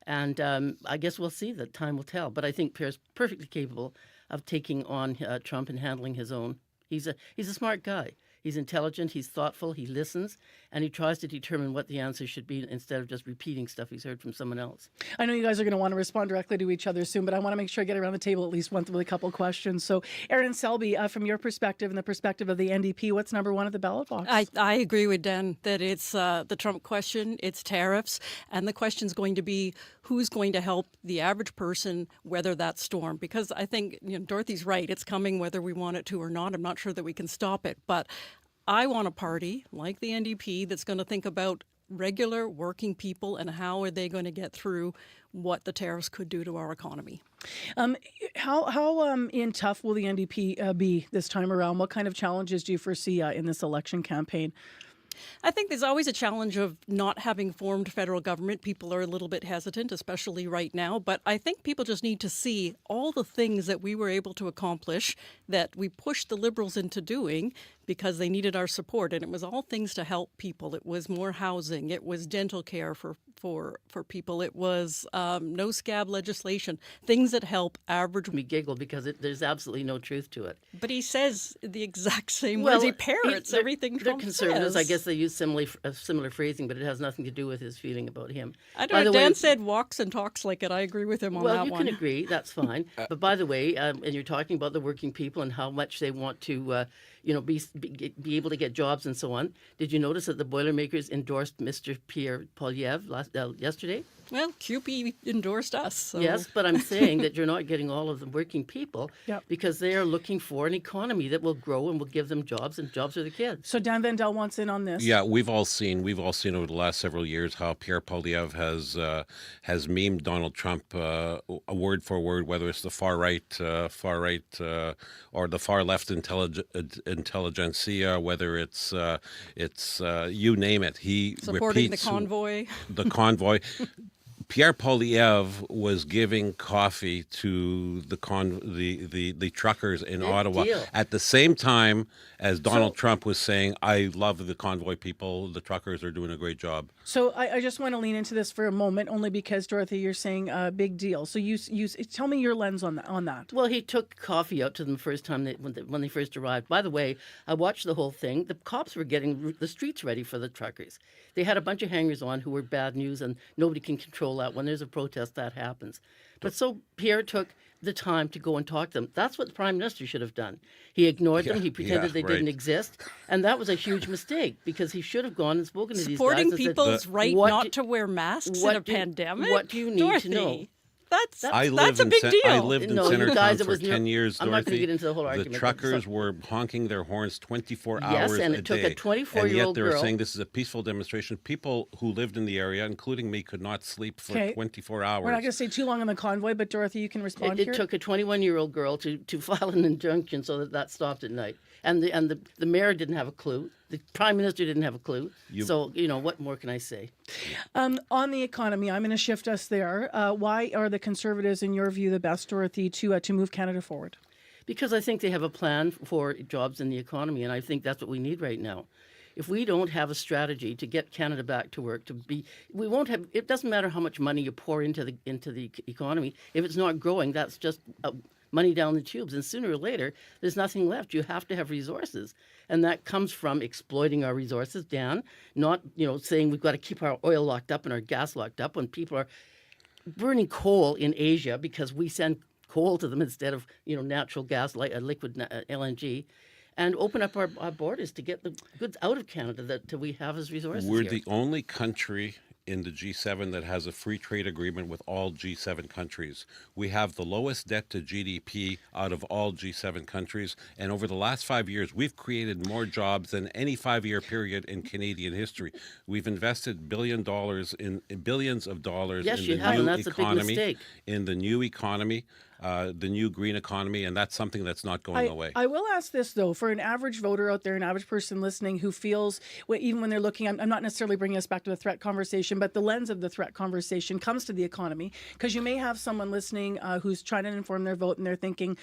And I guess we'll see. That time will tell. But I think Pierre's perfectly capable of taking on Trump and handling his own. He's a smart guy. He's intelligent, he's thoughtful, he listens, and he tries to determine what the answer should be instead of just repeating stuff he's heard from someone else. I know you guys are going to want to respond directly to each other soon, but I want to make sure I get around the table at least once with a couple of questions. So, Erin Selby, from your perspective and the perspective of the NDP, what's number one at the ballot box? I agree with Dan that it's the Trump question, it's tariffs, and the question's going to be who's going to help the average person weather that storm. Because I think Dorothy's right, it's coming whether we want it to or not. I'm not sure that we can stop it, but I want a party like the NDP that's going to think about regular working people and how are they going to get through what the tariffs could do to our economy. How in tough will the NDP be this time around? What kind of challenges do you foresee in this election campaign? I think there's always a challenge of not having formed federal government. People are a little bit hesitant, especially right now. But I think people just need to see all the things that we were able to accomplish that we pushed the Liberals into doing because they needed our support. And it was all things to help people. It was more housing. It was dental care for people. It was no scab legislation, things that help average. We giggle because there's absolutely no truth to it. But he says the exact same words. He parrots everything Trump says. They're conservatives. I guess they use similar phrasing, but it has nothing to do with his feeling about him. I don't know. Dan said walks and talks like it. I agree with him on that one. Well, you can agree. That's fine. But by the way, and you're talking about the working people and how much they want to be able to get jobs and so on. Did you notice that the Boilermakers endorsed Mr. Pierre Poilievre yesterday? Well, QP endorsed us. So. Yes, but I'm saying that you're not getting all of the working people because they are looking for an economy that will grow and will give them jobs, and jobs are the kids. So Dan Vandal wants in on this. Yeah, we've all seen over the last several years how Pierre Poilievre has memed Donald Trump word for word, whether it's the far right, or the far left intelligentsia, whether it's you name it. He supporting repeats the convoy. The convoy. Pierre Poilievre was giving coffee to the truckers in Ottawa at the same time as Donald Trump was saying, I love the convoy people. The truckers are doing a great job. So I just want to lean into this for a moment, only because, Dorothy, you're saying big deal. So you tell me your lens on that. Well, he took coffee out to them the first time when they first arrived. By the way, I watched the whole thing. The cops were getting the streets ready for the truckers. They had a bunch of hangers-on who were bad news, and nobody can control that when there's a protest, that happens. But so Pierre took the time to go and talk to them. That's what the Prime Minister should have done. He ignored them. He pretended they didn't exist. And that was a huge mistake because he should have gone and spoken to these guys. Supporting and people's said, right not to wear masks in a pandemic? What do you need to know? That's a big deal. I lived in Centertown for 10 years, I'm not going to get into the whole The argument. truckers were honking their horns 24 hours and a it took day. a 24-year-old And yet they were girl. saying this is a peaceful demonstration. People who lived in the area, including me, could not sleep for 24 hours. We're not going to stay too long on the convoy, but Dorothy, you can respond It here. took a 21-year-old girl to file an injunction so that stopped at night. And the mayor didn't have a clue. The Prime Minister didn't have a clue. So, what more can I say? On the economy, I'm going to shift us there. Why are the Conservatives, in your view, the best, Dorothy, to move Canada forward? Because I think they have a plan for jobs in the economy, and I think that's what we need right now. If we don't have a strategy to get Canada back to work, we won't have. It doesn't matter how much money you pour into the economy. If it's not growing, that's just money down the tubes. And sooner or later, there's nothing left. You have to have resources. And that comes from exploiting our resources, Dan, not, saying we've got to keep our oil locked up and our gas locked up when people are burning coal in Asia because we send coal to them instead of, natural gas, liquid LNG, and open up our borders to get the goods out of Canada that we have as resources We're here. the only country in the G7 that has a free trade agreement with all G7 countries. We have the lowest debt to GDP out of all G7 countries, and over the last 5 years, we've created more jobs than any 5-year period in Canadian history. We've invested billions of dollars Yes, in you the have, new and that's a big economy, mistake. in the new economy, the new green economy, and that's something that's not going away. I will ask this, though, for an average voter out there, an average person listening who feels, even when they're looking, I'm not necessarily bringing us back to the threat conversation, but the lens of the threat conversation comes to the economy, because you may have someone listening who's trying to inform their vote and they're thinking,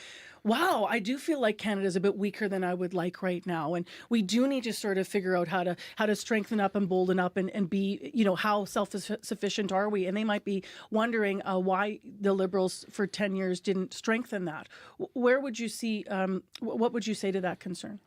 wow, I do feel like Canada's a bit weaker than I would like right now. And we do need to sort of figure out how to strengthen up and bolden up and be, how self-sufficient are we? And they might be wondering why the Liberals for 10 years didn't strengthen that. Where would you see, what would you say to that concern?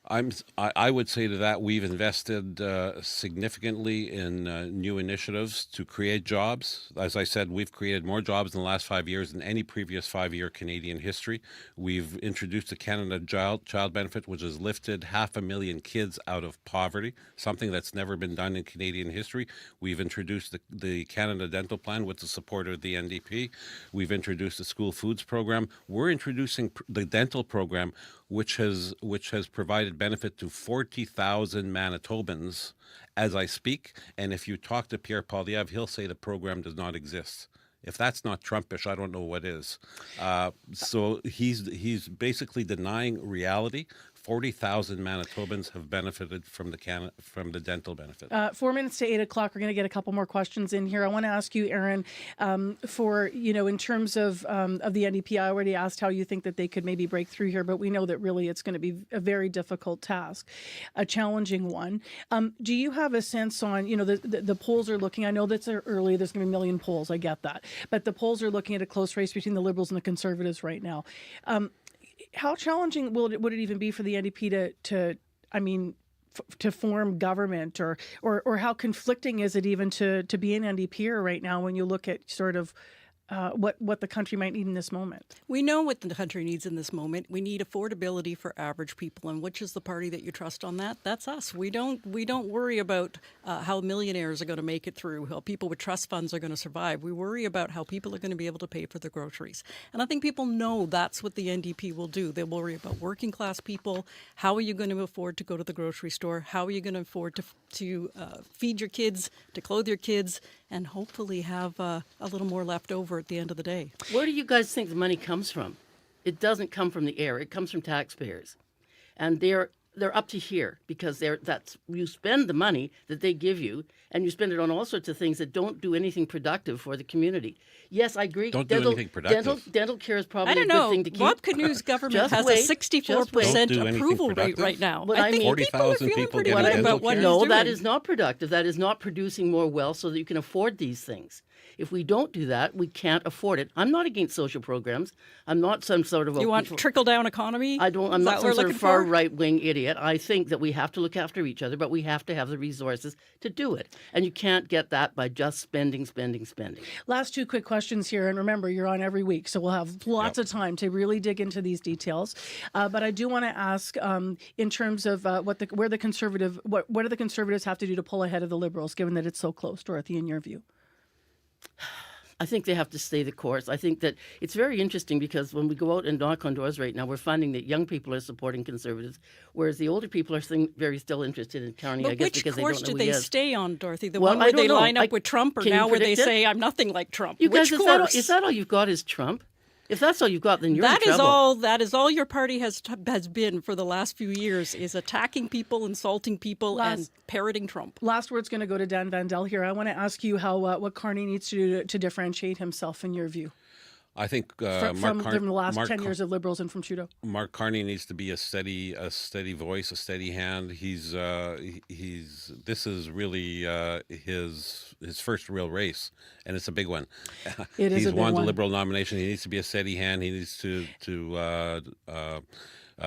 I would say to that we've invested significantly in new initiatives to create jobs. As I said, we've created more jobs in the last 5 years than any previous 5-year Canadian history. We've introduced the Canada Child Benefit, which has lifted 500,000 kids out of poverty, something that's never been done in Canadian history. We've introduced the Canada Dental Plan with the support of the NDP. We've introduced the school foods program. We're introducing the dental program, which has provided benefit to 40,000 Manitobans as I speak. And if you talk to Pierre Poilievre, he'll say the program does not exist. If that's not Trumpish, I don't know what is. So he's basically denying reality. 40,000 Manitobans have benefited from the dental benefit. 4 minutes to 8 o'clock. We're going to get a couple more questions in here. I want to ask you, Aaron, for, in terms of the NDP, I already asked how you think that they could maybe break through here, but we know that really it's going to be a very difficult task, a challenging one. Do you have a sense on, the polls are looking, I know that's early, there's going to be a million polls, I get that, but the polls are looking at a close race between the Liberals and the Conservatives right now. How challenging would it even be for the NDP to form government, or how conflicting is it even to be an NDP right now when you look at sort of what the country might need in this moment? We know what the country needs in this moment. We need affordability for average people, and which is the party that you trust on that? That's us. We don't worry about how millionaires are going to make it through, how people with trust funds are going to survive. We worry about how people are going to be able to pay for their groceries. And I think people know that's what the NDP will do. They'll worry about working class people. How are you going to afford to go to the grocery store? How are you going to afford to feed your kids, to clothe your kids, and hopefully have a little more left over at the end of the day? Where do you guys think the money comes from? It doesn't come from the air. It comes from taxpayers. And they're up to here because you spend the money that they give you, and you spend it on all sorts of things that don't do anything productive for the community. Yes, I agree. Don't do anything productive. Dental care is probably I don't a good know. thing to keep. Bob Canute's government has a 64% approval rate right now. But I think 40,000 people are people feeling pretty getting good about what he's No, doing. that is not productive. That is not producing more wealth so that you can afford these things. If we don't do that, we can't afford it. I'm not against social programs. I'm not some sort of You want trickle-down economy? I'm not some sort of far right-wing idiot. say it, I think that we have to look after each other, but we have to have the resources to do it. And you can't get that by just spending. Last two quick questions here, and remember, you're on every week, so we'll have lots of time to really dig into these details. But I do want to ask, in terms of what do the Conservatives have to do to pull ahead of the Liberals, given that it's so close, Dorothy, in your view? I think they have to stay the course. I think that it's very interesting because when we go out and knock on doors right now, we're finding that young people are supporting Conservatives, whereas the older people are very still interested in Carney, But I guess, which because they course don't know do who he they is. stay on, Dorothy? The Well, one where I don't they know. line up with Trump, or Can you now where they predict it? say, I'm nothing like Trump? You Which guys, course? is that all you've got is Trump? If that's all you've got, then you're in That is trouble. all. That is all your party has been for the last few years: is attacking people, insulting people, and parroting Trump. Last word's going to go to Dan Vandel here. I want to ask you how what Carney needs to do to differentiate himself in your view. I think From the last 10 years of Liberals and from Trudeau. Mark Carney needs to be a steady voice, a steady hand. This is really his first real race, and it's a big one. It is He's a big won the one. Liberal nomination. He needs to be a steady hand. He needs to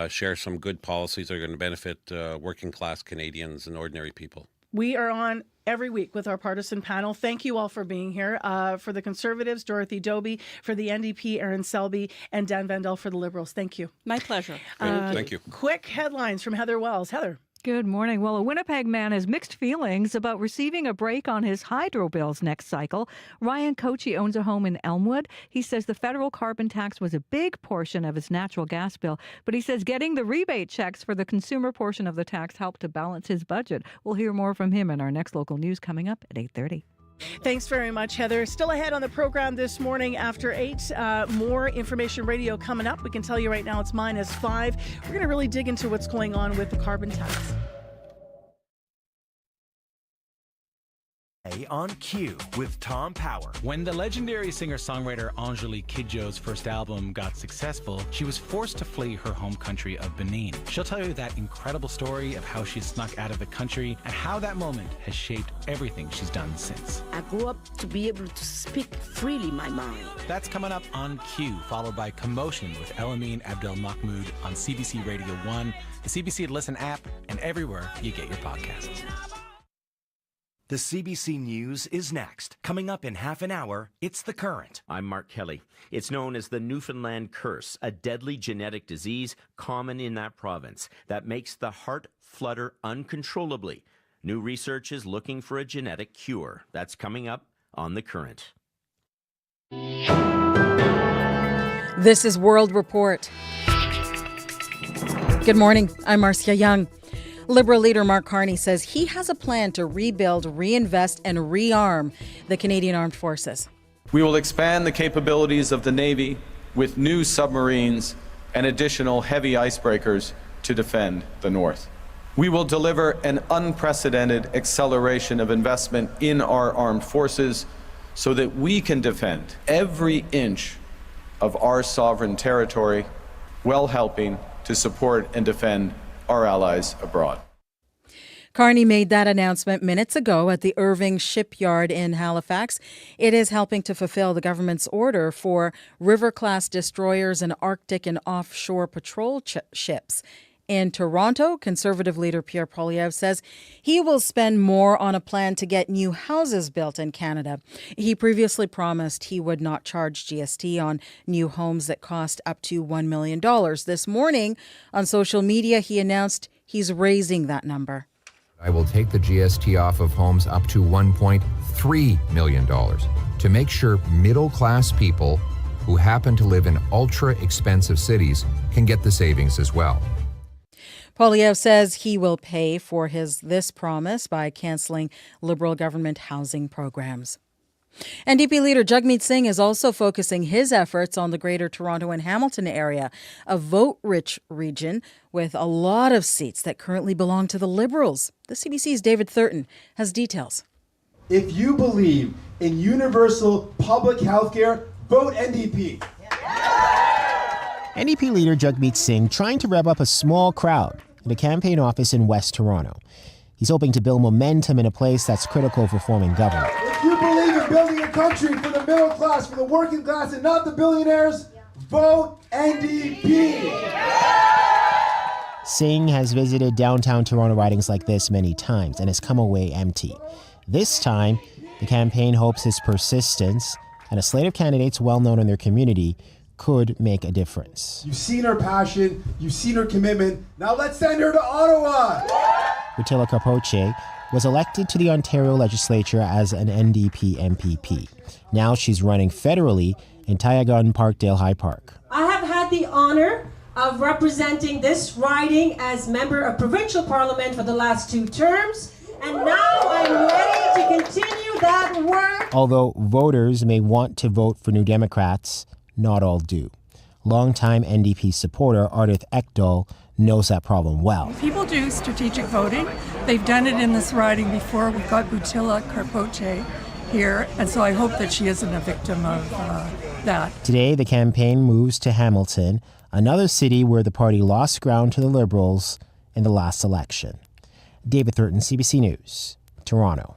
share some good policies that are going to benefit working class Canadians and ordinary people. We are on every week with our partisan panel. Thank you all for being here. For the Conservatives, Dorothy Doby; for the NDP, Aaron Selby; and Dan Vandel for the Liberals. Thank you. My pleasure. Thank you. Quick headlines from Heather Wells. Heather. Good morning. Well, a Winnipeg man has mixed feelings about receiving a break on his hydro bills next cycle. Ryan Kochi owns a home in Elmwood. He says the federal carbon tax was a big portion of his natural gas bill, but he says getting the rebate checks for the consumer portion of the tax helped to balance his budget. We'll hear more from him in our next local news coming up at 8:30. Thanks very much, Heather. Still ahead on the program this morning after 8. More Information Radio coming up. We can tell you right now it's -5. We're going to really dig into what's going on with the carbon tax. On Cue with Tom Power. When the legendary singer-songwriter Angelique Kidjo's first album got successful, she was forced to flee her home country of Benin. She'll tell you that incredible story of how she snuck out of the country and how that moment has shaped everything she's done since. I grew up to be able to speak freely my mind. That's coming up on Cue, followed by Commotion with Elamine Abdel Mahmoud on CBC Radio 1, the CBC Listen app, and everywhere you get your podcasts. The CBC News is next. Coming up in half an hour, it's The Current. I'm Mark Kelly. It's known as the Newfoundland curse, a deadly genetic disease common in that province that makes the heart flutter uncontrollably. New research is looking for a genetic cure. That's coming up on The Current. This is World Report. Good morning. I'm Marcia Young. Liberal leader Mark Carney says he has a plan to rebuild, reinvest, and rearm the Canadian Armed Forces. We will expand the capabilities of the Navy with new submarines and additional heavy icebreakers to defend the North. We will deliver an unprecedented acceleration of investment in our armed forces so that we can defend every inch of our sovereign territory while helping to support and defend our allies abroad. Carney made that announcement minutes ago at the Irving Shipyard in Halifax. It is helping to fulfill the government's order for River-class destroyers and Arctic and offshore patrol ships. In Toronto, Conservative leader Pierre Poilievre says he will spend more on a plan to get new houses built in Canada. He previously promised he would not charge GST on new homes that cost up to $1 million. This morning, on social media, he announced he's raising that number. I will take the GST off of homes up to $1.3 million to make sure middle-class people who happen to live in ultra-expensive cities can get the savings as well. Poilievre says he will pay for this promise by cancelling Liberal government housing programs. NDP leader Jagmeet Singh is also focusing his efforts on the Greater Toronto and Hamilton area, a vote-rich region with a lot of seats that currently belong to the Liberals. The CBC's David Thurton has details. If you believe in universal public health care, vote NDP. NDP leader Jagmeet Singh trying to rev up a small crowd at a campaign office in West Toronto. He's hoping to build momentum in a place that's critical for forming government. If you believe in building a country for the middle class, for the working class, and not the billionaires, vote NDP. Singh has visited downtown Toronto ridings like this many times and has come away empty. This time, the campaign hopes his persistence and a slate of candidates well known in their community could make a difference. You've seen her passion, you've seen her commitment. Now let's send her to Ottawa! Rutila Karpoche was elected to the Ontario legislature as an NDP MPP. Now she's running federally in Tioga Parkdale High Park. I have had the honor of representing this riding as member of provincial parliament for the last 2 terms, and now I'm ready to continue that work. Although voters may want to vote for New Democrats, not all do. Longtime NDP supporter Ardith Ekdahl knows that problem well. People do strategic voting. They've done it in this riding before. We've got Rutila Karpoche here, and so I hope that she isn't a victim of that. Today, the campaign moves to Hamilton, another city where the party lost ground to the Liberals in the last election. David Thurton, CBC News, Toronto.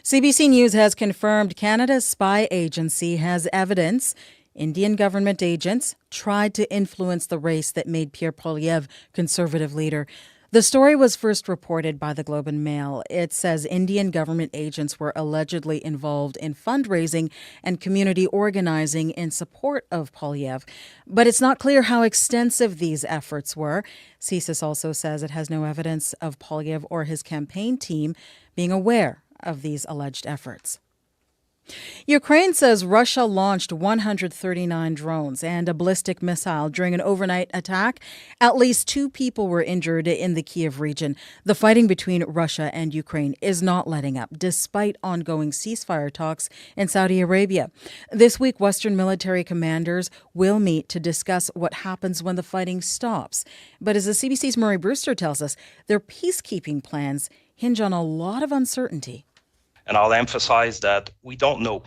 CBC News has confirmed Canada's spy agency has evidence Indian government agents tried to influence the race that made Pierre Poilievre Conservative leader. The story was first reported by the Globe and Mail. It says Indian government agents were allegedly involved in fundraising and community organizing in support of Poilievre. But it's not clear how extensive these efforts were. CSIS also says it has no evidence of Poilievre or his campaign team being aware of these alleged efforts. Ukraine says Russia launched 139 drones and a ballistic missile during an overnight attack. At least 2 people were injured in the Kyiv region. The fighting between Russia and Ukraine is not letting up, despite ongoing ceasefire talks in Saudi Arabia. This week, Western military commanders will meet to discuss what happens when the fighting stops. But as the CBC's Murray Brewster tells us, their peacekeeping plans hinge on a lot of uncertainty. And I'll emphasize that we don't know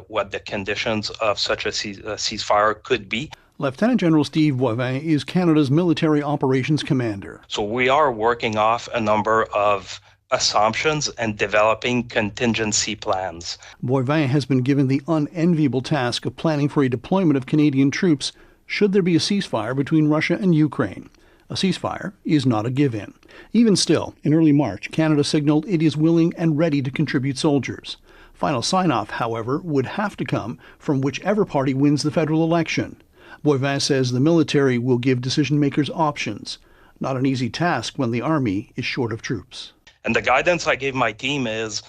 what the conditions of such a ceasefire could be. Lieutenant General Steve Boivin is Canada's military operations commander. So we are working off a number of assumptions and developing contingency plans. Boivin has been given the unenviable task of planning for a deployment of Canadian troops should there be a ceasefire between Russia and Ukraine. A ceasefire is not a give-in. Even still, in early March, Canada signaled it is willing and ready to contribute soldiers. Final sign-off, however, would have to come from whichever party wins the federal election. Boivin says the military will give decision-makers options. Not an easy task when the army is short of troops. And the guidance I gave my team is,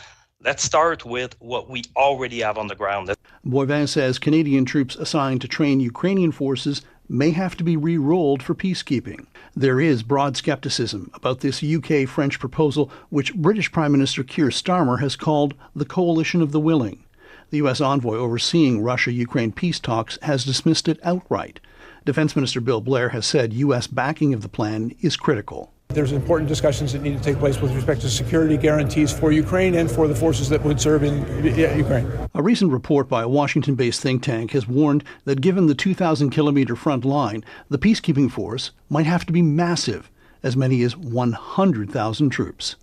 let's start with what we already have on the ground. Boivin says Canadian troops assigned to train Ukrainian forces may have to be re-rolled for peacekeeping. There is broad skepticism about this UK-French proposal, which British Prime Minister Keir Starmer has called the coalition of the willing. The U.S. envoy overseeing Russia-Ukraine peace talks has dismissed it outright. Defense Minister Bill Blair has said U.S. backing of the plan is critical. There's important discussions that need to take place with respect to security guarantees for Ukraine and for the forces that would serve in Ukraine. A recent report by a Washington-based think tank has warned that given the 2,000-kilometer front line, the peacekeeping force might have to be massive, as many as 100,000 troops.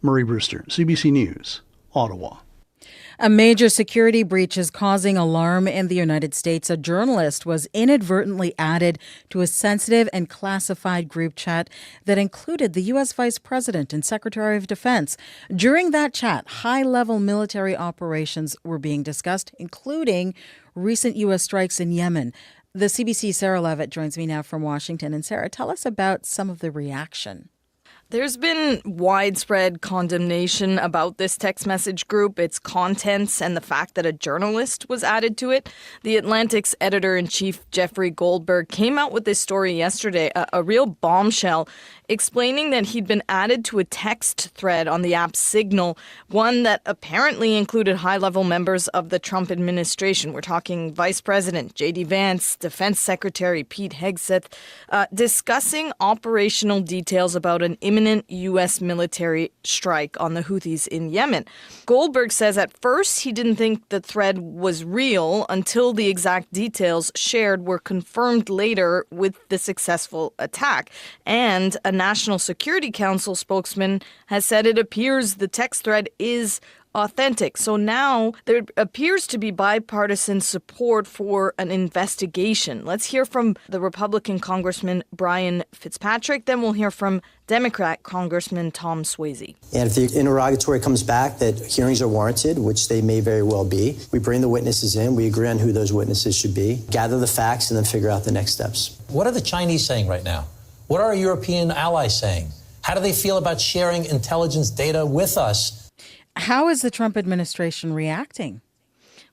Murray Brewster, CBC News, Ottawa. A major security breach is causing alarm in the United States. A journalist was inadvertently added to a sensitive and classified group chat that included the U.S. Vice President and Secretary of Defense. During that chat, high-level military operations were being discussed, including recent U.S. strikes in Yemen. The CBC's Sarah Levitt joins me now from Washington. And Sarah, tell us about some of the reaction. There's been widespread condemnation about this text message group, its contents, and the fact that a journalist was added to it. The Atlantic's editor-in-chief, Jeffrey Goldberg, came out with this story yesterday, a real bombshell, explaining that he'd been added to a text thread on the app Signal, one that apparently included high-level members of the Trump administration. We're talking Vice President J.D. Vance, Defense Secretary Pete Hegseth, discussing operational details about an imminent U.S. military strike on the Houthis in Yemen. Goldberg says at first he didn't think the thread was real until the exact details shared were confirmed later with the successful attack. And a National Security Council spokesman has said it appears the text thread is authentic. So now there appears to be bipartisan support for an investigation. Let's hear from the Republican Congressman Brian Fitzpatrick. Then we'll hear from Democrat Congressman Tom Swayze. And if the interrogatory comes back that hearings are warranted, which they may very well be, we bring the witnesses in, we agree on who those witnesses should be, gather the facts, and then figure out the next steps. What are the Chinese saying right now? What are our European allies saying? How do they feel about sharing intelligence data with us? How is the Trump administration reacting?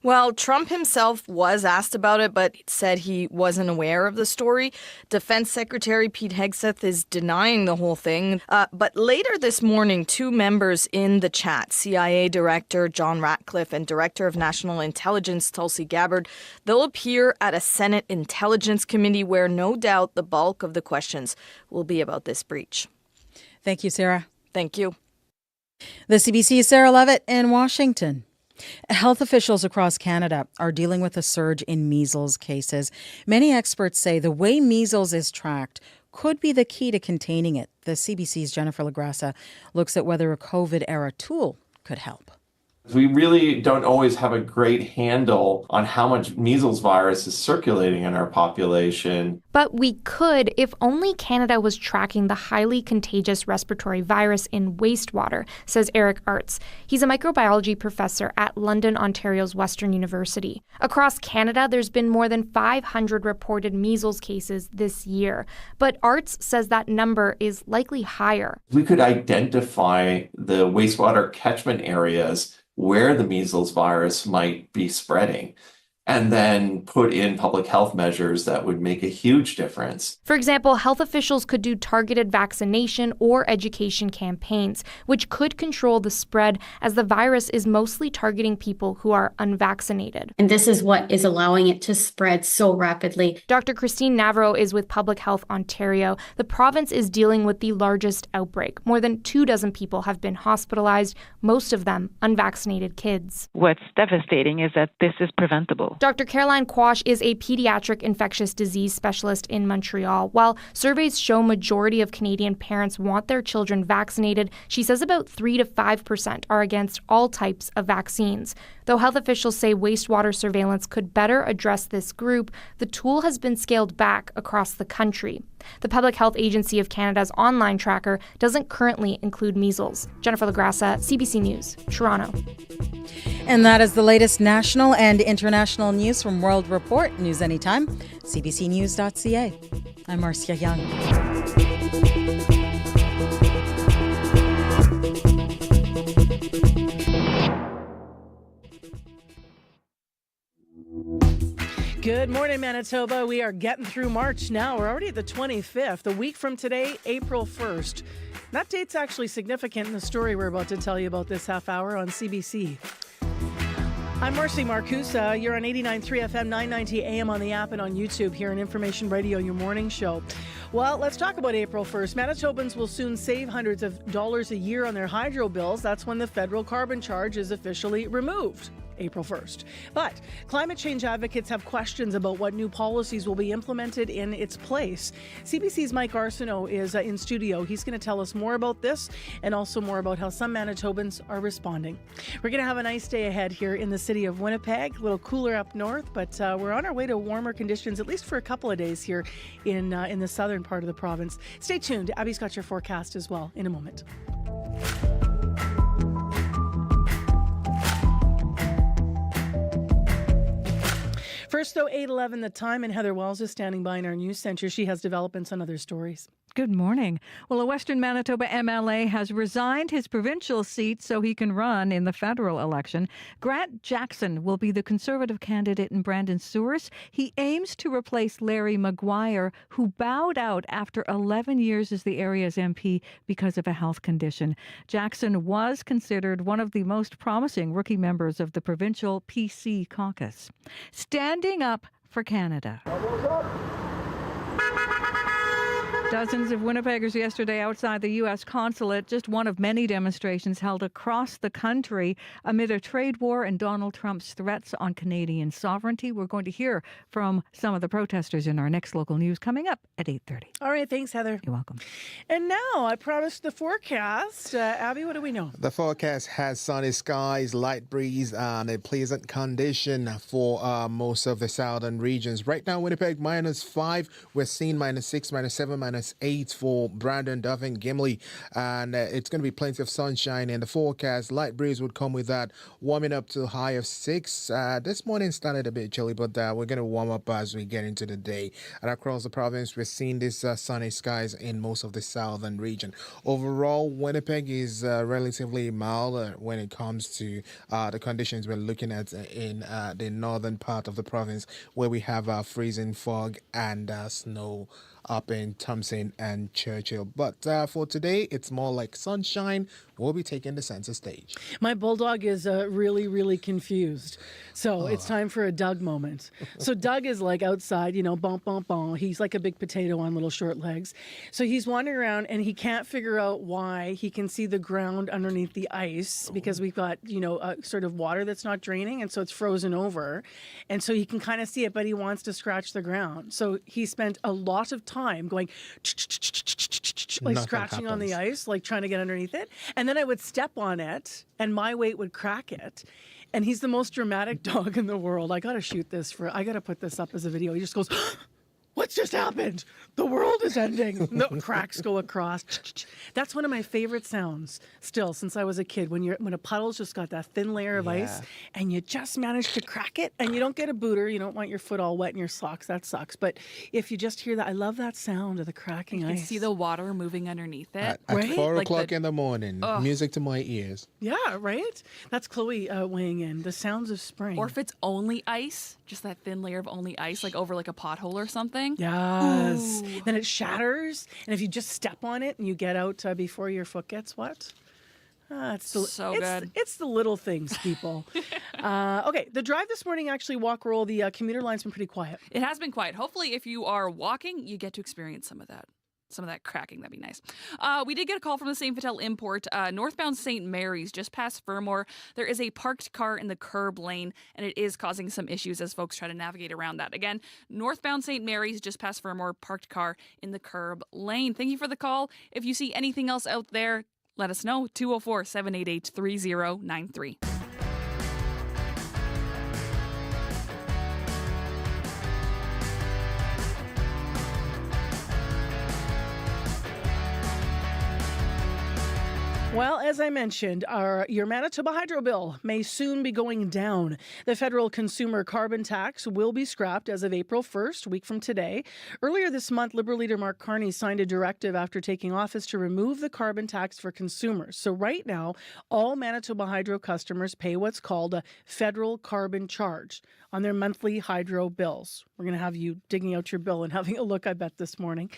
Well, Trump himself was asked about it, but said he wasn't aware of the story. Defense Secretary Pete Hegseth is denying the whole thing. But later this morning, two members in the chat, CIA Director John Ratcliffe and Director of National Intelligence Tulsi Gabbard, they'll appear at a Senate Intelligence Committee where no doubt the bulk of the questions will be about this breach. Thank you, Sarah. Thank you. The CBC's Sarah Levitt in Washington. Health officials across Canada are dealing with a surge in measles cases. Many experts say the way measles is tracked could be the key to containing it. The CBC's Jennifer LaGrassa looks at whether a COVID-era tool could help. We really don't always have a great handle on how much measles virus is circulating in our population. But we could if only Canada was tracking the highly contagious respiratory virus in wastewater, says Eric Artz. He's a microbiology professor at London, Ontario's Western University. Across Canada, there's been more than 500 reported measles cases this year. But Artz says that number is likely higher. We could identify the wastewater catchment areas where the measles virus might be spreading, and then put in public health measures that would make a huge difference. For example, health officials could do targeted vaccination or education campaigns, which could control the spread as the virus is mostly targeting people who are unvaccinated. And this is what is allowing it to spread so rapidly. Dr. Christine Navarro is with Public Health Ontario. The province is dealing with the largest outbreak. More than 24 people have been hospitalized, most of them unvaccinated kids. What's devastating is that this is preventable. Dr. Caroline Quash is a pediatric infectious disease specialist in Montreal. While surveys show majority of Canadian parents want their children vaccinated, she says about 3 to 5% are against all types of vaccines. Though health officials say wastewater surveillance could better address this group, the tool has been scaled back across the country. The Public Health Agency of Canada's online tracker doesn't currently include measles. Jennifer LaGrassa, CBC News, Toronto. And that is the latest national and international news from World Report. News anytime, cbcnews.ca. I'm Marcia Young. Good morning, Manitoba. We are getting through March now. We're already at the 25th. A week from today, April 1st. That date's actually significant in the story we're about to tell you about this half hour on CBC. I'm Marcy Marcusa. You're on 89.3 FM, 990 AM on the app and on YouTube here on Information Radio, your morning show. Well, let's talk about April 1st. Manitobans will soon save hundreds of dollars a year on their hydro bills. That's when the federal carbon charge is officially removed. April 1st. But climate change advocates have questions about what new policies will be implemented in its place. CBC's Mike Arsenault is in studio. He's going to tell us more about this and also more about how some Manitobans are responding. We're going to have a nice day ahead here in the city of Winnipeg. A little cooler up north, but we're on our way to warmer conditions, at least for a couple of days here in the southern part of the province. Stay tuned. Abby's got your forecast as well in a moment. First, though, 8:11 the time, and Heather Wells is standing by in our news center. She has developments on other stories. Good morning. Well, a Western Manitoba MLA has resigned his provincial seat so he can run in the federal election. Grant Jackson will be the Conservative candidate in Brandon-Souris. He aims to replace Larry Maguire, who bowed out after 11 years as the area's MP because of a health condition. Jackson was considered one of the most promising rookie members of the provincial PC caucus. Standing up for Canada. Dozens of Winnipeggers yesterday outside the U.S. consulate, just one of many demonstrations held across the country amid a trade war and Donald Trump's threats on Canadian sovereignty. We're going to hear from some of the protesters in our next local news coming up at 8:30. All right, thanks, Heather. You're welcome. And now I promised the forecast. Abby, what do we know? The forecast has sunny skies, light breeze, and a pleasant condition for most of the southern regions. Right now, Winnipeg -5. We're seeing -6, -7, -8 for Brandon, Duffin, Gimli, and it's going to be plenty of sunshine in the forecast. Light breeze would come with that, warming up to a high of 6. This morning started a bit chilly, but we're going to warm up as we get into the day. And across the province, we're seeing these sunny skies in most of the southern region. Overall, Winnipeg is relatively mild when it comes to the conditions we're looking at in the northern part of the province, where we have freezing fog and snow up in Thompson and Churchill. But for today, it's more like sunshine. We'll be taking the center stage. My bulldog is really, really confused. So it's time for a Doug moment. So Doug is like outside, bump, bump, bump. He's like a big potato on little short legs. So he's wandering around and he can't figure out why he can see the ground underneath the ice because we've got, sort of water that's not draining. And so it's frozen over. And so he can kind of see it, but he wants to scratch the ground. So he spent a lot of time going like scratching on the ice, like trying to get underneath it. And then I would step on it and my weight would crack it. And he's the most dramatic dog in the world. I got to put this up as a video. He just goes, what's just happened? The world is ending. No, cracks go across. That's one of my favorite sounds still since I was a kid. When a puddle's just got that thin layer of ice and you just manage to crack it and you don't get a booter, you don't want your foot all wet in your socks. That sucks. But if you just hear that, I love that sound of the cracking ice. You can see the water moving underneath it. At 4 o'clock in the morning, music to my ears. Yeah, right? That's Chloe weighing in. The sounds of spring. Or if it's only ice, just that thin layer of only ice, like over like a pothole or something. Yes. Ooh. Then it shatters, and if you just step on it and you get out before your foot gets wet, it's good. It's the little things, people. Okay, the drive this morning, actually, walk roll, the commuter line's been pretty quiet. It has been quiet. Hopefully, if you are walking, you get to experience some of that. Some of that cracking, that'd be nice. We did get a call from the St. Vital Import. Northbound St. Mary's, just past Fermor. There is a parked car in the curb lane, and it is causing some issues as folks try to navigate around that. Again, northbound St. Mary's, just past Fermor, parked car in the curb lane. Thank you for the call. If you see anything else out there, let us know. 204-788-3093. Well, as I mentioned, your Manitoba hydro bill may soon be going down. The federal consumer carbon tax will be scrapped as of April 1st, a week from today. Earlier this month, Liberal leader Mark Carney signed a directive after taking office to remove the carbon tax for consumers. So right now, all Manitoba hydro customers pay what's called a federal carbon charge on their monthly hydro bills. We're going to have you digging out your bill and having a look, I bet, this morning.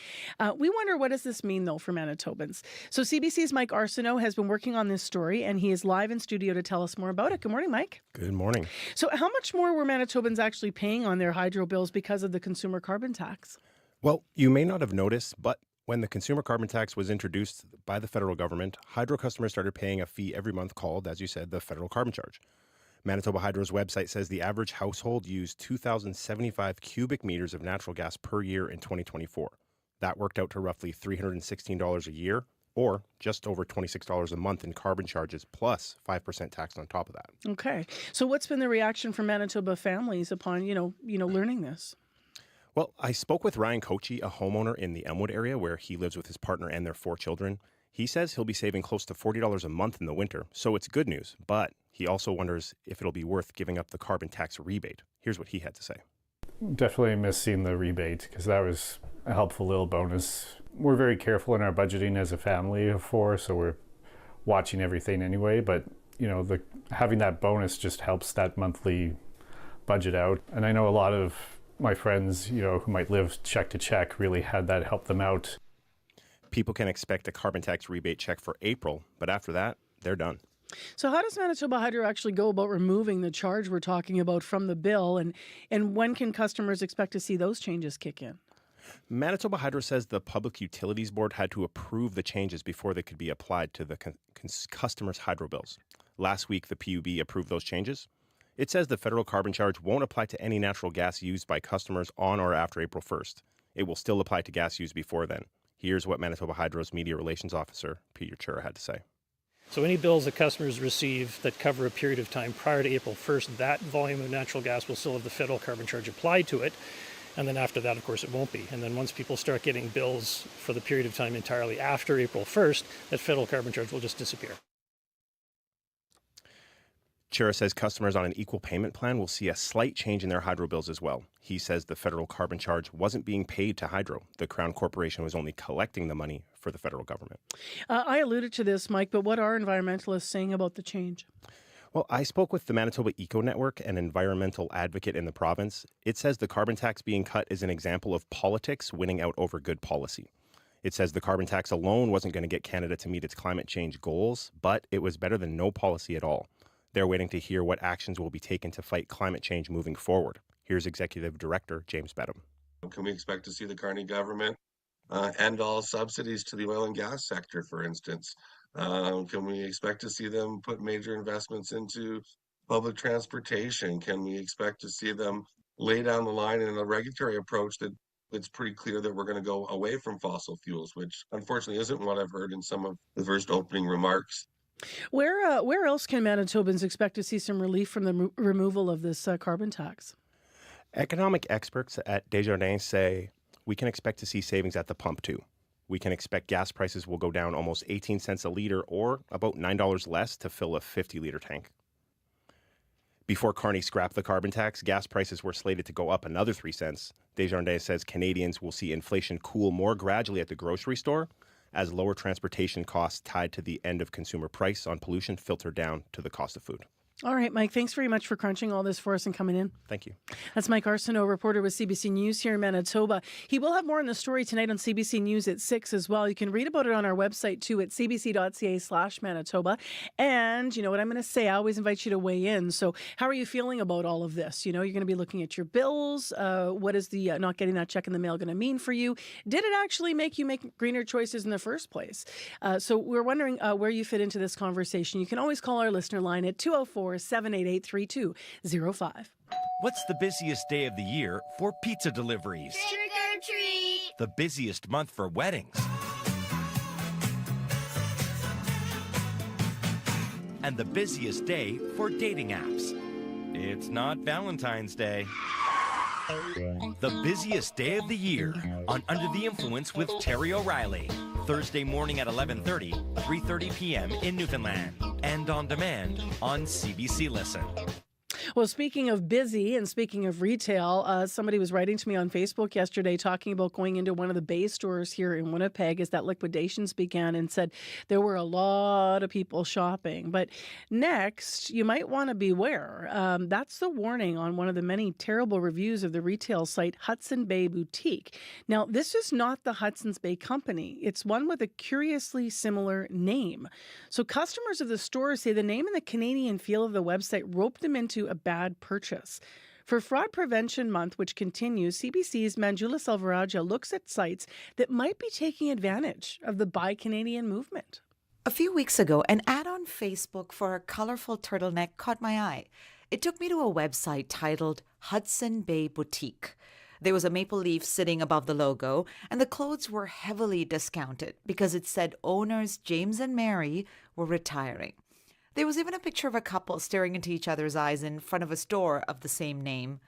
We wonder, what does this mean, though, for Manitobans? So CBC's Mike Arsenault has been working on this story, and he is live in studio to tell us more about it. Good morning, Mike. Good morning. So how much more were Manitobans actually paying on their hydro bills because of the consumer carbon tax? Well, you may not have noticed, but when the consumer carbon tax was introduced by the federal government, hydro customers started paying a fee every month called, as you said, the federal carbon charge. Manitoba Hydro's website says the average household used 2,075 cubic meters of natural gas per year in 2024. That worked out to roughly $316 a year, or just over $26 a month in carbon charges, plus 5% tax on top of that. Okay. So what's been the reaction from Manitoba families upon, learning this? Well, I spoke with Ryan Kochi, a homeowner in the Elmwood area where he lives with his partner and their 4 children. He says he'll be saving close to $40 a month in the winter, so it's good news. But he also wonders if it'll be worth giving up the carbon tax rebate. Here's what he had to say. Definitely miss seeing the rebate because that was a helpful little bonus. We're very careful in our budgeting as a family of 4, so we're watching everything anyway. But, having that bonus just helps that monthly budget out. And I know a lot of my friends, who might live check to check really had that help them out. People can expect a carbon tax rebate check for April, but after that, they're done. So how does Manitoba Hydro actually go about removing the charge we're talking about from the bill, and when can customers expect to see those changes kick in? Manitoba Hydro says the Public Utilities Board had to approve the changes before they could be applied to the customers' hydro bills. Last week, the PUB approved those changes. It says the federal carbon charge won't apply to any natural gas used by customers on or after April 1st. It will still apply to gas used before then. Here's what Manitoba Hydro's Media Relations Officer, Peter Chura, had to say. So any bills that customers receive that cover a period of time prior to April 1st, that volume of natural gas will still have the federal carbon charge applied to it. And then after that, of course, it won't be. And then once people start getting bills for the period of time entirely after April 1st, that federal carbon charge will just disappear. Chura says customers on an equal payment plan will see a slight change in their hydro bills as well. He says the federal carbon charge wasn't being paid to Hydro. The Crown Corporation was only collecting the money for the federal government. I alluded to this, Mike, but what are environmentalists saying about the change? Well, I spoke with the Manitoba Eco Network, an environmental advocate in the province. It says the carbon tax being cut is an example of politics winning out over good policy. It says the carbon tax alone wasn't going to get Canada to meet its climate change goals, but it was better than no policy at all. They're waiting to hear what actions will be taken to fight climate change moving forward. Here's Executive Director James Bedham. Can we expect to see the Carney government end all subsidies to the oil and gas sector, for instance? Can we expect to see them put major investments into public transportation? Can we expect to see them lay down the line in a regulatory approach that it's pretty clear that we're going to go away from fossil fuels, which unfortunately isn't what I've heard in some of the first opening remarks. Where else can Manitobans expect to see some relief from the removal of this carbon tax? Economic experts at Desjardins say we can expect to see savings at the pump too. We can expect gas prices will go down almost 18 cents a litre or about $9 less to fill a 50-litre tank. Before Carney scrapped the carbon tax, gas prices were slated to go up another 3 cents. Desjardins says Canadians will see inflation cool more gradually at the grocery store as lower transportation costs tied to the end of consumer price on pollution filter down to the cost of food. All right, Mike, thanks very much for crunching all this for us and coming in. Thank you. That's Mike Arsenault, reporter with CBC News here in Manitoba. He will have more on the story tonight on CBC News at 6 as well. You can read about it on our website too at cbc.ca/Manitoba. And you know what I'm going to say, I always invite you to weigh in. So how are you feeling about all of this? You know, you're going to be looking at your bills. What is the not getting that check in the mail going to mean for you? Did it actually make you make greener choices in the first place? So we're wondering where you fit into this conversation. You can always call our listener line at 204-788-3205. What's the busiest day of the year for pizza deliveries? Trick or treat! The busiest month for weddings. And the busiest day for dating apps. It's not Valentine's Day. The busiest day of the year on Under the Influence with Terry O'Reilly. Thursday morning at 11:30, 3:30 p.m. in Newfoundland. And on demand on CBC Listen. Well, speaking of busy and speaking of retail, somebody was writing to me on Facebook yesterday talking about going into one of the Bay stores here in Winnipeg as that liquidations began and said there were a lot of people shopping. But next, you might want to beware. That's the warning on one of the many terrible reviews of the retail site Hudson Bay Boutique. Now, this is not the Hudson's Bay Company. It's one with a curiously similar name. So customers of the store say the name and the Canadian feel of the website roped them into a bad purchase. For Fraud Prevention Month, which continues, CBC's Manjula Selvarajah looks at sites that might be taking advantage of the Buy Canadian movement. A few weeks ago, an ad on Facebook for a colorful turtleneck caught my eye. It took me to a website titled Hudson Bay Boutique. There was a maple leaf sitting above the logo, and the clothes were heavily discounted because it said owners James and Mary were retiring. There was even a picture of a couple staring into each other's eyes in front of a store of the same name.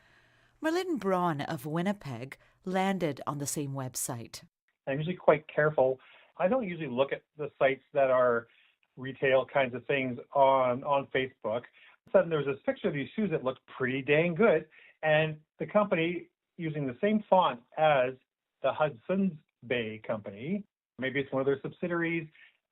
Merlin Braun of Winnipeg landed on the same website. I'm usually quite careful. I don't usually look at the sites that are retail kinds of things on Facebook. Suddenly there was this picture of these shoes that looked pretty dang good, and the company using the same font as the Hudson's Bay Company. Maybe it's one of their subsidiaries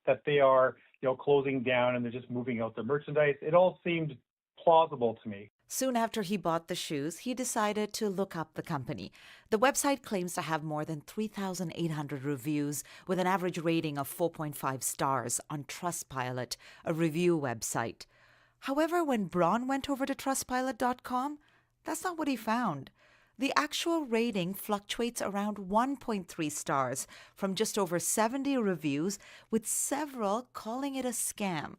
that they are closing down and they're just moving out their merchandise. It all seemed plausible to me. Soon after he bought the shoes, he decided to look up the company. The website claims to have more than 3,800 reviews with an average rating of 4.5 stars on Trustpilot, a review website. However, when Braun went over to trustpilot.com, that's not what he found. The actual rating fluctuates around 1.3 stars from just over 70 reviews, with several calling it a scam.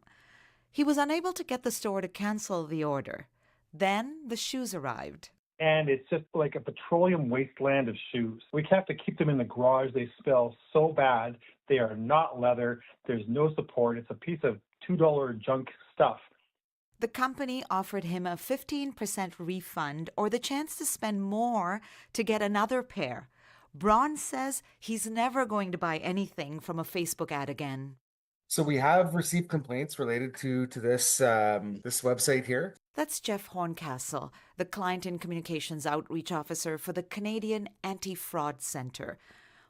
He was unable to get the store to cancel the order. Then the shoes arrived. And it's just like a petroleum wasteland of shoes. We have to keep them in the garage. They smell so bad. They are not leather. There's no support. It's a piece of $2 junk stuff. The company offered him a 15% refund or the chance to spend more to get another pair. Braun says he's never going to buy anything from a Facebook ad again. So we have received complaints related to this website here. That's Jeff Horncastle, the Client and Communications Outreach Officer for the Canadian Anti-Fraud Centre.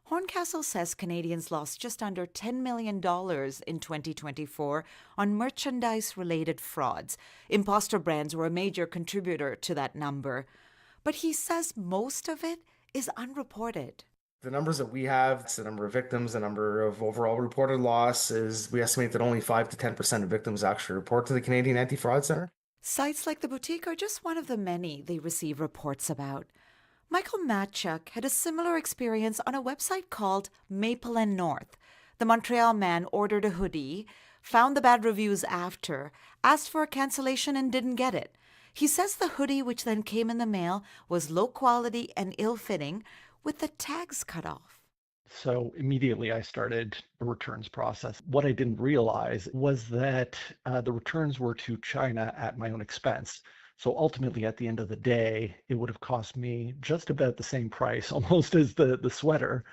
Horncastle says Canadians lost just under $10 million in 2024 on merchandise-related frauds. Imposter brands were a major contributor to that number. But he says most of it is unreported. The numbers that we have, the number of victims, the number of overall reported loss, is we estimate that only 5 to 10% of victims actually report to the Canadian Anti-Fraud Centre. Sites like the boutique are just one of the many they receive reports about. Michael Matchuk had a similar experience on a website called Maple and North. The Montreal man ordered a hoodie, found the bad reviews after, asked for a cancellation and didn't get it. He says the hoodie, which then came in the mail, was low quality and ill-fitting, with the tags cut off. So immediately I started the returns process. What I didn't realize was that the returns were to China at my own expense. So ultimately, at the end of the day, it would have cost me just about the same price, almost as the sweater,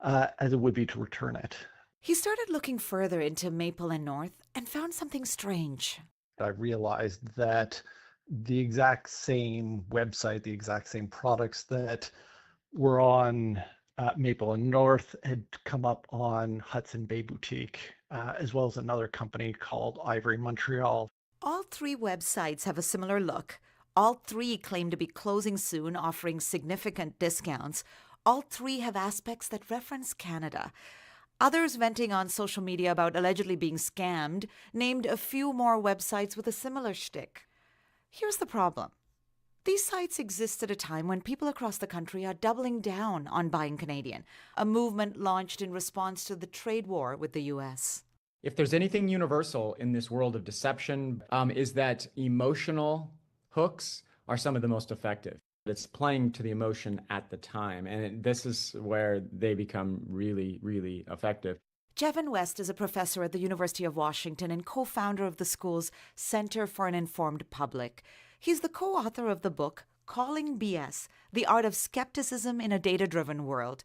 as it would be to return it. He started looking further into Maple and North and found something strange. I realized that the exact same website, the exact same products that were on Maple and North had come up on Hudson Bay Boutique, as well as another company called Ivory Montreal. All three websites have a similar look. All three claim to be closing soon, offering significant discounts. All three have aspects that reference Canada. Others venting on social media about allegedly being scammed named a few more websites with a similar shtick. Here's the problem. These sites exist at a time when people across the country are doubling down on buying Canadian, a movement launched in response to the trade war with the U.S. If there's anything universal in this world of deception, is that emotional hooks are some of the most effective. It's playing to the emotion at the time, and this is where they become really, really effective. Jevin West is a professor at the University of Washington and co-founder of the school's Center for an Informed Public. He's the co-author of the book Calling BS, The Art of Skepticism in a Data-Driven World,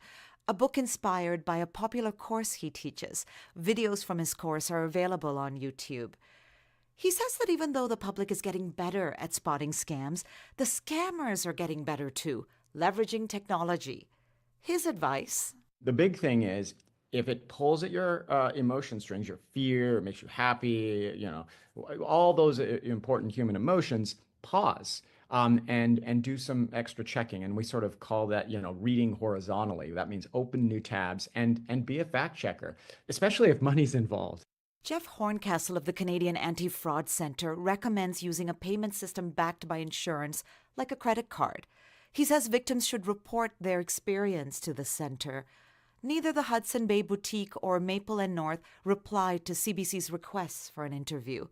a book inspired by a popular course he teaches. Videos from his course are available on YouTube. He says that even though the public is getting better at spotting scams, the scammers are getting better too, leveraging technology. His advice? The big thing is, if it pulls at your emotion strings, your fear, it makes you happy, all those important human emotions, pause. And do some extra checking. And we sort of call that, reading horizontally. That means open new tabs and be a fact checker, especially if money's involved. Jeff Horncastle of the Canadian Anti-Fraud Centre recommends using a payment system backed by insurance, like a credit card. He says victims should report their experience to the centre. Neither the Hudson Bay Boutique or Maple and North replied to CBC's requests for an interview.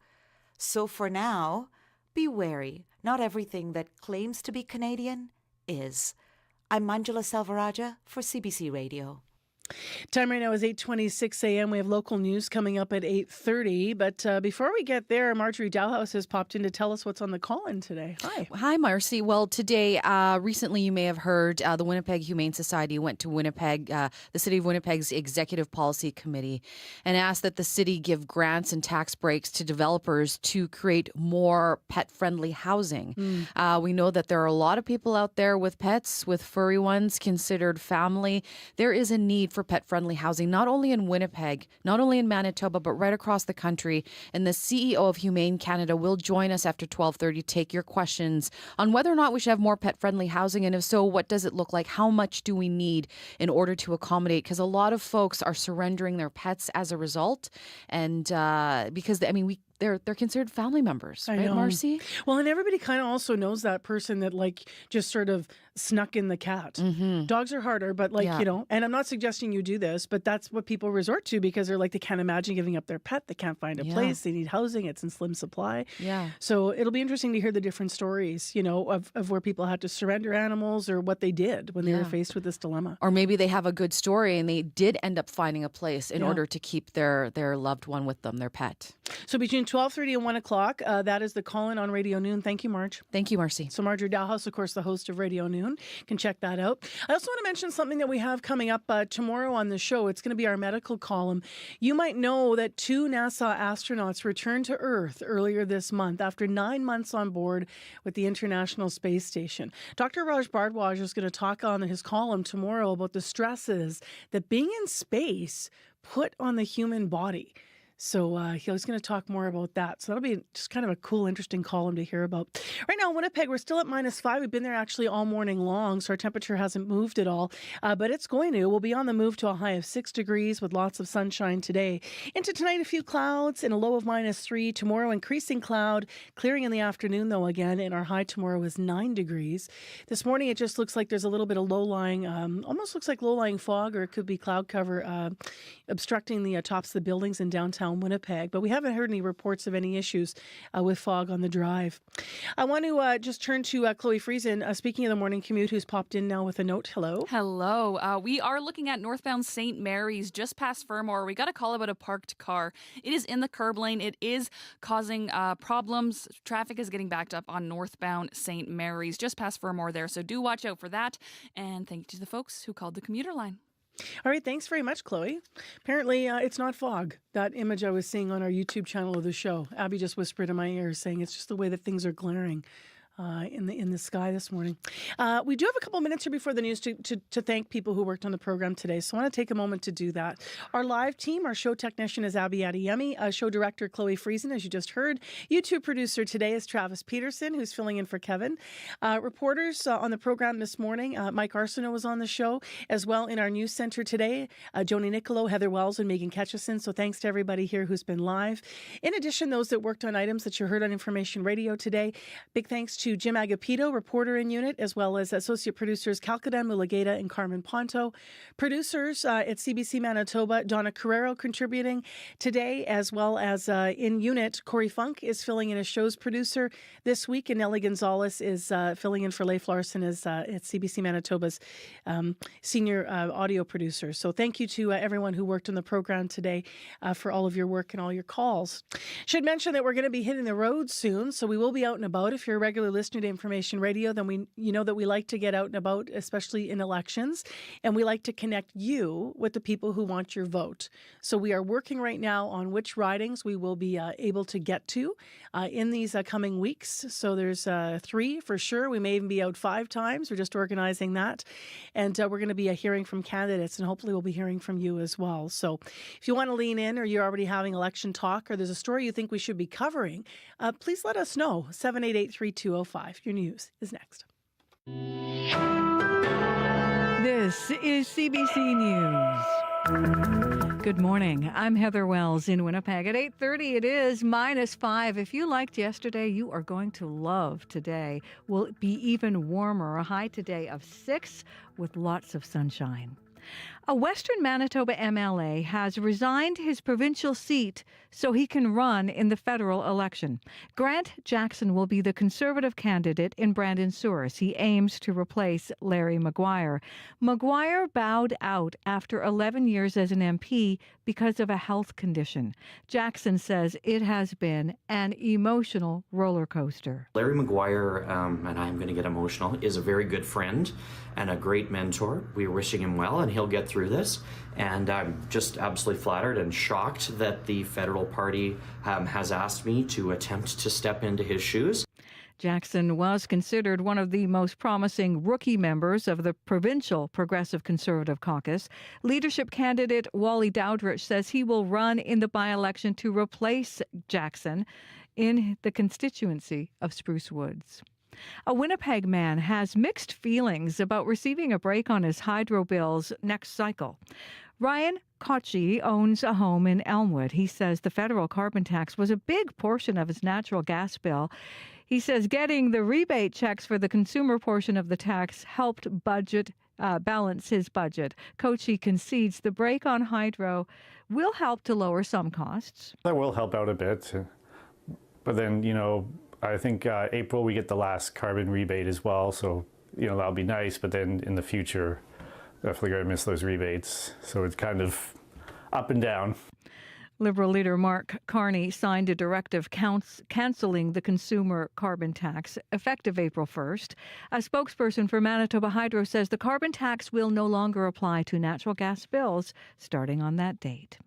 So for now, be wary. Not everything that claims to be Canadian is. I'm Manjula Selvarajah for CBC Radio. Time right now is 8:26 a.m. We have local news coming up at 8:30. But before we get there, Marjorie Dalhouse has popped in to tell us what's on the call-in today. Hi. Hi, Marcy. Well, today, recently you may have heard the Winnipeg Humane Society went to Winnipeg, the City of Winnipeg's Executive Policy Committee, and asked that the city give grants and tax breaks to developers to create more pet-friendly housing. We know that there are a lot of people out there with pets, with furry ones considered family. There is a need for pet-friendly housing, not only in Winnipeg, not only in Manitoba, but right across the country. And the CEO of Humane Canada will join us after 12:30 to take your questions on whether or not we should have more pet-friendly housing, and if so, what does it look like? How much do we need in order to accommodate? Because a lot of folks are surrendering their pets as a result, and because they're considered family members, I right, know. Marcy? Well, and everybody kind of also knows that person that like just sort of snuck in the cat. Dogs are harder, but like, Yeah. you know, and I'm not suggesting you do this, but that's what people resort to because they're like, they can't imagine giving up their pet. They can't find a Yeah. place. They need housing. It's in slim supply. Yeah. So it'll be interesting to hear the different stories, you know, of where people had to surrender animals or what they did when they were Yeah. faced with this dilemma. Or maybe they have a good story and they did end up finding a place in Yeah. order to keep their loved one with them, their pet. So between 12:30 and 1 o'clock, that is the call-in on Radio Noon. Thank you, Marge. Thank you, Marcy. So Marjorie Dalhouse, of course, the host of Radio Noon, can check that out. I also want to mention something that we have coming up tomorrow on the show. It's going to be our medical column. You might know that 2 NASA astronauts returned to Earth earlier this month after 9 months on board with the International Space Station. Dr. Raj Bhardwaj is going to talk on his column tomorrow about the stresses that being in space put on the human body. So he's going to talk more about that. So that'll be just kind of a cool, interesting column to hear about. Right now in Winnipeg, we're still at -5. We've been there actually all morning long, so our temperature hasn't moved at all. But it's going to. We'll be on the move to a high of 6 degrees with lots of sunshine today. Into tonight, a few clouds and a low of -3. Tomorrow, increasing cloud, clearing in the afternoon, though, again. And our high tomorrow is 9 degrees. This morning, it just looks like there's a little bit of low-lying, almost looks like low-lying fog, or it could be cloud cover obstructing the tops of the buildings in downtown Winnipeg, but we haven't heard any reports of any issues with fog on the drive. I want to just turn to Chloe Friesen, speaking of the morning commute, who's popped in now with a note. Hello. Hello. We are looking at northbound St. Mary's, just past Fermor. We got a call about a parked car. It is in the curb lane. It is causing problems. Traffic is getting backed up on northbound St. Mary's, just past Fermor there. So do watch out for that. And thank you to the folks who called the commuter line. All right, thanks very much, Chloe. Apparently, it's not fog, that image I was seeing on our YouTube channel of the show. Abby just whispered in my ear saying it's just the way that things are glaring in the sky this morning. We do have a couple minutes here before the news to thank people who worked on the program today, so I want to take a moment to do that. Our live team, our show technician is Abby Adeyemi, show director Chloe Friesen, as you just heard. YouTube producer today is Travis Peterson, who's filling in for Kevin. Reporters on the program this morning, Mike Arsenault was on the show, as well in our news center today, Joni Nicolo, Heather Wells, and Megan Ketchison. So thanks to everybody here who's been live. In addition, those that worked on items that you heard on Information Radio today, big thanks to Jim Agapito, reporter in unit, as well as associate producers Calcadam Mulageta and Carmen Ponto. Producers at CBC Manitoba, Donna Carrero contributing today, as well as in unit, Corey Funk is filling in as show's producer this week, and Nellie Gonzalez is filling in for Leif Larson as at CBC Manitoba's senior audio producer. So thank you to everyone who worked on the program today for all of your work and all your calls. Should mention that we're going to be hitting the road soon, so we will be out and about. If you're a regular listener to Information Radio, then you know that we like to get out and about, especially in elections, and we like to connect you with the people who want your vote. So we are working right now on which ridings we will be able to get to in these coming weeks. So there's 3 for sure. We may even be out 5 times. We're just organizing that, and we're going to be hearing from candidates, and hopefully we'll be hearing from you as well. So if you want to lean in, or you're already having election talk, or there's a story you think we should be covering, please let us know. 788-3205. Your news is next. This is CBC News. Good morning. I'm Heather Wells in Winnipeg. At 8:30, it is -5. If you liked yesterday, you are going to love today. Will be even warmer. A high today of 6 with lots of sunshine. A Western Manitoba MLA has resigned his provincial seat so he can run in the federal election. Grant Jackson will be the Conservative candidate in Brandon-Souris. He aims to replace Larry Maguire. Maguire bowed out after 11 years as an MP because of a health condition. Jackson says it has been an emotional roller coaster. Larry Maguire, and I'm going to get emotional, is a very good friend and a great mentor. We're wishing him well, and he'll get through this. And I'm just absolutely flattered and shocked that the federal party has asked me to attempt to step into his shoes. Jackson was considered one of the most promising rookie members of the provincial Progressive Conservative Caucus. Leadership candidate Wally Dowdrich says he will run in the by-election to replace Jackson in the constituency of Spruce Woods. A Winnipeg man has mixed feelings about receiving a break on his hydro bills next cycle. Ryan Kochi owns a home in Elmwood. He says the federal carbon tax was a big portion of his natural gas bill. He says getting the rebate checks for the consumer portion of the tax helped balance his budget. Kochi concedes the break on hydro will help to lower some costs. That will help out a bit. But then, I think April we get the last carbon rebate as well. So, that'll be nice. But then in the future, definitely going to miss those rebates. So it's kind of up and down. Liberal leader Mark Carney signed a directive cancelling the consumer carbon tax effective April 1st. A spokesperson for Manitoba Hydro says the carbon tax will no longer apply to natural gas bills starting on that date.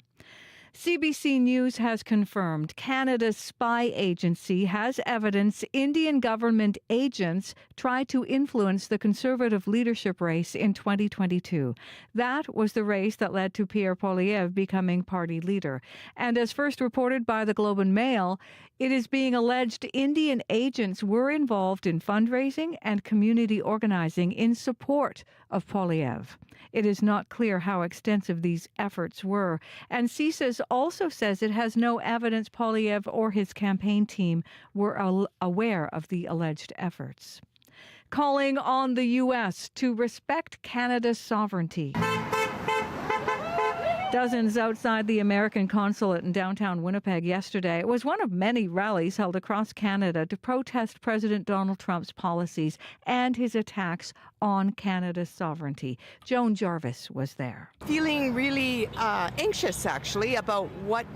CBC News has confirmed Canada's spy agency has evidence Indian government agents tried to influence the Conservative leadership race in 2022. That was the race that led to Pierre Poilievre becoming party leader. And as first reported by the Globe and Mail, it is being alleged Indian agents were involved in fundraising and community organizing in support of Poilievre. It is not clear how extensive these efforts were. And CSIS also says it has no evidence Poilievre or his campaign team were aware of the alleged efforts. Calling on the U.S. to respect Canada's sovereignty. Dozens outside the American consulate in downtown Winnipeg yesterday. It was one of many rallies held across Canada to protest President Donald Trump's policies and his attacks on Canada's sovereignty. Joan Jarvis was there. Feeling really anxious, actually, about what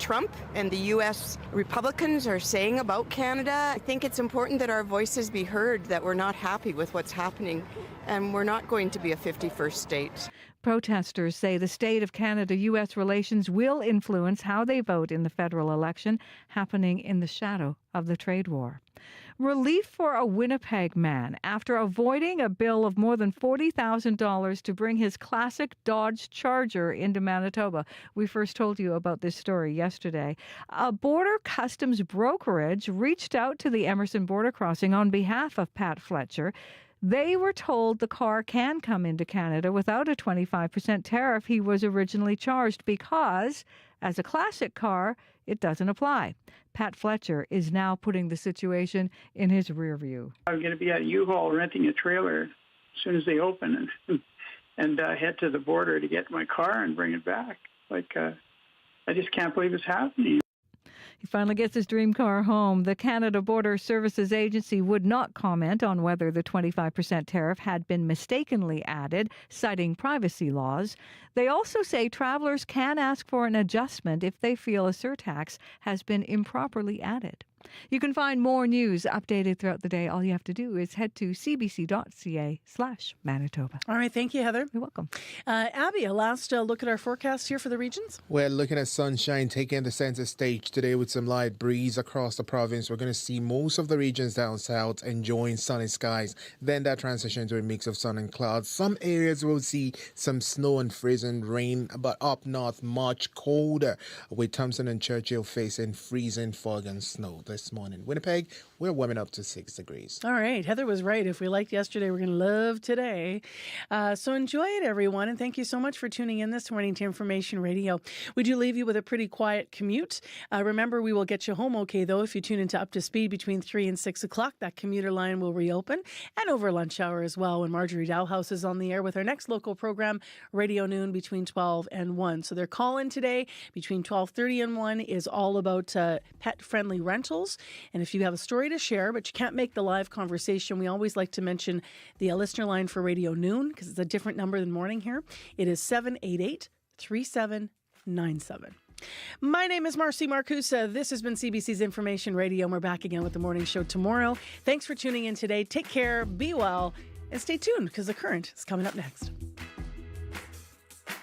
Trump and the U.S. Republicans are saying about Canada. I think it's important that our voices be heard, that we're not happy with what's happening, and we're not going to be a 51st state. Protesters say the state of Canada-U.S. relations will influence how they vote in the federal election happening in the shadow of the trade war. Relief for a Winnipeg man after avoiding a bill of more than $40,000 to bring his classic Dodge Charger into Manitoba. We first told you about this story yesterday. A border customs brokerage reached out to the Emerson border crossing on behalf of Pat Fletcher. They were told the car can come into Canada without a 25% tariff he was originally charged because, as a classic car, it doesn't apply. Pat Fletcher is now putting the situation in his rear view. I'm going to be at U-Haul renting a trailer as soon as they open and head to the border to get my car and bring it back. I just can't believe it's happening. He finally gets his dream car home. The Canada Border Services Agency would not comment on whether the 25% tariff had been mistakenly added, citing privacy laws. They also say travelers can ask for an adjustment if they feel a surtax has been improperly added. You can find more news updated throughout the day. All you have to do is head to cbc.ca/Manitoba. All right. Thank you, Heather. You're welcome. Abby, a last look at our forecast here for the regions. We're looking at sunshine taking the center stage today with some light breeze across the province. We're going to see most of the regions down south enjoying sunny skies. Then that transition to a mix of sun and clouds. Some areas will see some snow and freezing rain, but up north much colder, with Thompson and Churchill facing freezing fog and snow this morning. Winnipeg, we're warming up to 6 degrees. All right. Heather was right. If we liked yesterday, we're going to love today. So enjoy it, everyone. And thank you so much for tuning in this morning to Information Radio. We do leave you with a pretty quiet commute. Remember, we will get you home okay, though, if you tune into Up to Speed between 3 and 6 o'clock. That commuter line will reopen. And over lunch hour as well, when Marjorie Dowhouse is on the air with our next local program, Radio Noon, between 12 and 1. So their call-in today between 12:30 and 1 is all about pet-friendly rentals. And if you have a story to share, but you can't make the live conversation, we always like to mention the listener line for Radio Noon, because it's a different number than morning here. It is 788-3797. My name is Marcy Marcusa. This has been CBC's Information Radio, and we're back again with the morning show tomorrow. Thanks for tuning in today. Take care, be well, and stay tuned, because The Current is coming up next.